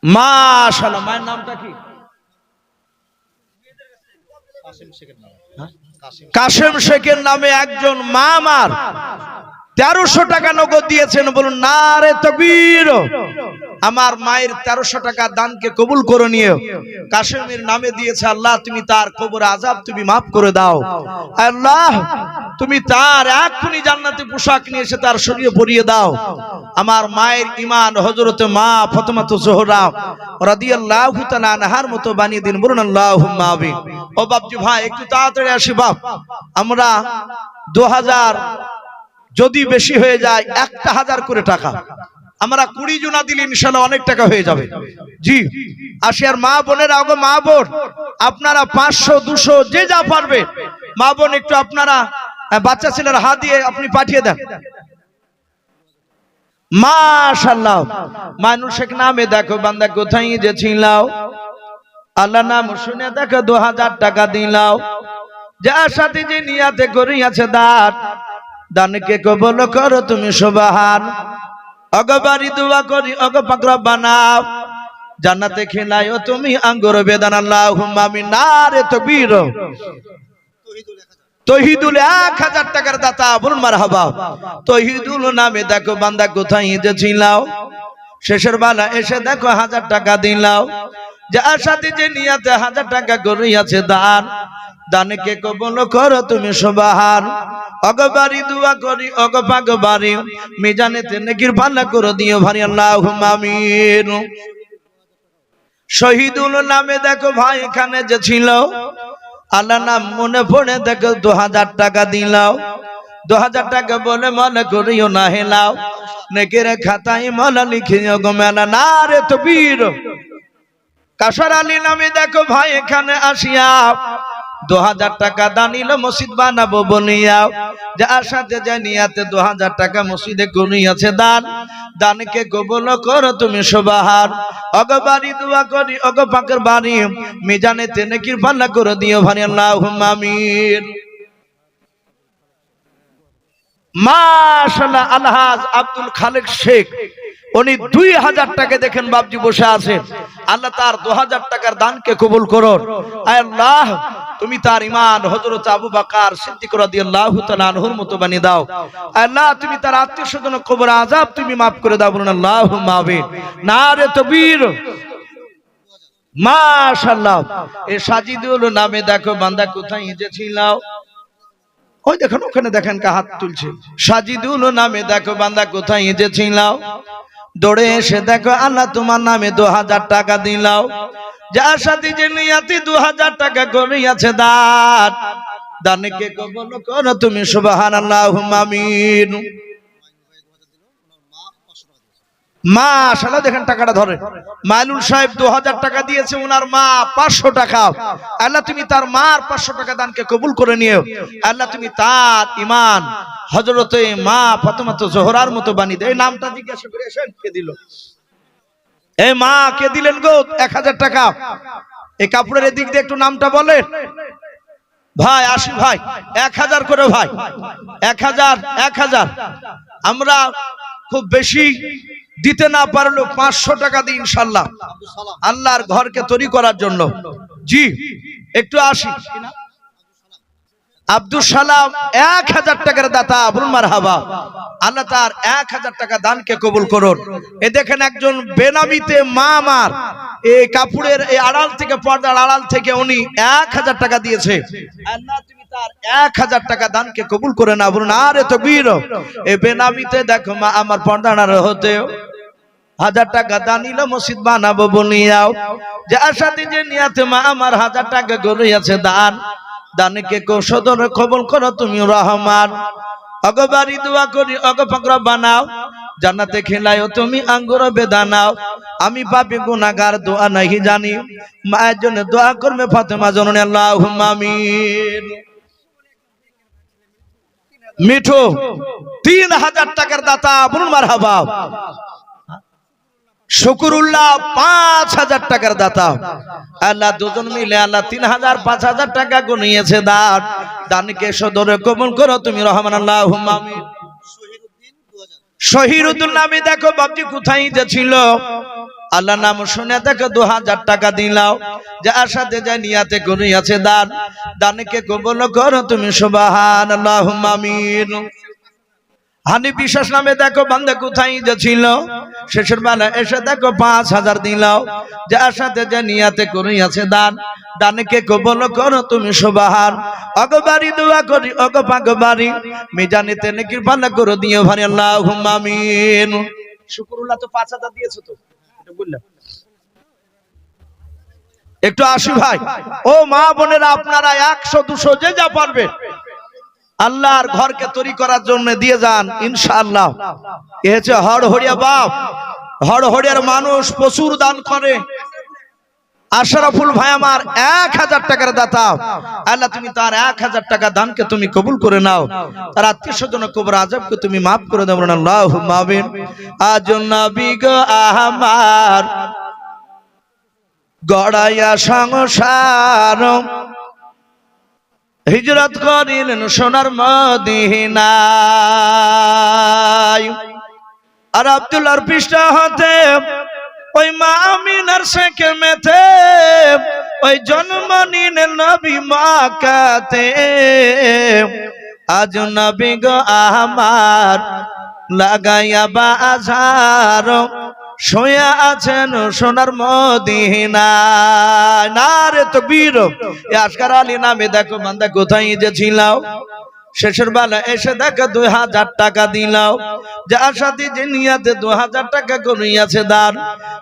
মাশাআল্লাহ, মায়ের নামটা কি? কাশেম শেখের নামে একজন মা আমার ১৩০০ টাকা নগদ দিয়েছেন, বলুন নারে তাকবীর। আমার মায়ের ১৩০০ টাকা দানকে কবুল করে নিও। কাশেমের নামে দিয়েছে, আল্লাহ তুমি তার কবর আযাব তুমি মাফ করে দাও, আল্লাহ তুমি তার এক্ষুনি জান্নাতি পোশাক নিয়ে এসে তার শরীরে পরিয়ে দাও। আমার মায়ের ঈমান হযরত মা ফাতেমাতুজ জোহরা রাদিয়াল্লাহু তাআলা আনহার মতো বানিয়ে দিন, বলুন আল্লাহুম্মা আমিন। ও বাপজি ভাই একটু তাড়াতাড়ি আসি বাপ, আমরা ২০০০ যদি বেশি হয়ে যায় ১০০০ করে টাকা, আমরা ২০ জনা দিলে ইনশাআল্লাহ অনেক টাকা হয়ে যাবে। জি আসি। আর মা বোনেরা, ওগো মা বোন, আপনারা ৫০০ ২০০ যে যা পারবে, মা বোন একটু আপনারা বাচ্চা ছেলের হাত দিয়ে আপনি পাঠিয়ে দেন। মাশাআল্লাহ, মানুষের নামে দেখো বান্দা কোথায় যে ছিলাও, আল্লাহ নাম শুনে দেখো ২০০০ টাকা দিলাও, যার সাথে যে নিয়াতে করিয়াছে দান, দানকে কবুল করো তুমি সুবহান। অগবারি দোয়া করি ওগো পাক রব্বানা, জান্নাতে খেলায়ো তুমি আঙ্গুর বেদানা, আল্লাহুম্মা আমিন। নারে তাকবীর। তৌহিদুল ১০০০ টাকার দাতা, বলুন মারহাবা। তৌহিদুল নামে দেখো বান্দা কোথায় যে ছিলাও, শেষের বেলা এসে দেখো ১০০০ টাকা দিলাও, যার সাথে যে নিয়াতে ১০০০ টাকা করিয়াছে দান, দানকে কবুল করো তুমি সুবহান। অগবারি দোয়া করি ওগো পাক বাড়ি, মিজানেতে নেকির পাল্লা করে দিও ভারী, আল্লাহুম্মা আমিন। শহীদুল নামে দেখো ভাই এখানে যে ছিল, আল্লাহ নাম মনে পড়ে দেখো ২০০০ টাকা দিলাও, ২০০০ টাকা বলে মনে করিও না হেলাও, নেকের খাতায় মলা লিখিও গো মেলা, নারে তাকবীর। কাশর আলী নামে দেখো ভাই এখানে আসিয়া ২০০০ টাকা দানিল মসজিদ বানাবো বলিয়া, যার সাথে যে নিয়াতে ২০০০ টাকা মসজিদে করিয়াছে দান, দানকে কবুল করো তুমি সুবহান। অগবারি দোয়া করি ওগো পাকের বাড়ি, মিজানেতে নেকির পাল্লা করে দিও ভারী, আল্লাহুম্মা আমিন। মাশাআল্লাহ, আলহাজ আব্দুল খালেক শেখ, উনি ২০০০ টাকা দেখেন বাপজি বসে আছেন, আল্লাহ তার ২০০০ টাকার দানকে কবুল করো। আল্লাহ তুমি তার ঈমান হযরত আবু বকর সিদ্দিক রাদিয়াল্লাহু তাআলা আনহুর মতো বানিয়ে দাও। আল্লাহ তুমি তার আত্মীয় স্বজন কবর আযাব তুমি maaf করে দাও, বলুন আল্লাহুম্মা আমিন। নারে তাকবীর। মাশাআল্লাহ, এই সাজিদুল নামে দেখো বান্দা কোথায় যে ছিলাও, ওই দেখুন ওখানে দেখেন কা হাত তুলছে। সাজিদুল নামে দেখো বান্দা কোথায় যে ছিলাও, দৌড়ে এসে দেখো আল্লাহ তোমার নামে ২০০০ টাকা দিলাও, যার সাথে যে নিয়াতে ২০০০ টাকা করিয়াছে দান, দানকে কবুল করো তুমি সুবহান, আল্লাহুম্মা আমিন। মাশাআল্লাহ, দেখেন টাকাটা ধরে। মাইলুল সাহেব 2000 টাকা দিয়েছে, ওনার মা 500 টাকা। আল্লাহ তুমি তার মার 500 টাকা দানকে কবুল করে নিও। আল্লাহ তুমি তার ঈমান হযরতে মা ফাতেমা জোহরার মতো বানিয়ে দাও। এই নামটা জিজ্ঞাসা করে এসেন, কে দিল? এই মা কে দিলেন গো 1000 টাকা? এই কাপড়ের দিক দিয়ে একটু নামটা বলেন ভাই। আসি ভাই, 1000 করে ভাই, 1000। আমরা খুব বেশি দিতে না পারলেও 500 টাকা দিই ইনশাআল্লাহ, আল্লাহর ঘরকে তৈরি করার জন্য। জি একটু আসি। আব্দুল সালাম 1000 টাকার দাতা, বলুন মারহাবা। আল্লাহ তার 1000 টাকা দানকে কবুল করুন। এ দেখেন একজন বেনামিতে মা আমার এই কাপড়ের এই আড়াল থেকে, পর্দার আড়াল থেকে উনি 1000 টাকা দিয়েছে। আল্লাহ তুমি তার 1000 টাকা দানকে কবুল করে না, বলুন আরে তাকবীর। এই বেনামিতে দেখো মা আমার পর্দার আড়াল হতে 1000 টাকা দান নিল, মসজিদ বানাবো বলিয়াও, যার সাথে যে নিয়াতে মা আমার 1000 টাকা গড়িয়েছে দান, দানকে কৌশল কবুল করো তুমি রহমান। অগবারি দোয়া করি অগপাকরা বানাও, জান্নাতে খেলায়ও তুমি আঙ্গুর বেদানাও। আমি পাপী গুনাহগার দোয়া নাহি জানি, মায়ের জন্য দোয়া করবে ফাতেমা জননী, আল্লাহুম্মা আমিন। মিঠু 3000 টাকার দাতা, বলুন মারহাবা। শুকুরুল্লাহ 5000 টাকার দাতা। আল্লাহ দুজন মিলে আল্লাহ 3000 5000 টাকা গুনিয়েছে দান, দানকে সদরে কবুল করো তুমি রহমান, আল্লাহুম্মা আমিন। শহীদুদ্দিন নামে দেখো বাপজি কোথায় যে ছিল, আল্লাহ নাম শুনে দেখো 2000 টাকা দিলাও, যার সাথে যা নিয়াতে গুনিয়েছে দান, দানকে কবুল করো তুমি সুবহানাল্লাহ, আল্লাহুম্মা আমিন। হানি বিশ্বাস নামে দেখো বান্দা কোথায় যে ছিল, শেষের বেলা এসে দেখো 5000 দিলাও, যার সাথে যে নিয়াতে করিয়াছে দান, দানকে কবুল করো তুমি সুবহান। অগবারি দোয়া করি অগপাগবারি, মিজানিতে নেকির পাল্লা করে দিও ভারি, আল্লাহুম্মা আমিন। শুকরুল্লাহ তো 5000 দিয়েছো তো, এটা বললাম। একটু আসি ভাই। ও মা বোনেরা, আপনারা 100 200 যে যা পারবেন আল্লাহর ঘরকে তৈরি করার জন্য দিয়ে যান ইনশাআল্লাহ। এ হচ্ছে হড়হড়িয়া বাপ, হড়হড়িয়ার মানুষ প্রচুর দান করে। আশরাফুল ভাই আমার 1000 টাকার দাতা, আল্লাহ তুমি তার 1000 টাকা দানকে তুমি কবুল করে নাও, তার আত্মীয় স্বজন কবর আযাবকে তুমি মাফ করে দাও, আল্লাহুম্মা আমিন। আজ নবী গো আমার গড়াইয়া সংসার, হিজরত করিলেন সোনার মদিনায়। আর আব্দুল্লাহর পৃষ্ঠা হতে ওই মা আমিনার শেখে মেতে, ওই জন্ম নিলেন নবী মক্কাতে। আজ নবী গো আমার লাগাইয়া বাজার, শুয়া আছেন সোনার মদিনায়। নারে তাকবীর। এই আসগার আলী নামে দেখো বান্দা কোথায় যে ছিলাও, শেষের বেলা এসে দেখো 2000 টাকা দিলাও, যার সাথে যে নিয়াতে 2000 টাকা করিয়াছে দান,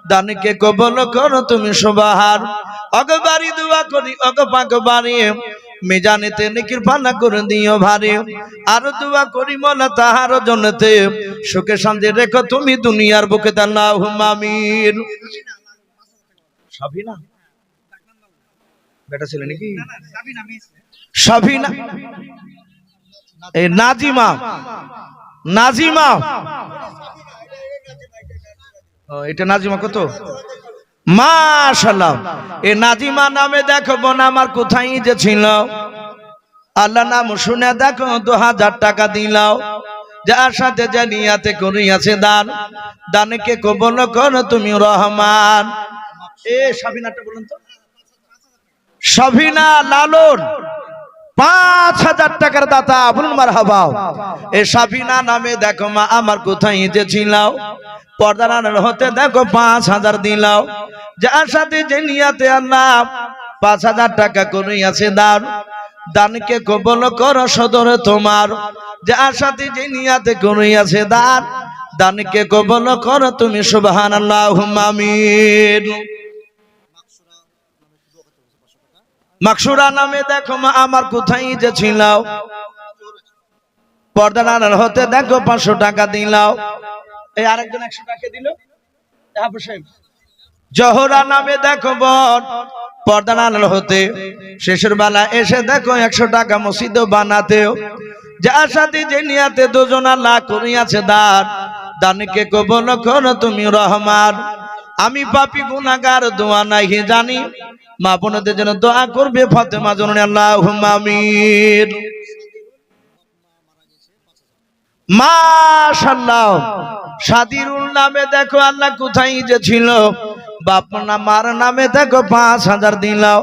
দানকে কবুল করো তুমি সুবহান। অগবারি দোয়া করি অগপাগবারি, মিজানেতে নেকির পাল্লা করে দিও ভারী। আর দোয়া করি মোলা তাহার জন্নতে, সুখে শান্তি রেখো তুমি দুনিয়ার বুকে, আল্লাহুম্মা আমিন। সাবিনা বেটা ছিল নাকি? সাবিনা, এই নাজিমা, নাজিমা, এটা নাজিমা কত? মাশাআল্লাহ। এই নাজিমা নামে দেখো বোন আমার কোথায় যে ছিল, আল্লাহ নাম শুনে দেখো 2000 টাকা দিলাও, যার সাথে যে নিয়াতে করিয়াছে দান, দানকে কবুল করো তুমি রহমান। এ সাবিনাটা বলুন তো, সাবিনা লালন 5000 টাকার দাতা, বলুন মারহাবা। এই সাবিনা নামে দেখো মা আমার কোথায় যে ছিলাও, পর্দার আড়াল হতে দেখো 5000 দিলাও, যার সাথে যে নিয়াতে আল্লাহ 5000 টাকা করিয়াছে দান, দানকে কবুল করো সদরে তোমার, যার সাথে যে নিয়াতে করিয়াছে দান, দানকে কবুল করো তুমি সুবহানাল্লাহ, আল্লাহুম্মা আমিন। মাকসুরা নামে দেখো মা আমার কোথায় যে ছিলাও, পর্দার আড়াল হতে দেখো 500 টাকা দিলাও। এই আরেকজন 100 টাকা দিল, জহরা নামে দেখো বোন পর্দা আড়াল হতে শেষের বেলা এসে দেখো 100 টাকা মসজিদ বানাতেও যার সাথে যে নিয়াতে দুজন আল্লাহ করিয়াছে দান দানকে কবুল করো তুমি রহমান। আমি পাপী গুনাহগার দোয়া নাই জানি মা বোনদের জন্য দোয়া করবে ফাতেমা জননী আল্লাহুম্মা আমিন। মাশাআল্লাহ সাদিরুল নামে দেখো আল্লাহ কোথায় যে ছিল বাপ না মার নামে দেখো 5000 দিলাও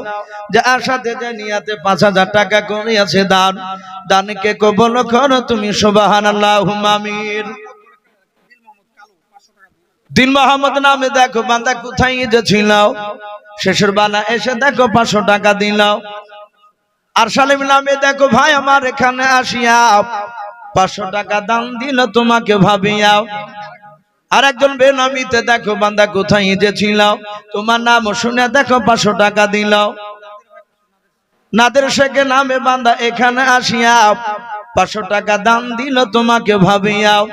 যার সাথে যে নিয়াতে 5000 টাকা করিয়াছে দান দানকে কবুল করো তুমি সুবহানাল্লাহুম্মা আমিন। দিন মোহাম্মদ নামে দেখো বান্দা কোথায় যে ছিল শেষের বেলা এসে দেখো 500 টাকা দিলাও। আর সালিম নামে দেখো ভাই আমার এখানে আসিয়া 500 টাকা দান দিল তোমাকে ভাবিয়াও। আর একজন বেনামিতে দেখো বান্দা কোথায় যে ছিল তোমার নাম শুনে দেখো 500 টাকা দিল। নাদের শেখে নামে বান্দা এখানে আসিয়া 500 টাকা দান দিল তোমাকে ভাবিয়াও।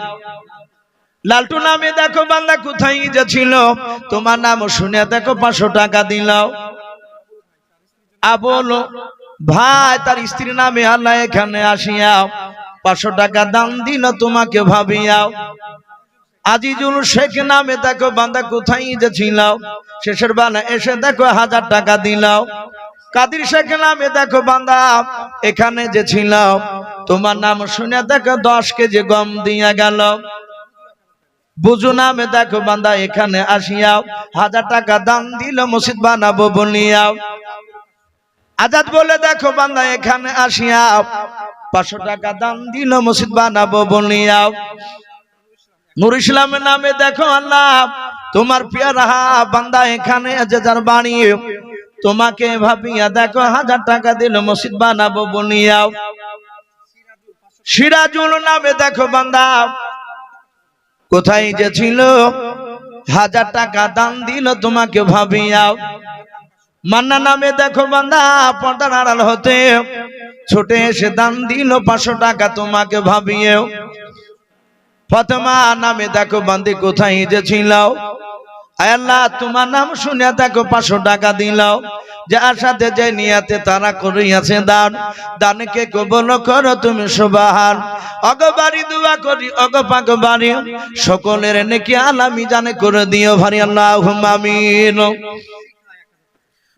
লালটু নামে দেখো বান্দা কোথায় যে ছিল তোমার নাম শুনে দেখো 500 টাকা দিল। আবুল ভাই তার স্ত্রী নামে আল্লাহ এখানে আসিয়া 500 টাকা দান দিল তোমাকে ভাবিয়াও। আজিজুল শেখ নামে দেখো বান্দা কোথায় যে ছিল শেষের বেলা এসে দেখো 1000 টাকা দিলাও। কাদির শেখ নামে দেখো বান্দা এখানে যে ছিল তোমার নাম শুনে দেখো 10 কেজি গম দিয়া গেল। বুজু নামে দেখো বান্দা এখানে আসিয়া 1000 টাকা দান দিল মসজিদ বানাবো বলিয়াও। আজাদ বলে দেখো বান্দা এখানে আসিয়া 500 টাকা দান দিল মসজিদ বানাবো বলিয়াও। নূর ইসলামের নামে দেখো আল্লাহ তোমার পেয়ারা বান্দা এখানে যে যার বাড়ি তোমাকে ভাবিয়া দেখো 1000 টাকা দিল মসজিদ বানাবো বলিয়াও। সিরাজুল নামে দেখো বান্দা কোথায় যে ছিল 1000 টাকা দান দিল তোমাকে ভাবিয়াও। মান্না নামে দেখো বান্দা পর্দার আড়াল হতে ছুটে এসে দান দিল 500 টাকা তোমাকে ভাবিয়েও। ফাতেমা নামে দেখো বান্দি কোথায় যে ছিল আয় আল্লাহ তোমার নাম শুনে দেখো 500 টাকা দিলাও। যার সাথে যে নিয়াতে তারা করিয়াছে দান দানকে কবুল করো তুমি সুবহান। অগবারি দোয়া করি অগপাক বাড়ি সকলের নেকি আলামি জানে করে দিও ভারি আল্লাহুম্মা আমিন।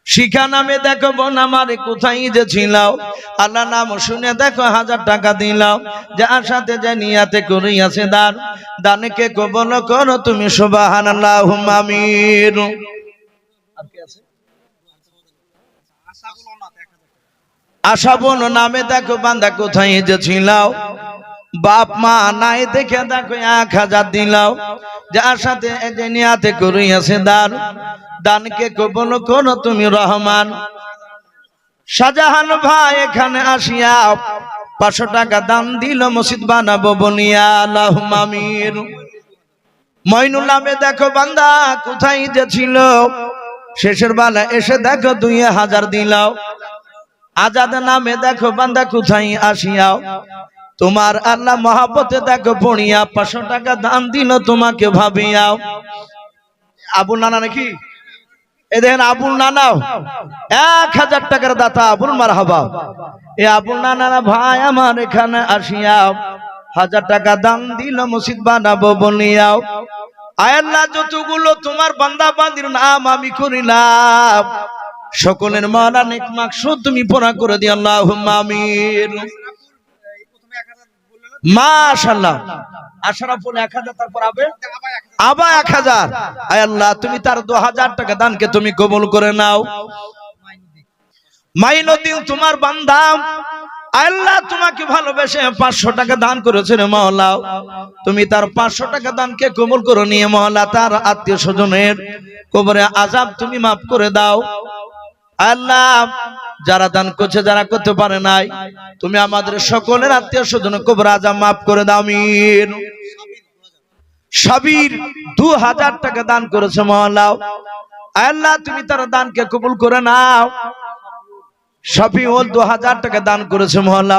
শিখা নামে দেখো বোন আমার কোথায় যে ছিল আল্লাহ নাম শুনে দেখো 1000 টাকা দিলাও। যার সাথে যে নিয়াতে করিয়াছে দান দানকে কবুল করো তুমি সুবহানাল্লাহুম্মা আমিন। আশা বোন নামে দেখো বান্দা কোথায় যে ছিল বাপ মা নাই দেখে দেখো 1000 দিলাও। যার সাথে যে নিয়াতে করিয়াছে দান দানকে কবুল করো তুমি রহমান। শাহজাহান ভাই এখানে আসিয়া 500 টাকা দান দিল মসজিদ বানাবো বনিয়া আল্লাহুম্মা আমিন। মইনুল নামে দেখো বান্দা কোথায় যে ছিল শেষের বেলা এসে দেখো 2000 দিলাও। আজাদ নামে দেখো বান্দা কোথায় আসিয়া তোমার আল্লাহ মহব্বতে দেখো পড়িয়া 500 টাকা দান দিল তোমাকে ভাবিয়াও। আবুল নানা নাকি এ দেখেন আবুল নানাও 1000 টাকার দাতা আবুল মারহাবা। এ আবুল নানা ভাই আমার এখানে আসিয়া 1000 টাকা দান দিল মসজিদ বানাবো বলিয়াও। আয় আল্লাহ যতগুলো তোমার বান্দা বান্দির নাম আমি করিলাম সকলের মাওলা নেক মাকসুদ তুমি পুরা করে দিও আল্লাহুম্মা আমিন। মাশাআল্লাহ আশরাফুল 1000 তারপর আবা 1000 আয় আল্লাহ তুমি তার 2000 টাকা দানকে তুমি কবুল করে নাও। মাইনুদ্দিন তোমার বান্দা আল্লাহ তোমাকে ভালোবেসে 500 টাকা দান করেছে রে মাওলা তুমি তার 500 টাকা দানকে কবুল করে নিয়ে মাওলা তার আত্মীয় স্বজনের কবরে আযাব তুমি maaf করে দাও। আল্লাহ যারা দান করছে যারা করতে পারে নাই তুমি আমাদের সকলের আত্মীয় স্বজনের কবরে আযাব maaf করে দাও আমিন। সাবির 2000 টাকা দান করেছে মাওলা আল্লাহ তুমি তার দানকে কবুল করে নাও। শফিউল 2000 টাকা দান করেছে মাওলা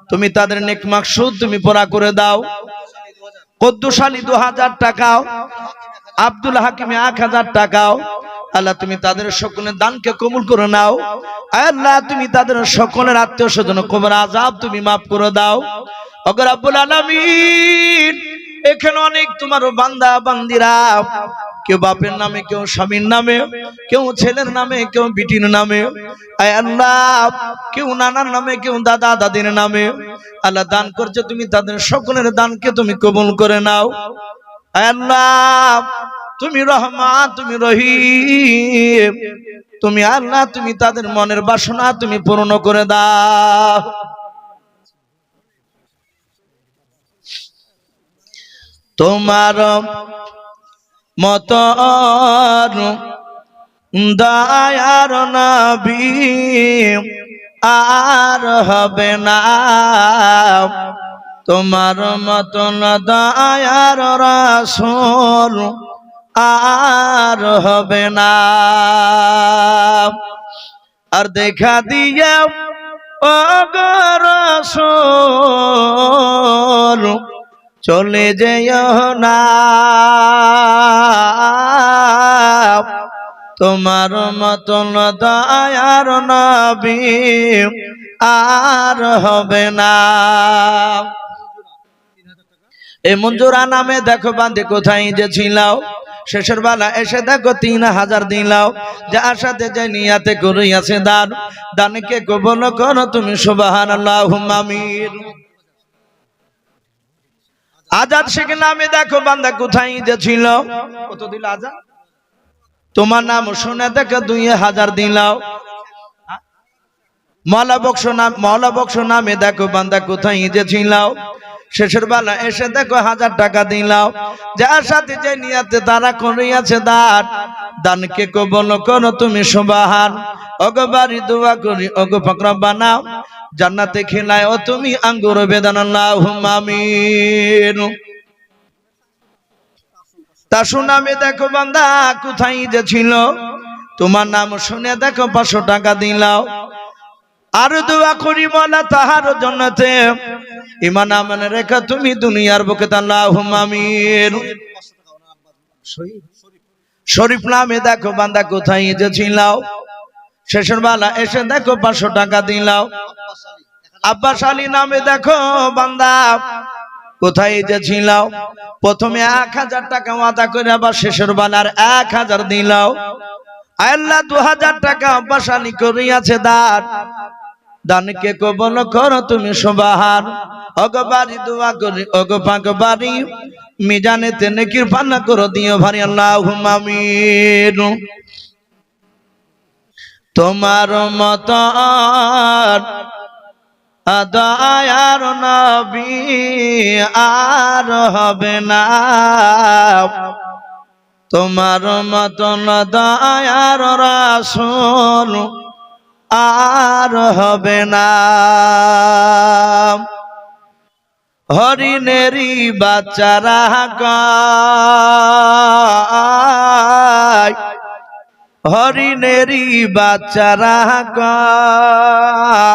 তুমি তাদের নেক মাকসুদ তুমি পুরা করে দাও। কুদ্দুস আলী 2000 টাকা আব্দুল হাকিম 1000 টাকাও আল্লাহ তুমি তাদের সকলের দানকে কবুল করে নাও। আল্লাহ তুমি তাদের সকলের আত্মীয় স্বজন কবর আযাব তুমি মাফ করে দাও। ওগো রব্বুল আলামিন, এখানে অনেক তোমার বান্দা বান্দিরা, কেউ বাপের নামে, কেউ স্বামীর নামে, কেউ ছেলের নামে, কেউ বিটির নামে, আয় আল্লাহ কেউ নানার নামে, কেউ দাদা দাদির নামে আল্লাহ দান করছে, তুমি তাদের সকলের দানকে তুমি কবুল করে নাও। আয় আল্লাহ তুমি রহমান, তুমি রহিম, তুমি আল্লাহ তুমি তাদের মনের বাসনা তুমি পূর্ণ করে দাও। তোমার মত দয়ার নবী আর হবে না, তোমার মতন দয়ার রাসূল আর হবে না। আর দেখা দিয়া ও গো রাসূল চলে যেও না, তোমার মতন দয়ার নবী আর হবে না। এই মঞ্জুরা নামে দেখো বান্দে কোথায় যে ছিলাও, শেষের বেলা এসে দেখো 3000 দিলাও, যার সাথে যে নিয়াতে করিয়াছে দান, দানকে কবুল করো তুমি সুবহানাল্লাহুম্মা আমিন। আজাদ শেখ নামে দেখো বান্দা কোথায় যে ছিল, কত দিল আজাদ? তোমার নাম শুনে দেখো 2000 দিলাও। মওলা বক্স নামে দেখো বান্দা কোথায় যে ছিলাও, শেষের বেলা এসে দেখো 1000 টাকা দিলাও, যার সাথে যে নিয়াতে তারা করিয়াছে দান, দানকে কবুল করো তুমি সুবহান। ওগো বাড়ি দোয়া করি ওগো পাক রব্বানা, জান্নাতে খিলায় ও তুমি আঙ্গুর বেদান, আল্লাহুম্মা আমিন। তাসু নামে দেখো বান্দা কোথায় যে ছিল, তোমার নাম শুনে দেখো 500 টাকা দিলাও। আর দোয়া করি মওলা তাহার জন্নতে ঈমান আমল রেখা তুমি দুনিয়ার বুকে, আল্লাহুম্মা আমিন। শরীফ নামে দেখো বান্দা কোথায় যে ছিলাও, শেষের বেলা এসে দেখো 500 টাকা দিলাও। আব্বাস আলী নামে দেখো বান্দা কোথায় যে ছিলাও, প্রথমে 1000 টাকা ওয়াদা করে আবার শেষের বেলার 1000 দিলাও। আল্লাহ 2000 টাকা আব্বাস আলী করিয়াছে দান, দানকে কবুল করো তুমি সুবহান। ওগো বাড়ি দোয়া করি ওগো পাক বাড়ি, মিজানেতে নেকির পাল্লা করো দিও ভারী, আল্লাহুম্মা আমিন। তোমার মতন দয়ার নবী আর হবে না, তোমার মতন দয়ার রাসূল আর হবে না। হরিণেরই বাচ্চারা গায়, হরিণেরই বাচ্চারা গায়,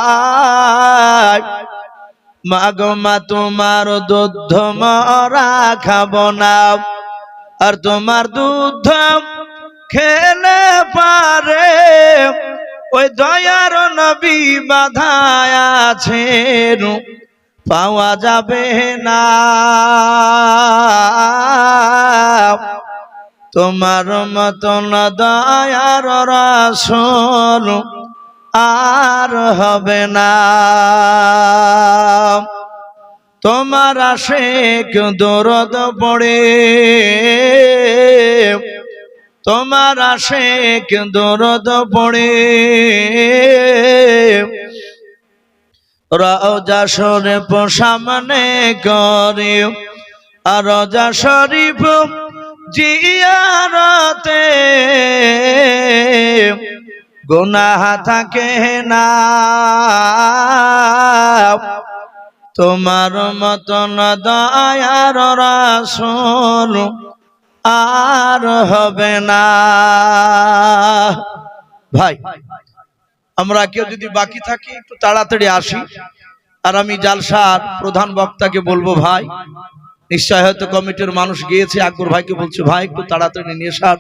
মাগো মা তোমার দুধ মরা খাবো না, আর তোমার দুধ খেলে পারে ওই দয়ার নবী বাধায় আছেন, পাওয়া যাবে না। তোমার মতন দয়ার রাসূল আর হবে না, তোমার আশিক দরদ পড়ে, তোমার আশিক দরদ পড়ে, রওজা শরীফ সামনে করে, আর রওজা শরীফ জিয়ারতে গুনাহ থাকে না, তোমার মতন দয়ার রাসূল আর হবে না। ভাই আমরা কেউ যদি বাকি থাকি একটু তাড়াতাড়ি আসি, আর আমি জালসার প্রধান বক্তাকে বলবো ভাই নিশ্চয় হয়তো কমিটির মানুষ গিয়েছে, আকবর ভাইকে বলছে ভাই একটু তাড়াতাড়ি নিয়ে আসার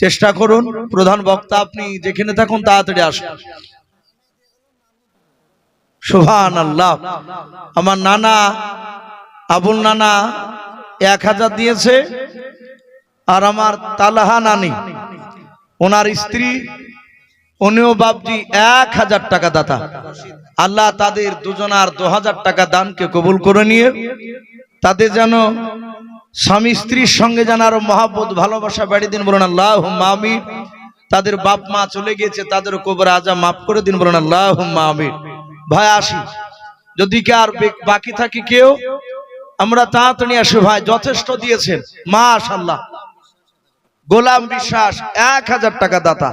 চেষ্টা করুন। প্রধান বক্তা আপনি যেখানে থাকুন তাড়াতাড়ি আসুন। সুবহানাল্লাহ। আমার নানা আবুল নানা 1000 দিয়েছে, আর আমার তালহা নানি ওনার স্ত্রী উনিও বাবজি 1000 টাকা দাতা। আল্লাহ তাদের দুজনার 2000 টাকা দানকে কবুল করে নিয়ে তাদের যেন স্বামী স্ত্রীর সঙ্গে যেন আরো মহাব্বত ভালোবাসা বাড়িয়ে দিন, বলুন আল্লাহুম্মা আমিন। তাদের বাপ মা চলে গিয়েছে, তাদের কবর আযাব মাফ করে দিন, বলুন আল্লাহুম্মা আমিন। ভাই আসি, যদি কি আর বাকি থাকে কেউ আমরা তাড়াতাড়ি আসি। ভাই যথেষ্ট দিয়েছেন মাশাআল্লাহ। গোলাম বিশ্বাস 1000 টাকা দাতা,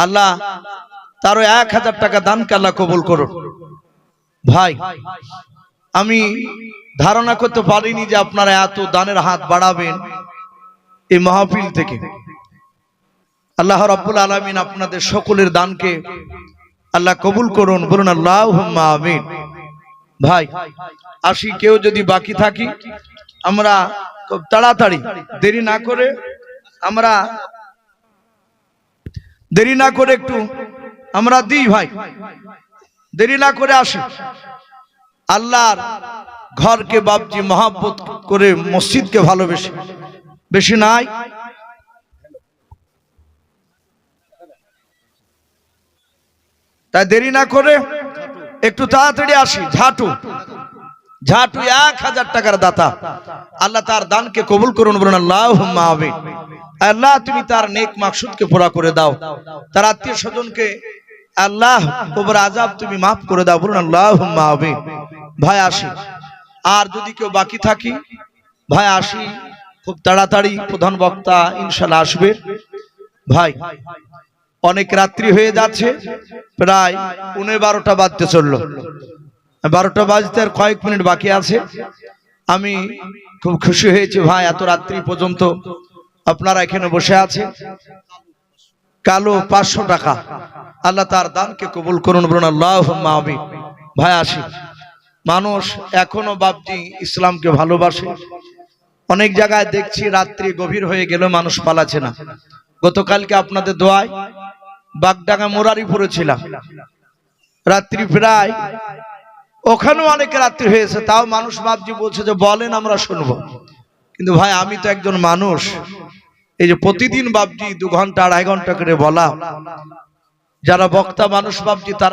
আল্লাহ তারও 1000 টাকা দানকে আল্লাহ কবুল করুন। ভাই আমি ধারণা করতে পারিনি যে আপনারা এত দানের হাত বাড়াবেন এই মাহফিল থেকে। আল্লাহ রাব্বুল আলামিন আপনাদের সকলের দানকে আল্লাহ কবুল করুন, বলুন আল্লাহুম্মা আমিন। ভাই আসি, কেউ যদি বাকি থাকি আমরা খুব তাড়াতাড়ি দেরি না করে একটু আমরা দিই ভাই, দেরি না করে আসি। আল্লাহর ঘরকে বাবজি মহব্বত করে মসজিদকে ভালোবেসে, বেশি নাই তাই দেরি না করে একটু তাড়াতাড়ি আসি। ঝাটু 1000 টাকার দাতা, আল্লাহ তার দানকে কবুল করুন, বলুন আল্লাহুম্মা আমিন। আল্লাহ তুমি তার নেক মাকসুদকে পুরা করে দাও, তার আত্মীয় স্বজনকে আল্লাহ কবর আযাব তুমি মাফ করে দাও, বলুন আল্লাহুম্মা আমিন। ভাই আসি, আর যদি কেউ বাকি থাকি ভাই আসি খুব তাড়াতাড়ি। প্রধান বক্তা ইনশাআল্লাহ আসবে। ভাই অনেক রাত্রি হয়ে যাচ্ছে, প্রায় 12টা বাজতে চললো, 12টা বাজতে আর কয়েক মিনিট বাকি আছে। আমি খুব খুশি হয়েছি ভাই, এত রাত্রি পর্যন্ত আপনারা এখানে বসে আছে। কালো 500 টাকা, আল্লাহ তার দানকে কবুল করুন, বলুন আল্লাহুম্মা আমিন। ভাই আসি, মানুষ এখনো বাবজি ইসলামকে ভালোবাসে। অনেক জায়গায় দেখছি রাত্রি গভীর হয়ে গেল মানুষ পালাচ্ছে না। গতকালকে আপনাদের দোয়ায় বাগডাঙ্গা মোরারি পড়েছিলাম, রাত্রি প্রায় ওখানেও অনেক রাত্রি হয়েছে, তাও মানুষ বাবজি বলছে যে বলেন আমরা শুনবো। কিন্তু ভাই আমি তো একজন মানুষ, এই যে প্রতিদিন বাবজি 2 ঘন্টা 2.5 ঘন্টা করে বলা, যারা বক্তা মানুষ বাবজি তারা